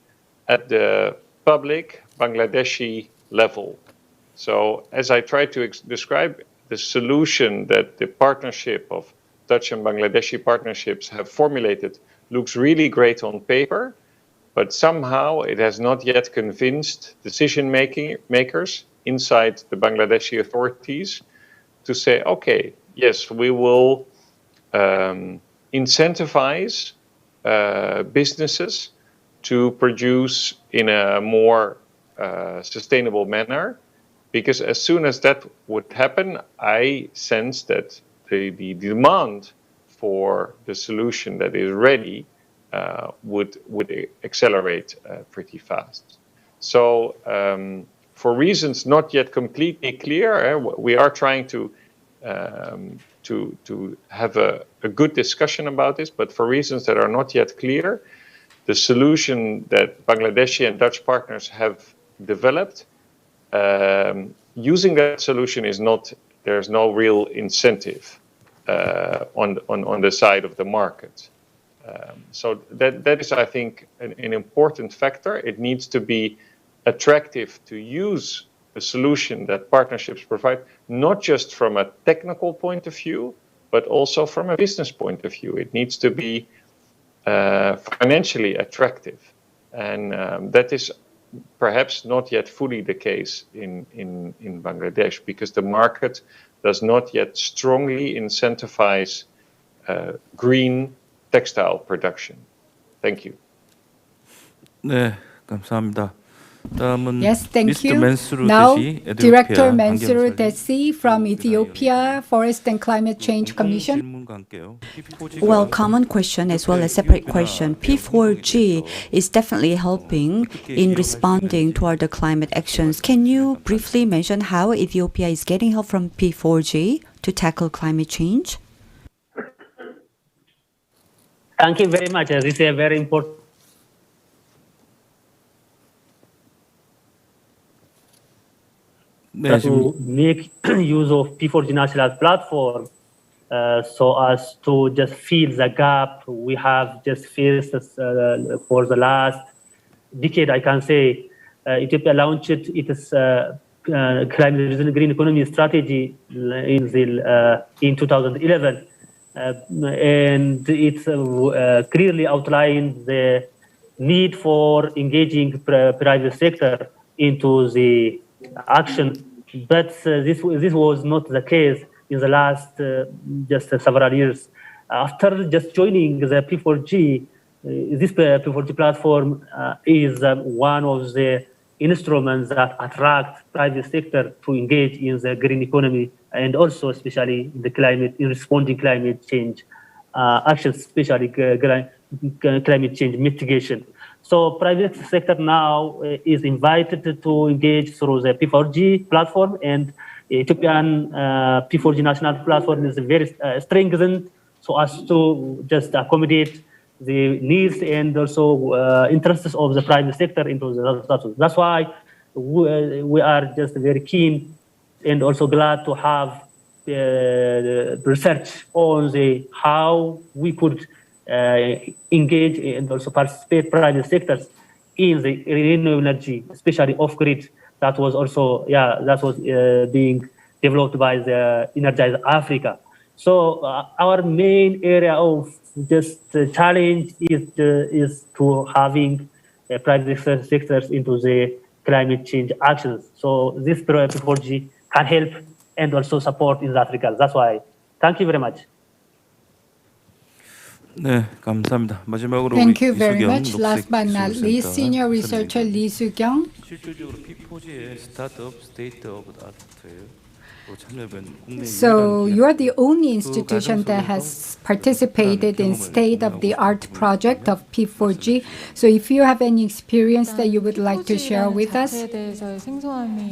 at the public Bangladeshi level. So as I tried to describe, the solution that the partnership of Dutch and Bangladeshi partnerships have formulated looks really great on paper, but somehow it has not yet convinced decision makers inside the Bangladeshi authorities to say, okay, yes, we will incentivize businesses to produce in a more sustainable manner, because as soon as that would happen, I sense that the demand for the solution that is ready would accelerate pretty fast. So for reasons not yet completely clear, we are trying to have a good discussion about this, but for reasons that are not yet clear, the solution that Bangladeshi and Dutch partners have developed, using that solution there's no real incentive on the side of the market. So that is, I think, an important factor. It needs to be attractive to use the solution that partnerships provide, not just from a technical point of view, but also from a business point of view. It needs to be financially attractive. And that is perhaps not yet fully the case in Bangladesh, because the market does not yet strongly incentivize green textile production. Thank you. 네, 감사합니다. 다음은 Yes, thank Mr. you. Mansur Now, Desi, Director Ethiopia, Mansur Desi from Ethiopia Forest and Climate Change Commission. Well, common question as well as separate question. P4G is definitely helping in responding toward the climate actions. Can you briefly mention how Ethiopia is getting help from P4G to tackle climate change? Thank you very much. This is a very important. To make use of P4G national platform so as to just fill the gap we have just faced for the last decade, I can say. Ethiopia launched its climate resilient green economy strategy in 2011. And it clearly outlined the need for engaging private sector into the action, but this was not the case in the last just several years. After just joining the P4G, this P4G platform is one of the instruments that attract private sector to engage in the green economy and also especially in responding climate change actions, especially climate change mitigation. So private sector now is invited to engage through the P4G platform, and Ethiopian P4G national platform is very strengthened so as to just accommodate the needs and also interests of the private sector into the. That's why we are just very keen and also glad to have research on the how we could engage and also participate private sectors in the renewable energy, especially off-grid. That was also, that was being developed by the Energize Africa. So our main area of just challenge is to having private sectors into the climate change actions. So this P4G can help and also support in that regard. That's why. Thank you very much. 네, 감사합니다. 마지막으로 Thank you 우리 very 이수경 much. Last but not least, Senior Researcher Lee Soo-kyung. 실질적으로 P4G의 스타트업 스테이트 오브 아트예요. So you are the only institution that has participated in state-of-the-art project of P4G. So if you have any experience that you would like to share with us.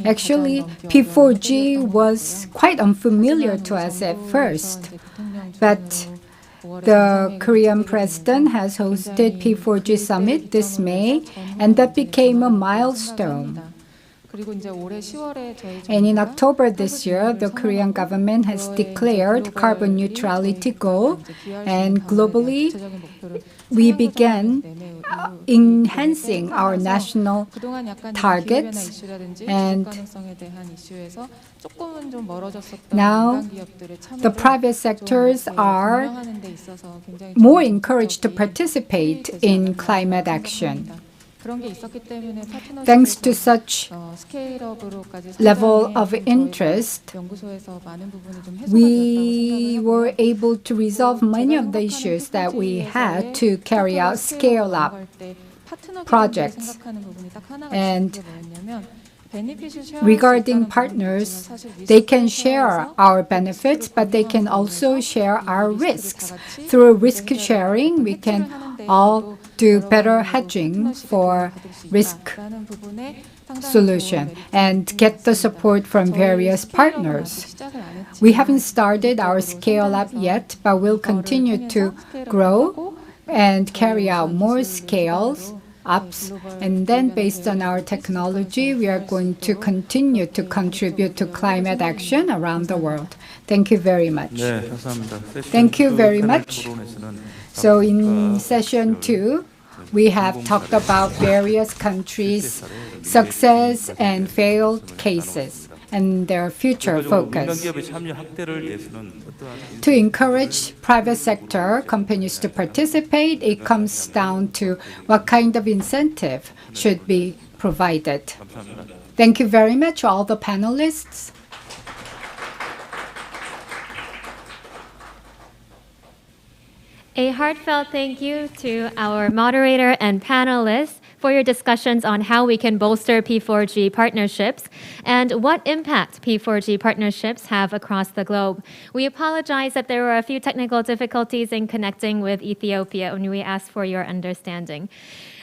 Actually, P4G was quite unfamiliar to us at first, but the Korean president has hosted P4G summit this May, and that became a milestone. And in October this year, the Korean government has declared carbon neutrality goal, and globally, we began enhancing our national targets, and now the private sectors are more encouraged to participate in climate action. Thanks to such level of interest, we were able to resolve many of the issues that we had to carry out scale-up projects. And regarding partners, they can share our benefits, but they can also share our risks. Through risk sharing, we can all do better hedging for risk solution and get the support from various partners. We haven't started our scale-up yet, but we'll continue to grow and carry out more scale-ups. And then based on our technology, we are going to continue to contribute to climate action around the world. Thank you very much. Thank you very much. So in session 2, we have talked about various countries' success and failed cases and their future focus. To encourage private sector companies to participate, it comes down to what kind of incentive should be provided. Thank you very much, all the panelists. A heartfelt thank you to our moderator and panelists for your discussions on how we can bolster P4G partnerships and what impact P4G partnerships have across the globe. We apologize that there were a few technical difficulties in connecting with Ethiopia, and we ask for your understanding.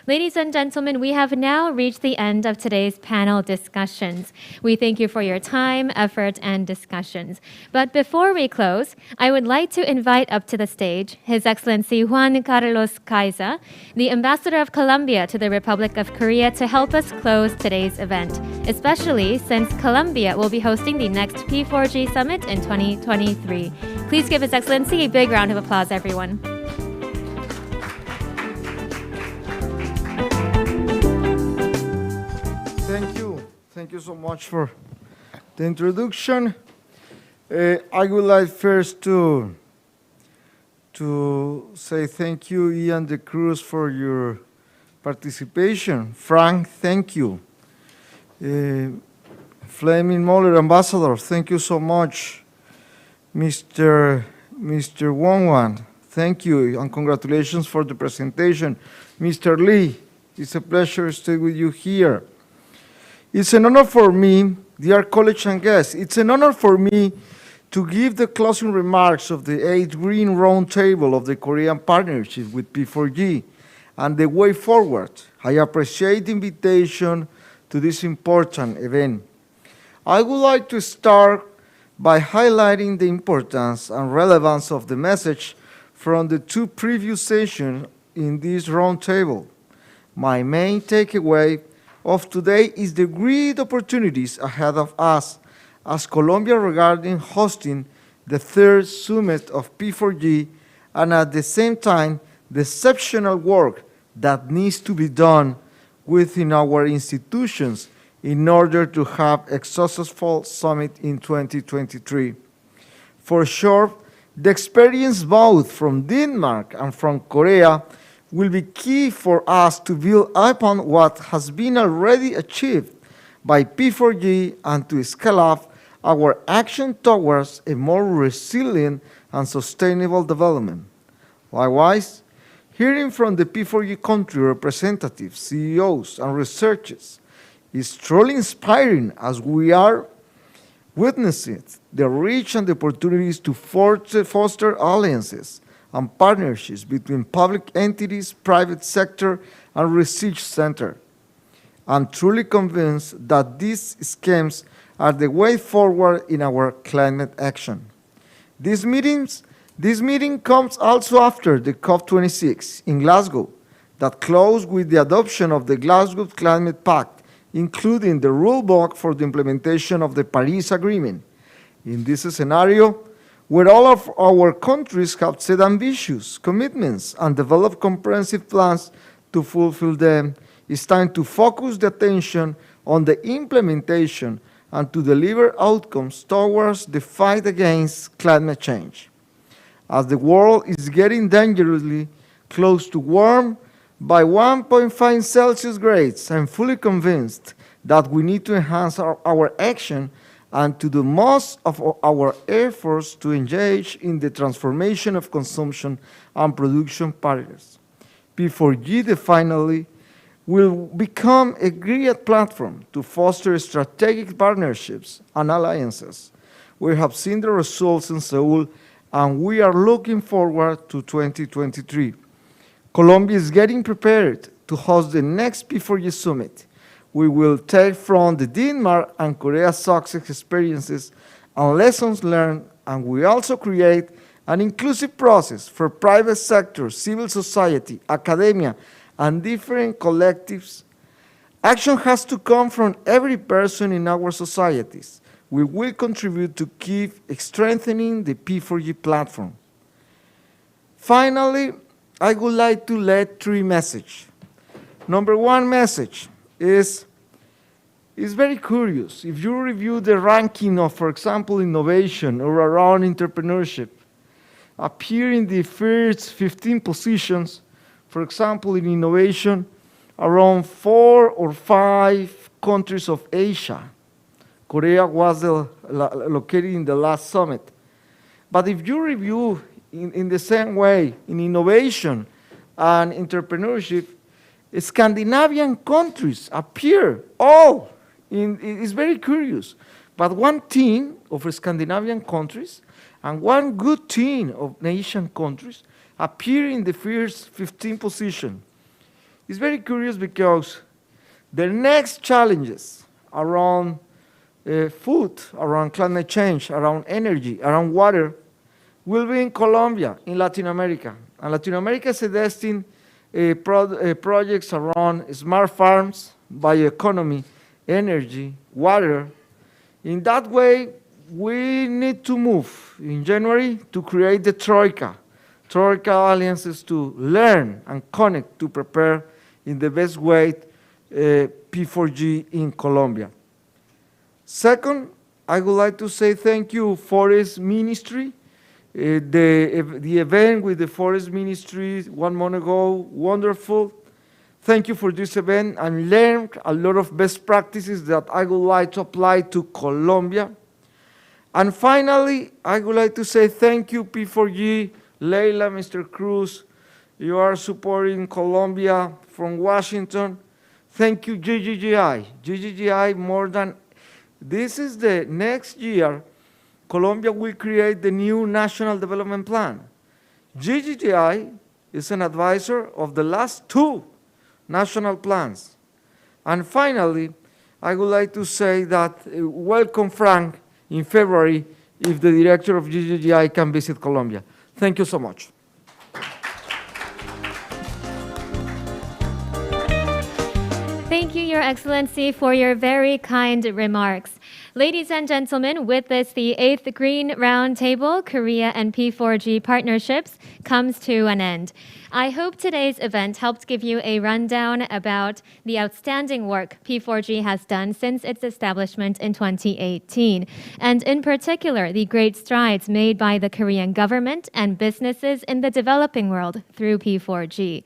Ladies and gentlemen, we have now reached the end of today's panel discussions. We thank you for your time, effort, and discussions. But before we close, I would like to invite up to the stage His Excellency Juan Carlos Caiza, the Ambassador of Colombia to the Republic of Korea, to help us close today's event, especially since Colombia will be hosting the next P4G Summit in 2023. Please give His Excellency a big round of applause, everyone. Thank you. Thank you so much for the introduction. I would like first to say thank you, Ian de Cruz, for your participation. Frank, thank you. Fleming Moller, Ambassador, thank you so much. Mr. Wong, thank you, and congratulations for the presentation. Mr. Lee, it's a pleasure to stay with you here. It's an honor for me, dear colleagues and guests, it's an honor for me to give the closing remarks of the 8th Green Roundtable of the Korean Partnership with P4G and the way forward. I appreciate the invitation to this important event. I would like to start by highlighting the importance and relevance of the message from the two previous sessions in this roundtable. My main takeaway of today is the great opportunities ahead of us as Colombia regarding hosting the 3rd summit of P4G, and at the same time the exceptional work that needs to be done within our institutions in order to have a successful summit in 2023. For sure, the experience both from Denmark and from Korea will be key for us to build upon what has been already achieved by P4G and to scale up our action towards a more resilient and sustainable development. Likewise, hearing from the P4G country representatives, CEOs, and researchers is truly inspiring as we are witnessing the reach and the opportunities to foster alliances and partnerships between public entities, private sector, and research center. I'm truly convinced that these schemes are the way forward in our climate action. This meeting comes also after the COP26 in Glasgow that closed with the adoption of the Glasgow Climate Pact, including the rulebook for the implementation of the Paris Agreement. In this scenario, where all of our countries have set ambitious commitments and developed comprehensive plans to fulfill them, it's time to focus the attention on the implementation and to deliver outcomes towards the fight against climate change. As the world is getting dangerously close to warm by 1.5 Celsius grades, I'm fully convinced that we need to enhance our action and to do most of our efforts to engage in the transformation of consumption and production patterns. P4G finally will become a great platform to foster strategic partnerships and alliances. We have seen the results in Seoul, and we are looking forward to 2023. Colombia is getting prepared to host the next P4G Summit. We will take from the Denmark and Korea success experiences and lessons learned, and we also create an inclusive process for private sector, civil society, academia, and different collectives. Action has to come from every person in our societies. We will contribute to keep strengthening the P4G platform. Finally, I would like to let 3 messages. Number 1 message is very curious. If you review the ranking of, for example, innovation or around entrepreneurship, appear in the first 15 positions, for example, in innovation, around 4 or 5 countries of Asia. Korea was located in the last summit. But if you review in the same way, in innovation and entrepreneurship, Scandinavian countries appear all. It's very curious. But one team of Scandinavian countries and one good team of Asian countries appear in the first 15 position. It's very curious because the next challenges around food, around climate change, around energy, around water, will be in Colombia, in Latin America. And Latin America is investing projects around smart farms, bioeconomy, energy, water. In that way, we need to move in January to create the Troika alliances to learn and connect to prepare in the best way P4G in Colombia. Second, I would like to say thank you, Forest Ministry. The event with the Forest Ministry 1 month ago, wonderful. Thank you for this event and learned a lot of best practices that I would like to apply to Colombia. And finally, I would like to say thank you, P4G, Leila, Mr. Cruz. You are supporting Colombia from Washington. Thank you, GGGI. GGGI more than, this is the next year, Colombia will create the new National Development Plan. GGGI is an advisor of the last 2 national plans. And finally, I would like to say that welcome Frank in February if the director of GGGI can visit Colombia. Thank you so much. Thank you, Your Excellency, for your very kind remarks. Ladies and gentlemen, with this, the 8th Green Roundtable, Korea and P4G partnerships, comes to an end. I hope today's event helped give you a rundown about the outstanding work P4G has done since its establishment in 2018, and in particular, the great strides made by the Korean government and businesses in the developing world through P4G.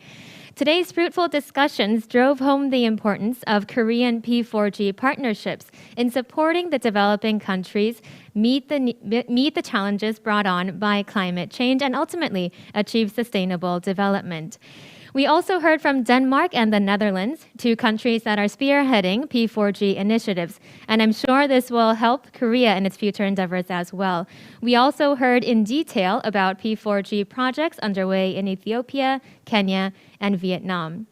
Today's fruitful discussions drove home the importance of Korean P4G partnerships in supporting the developing countries meet the challenges brought on by climate change and ultimately achieve sustainable development. We also heard from Denmark and the Netherlands, 2 countries that are spearheading P4G initiatives, and I'm sure this will help Korea in its future endeavors as well. We also heard in detail about P4G projects underway in Ethiopia, Kenya, and Vietnam.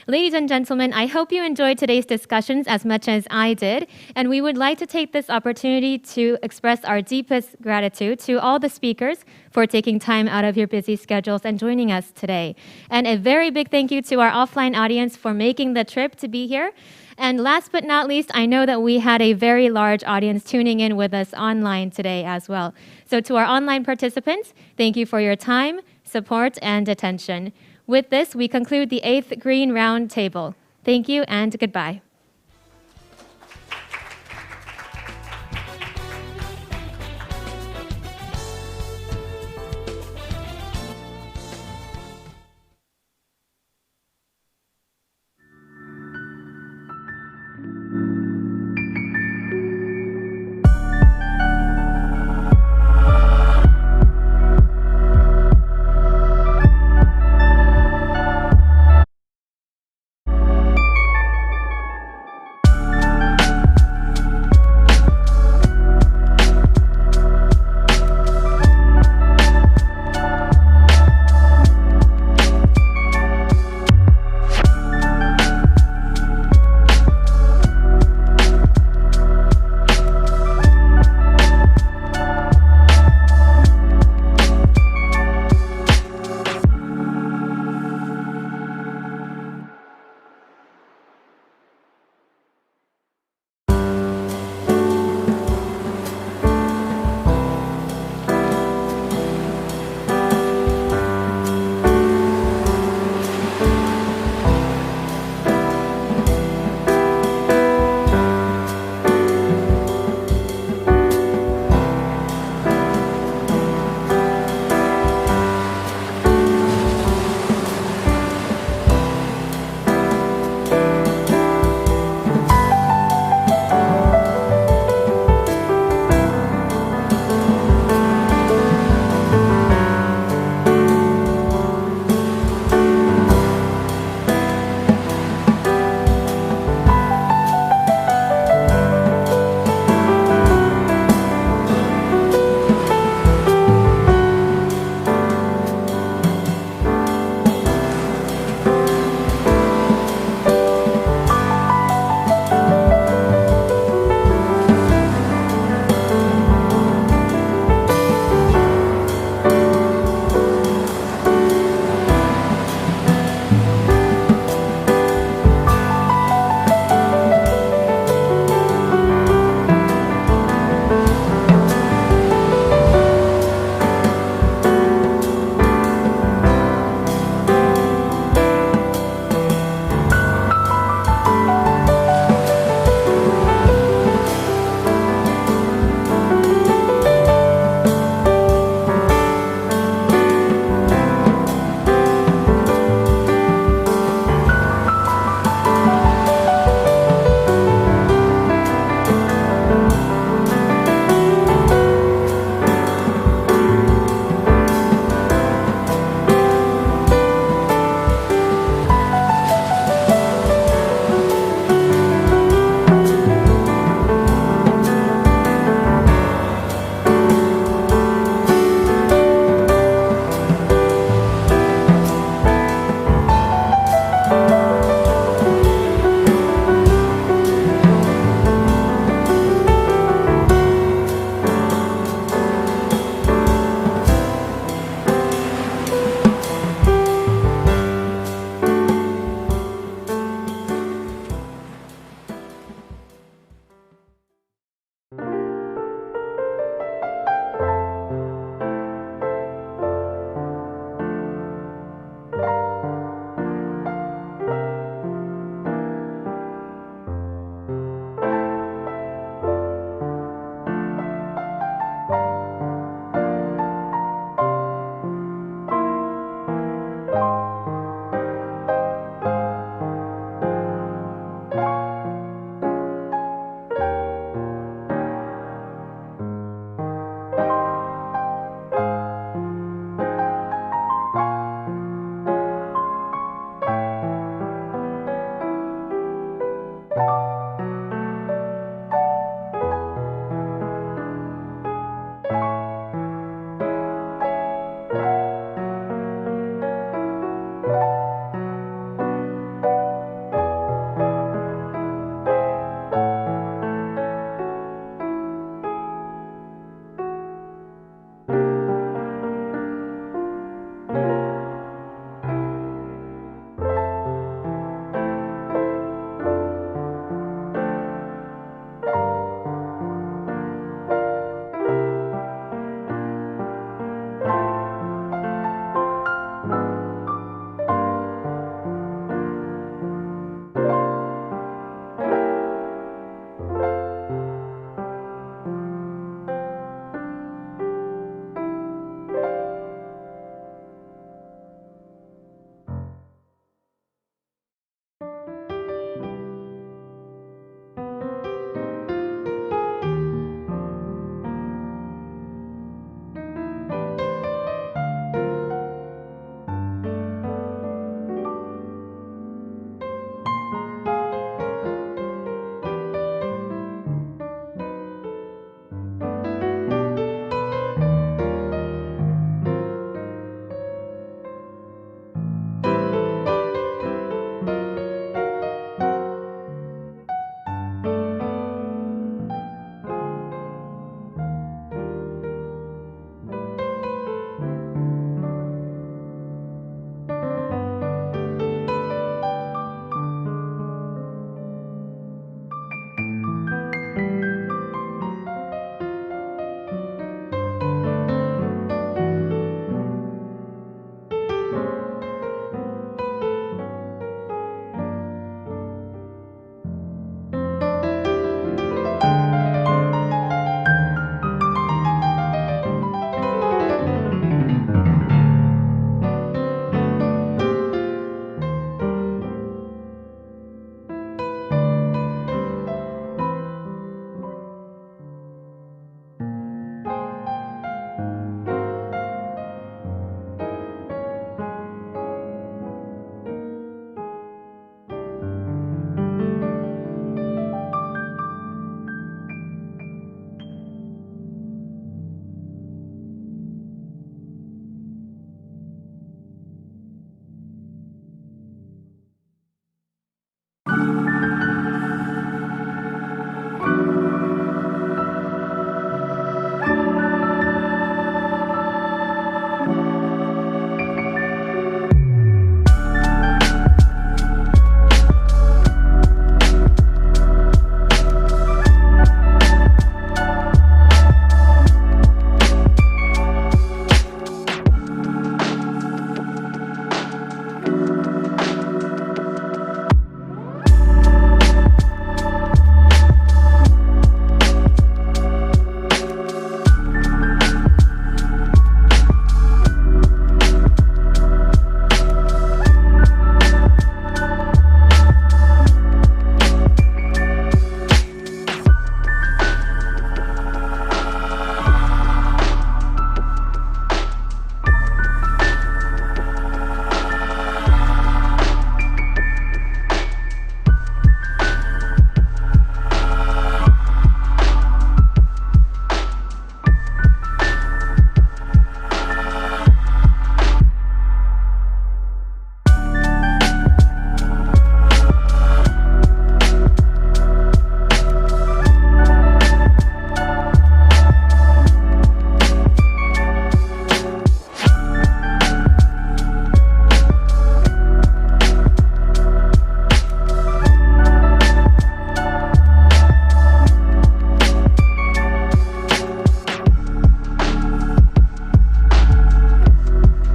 Ladies and gentlemen, I hope you enjoyed today's discussions as much as I did, and we would like to take this opportunity to express our deepest gratitude to all the speakers for taking time out of your busy schedules and joining us today. And a very big thank you to our offline audience for making the trip to be here. And last but not least, I know that we had a very large audience tuning in with us online today as well. So to our online participants, thank you for your time, support, and attention. With this, we conclude the 8th Green Roundtable. Thank you and goodbye.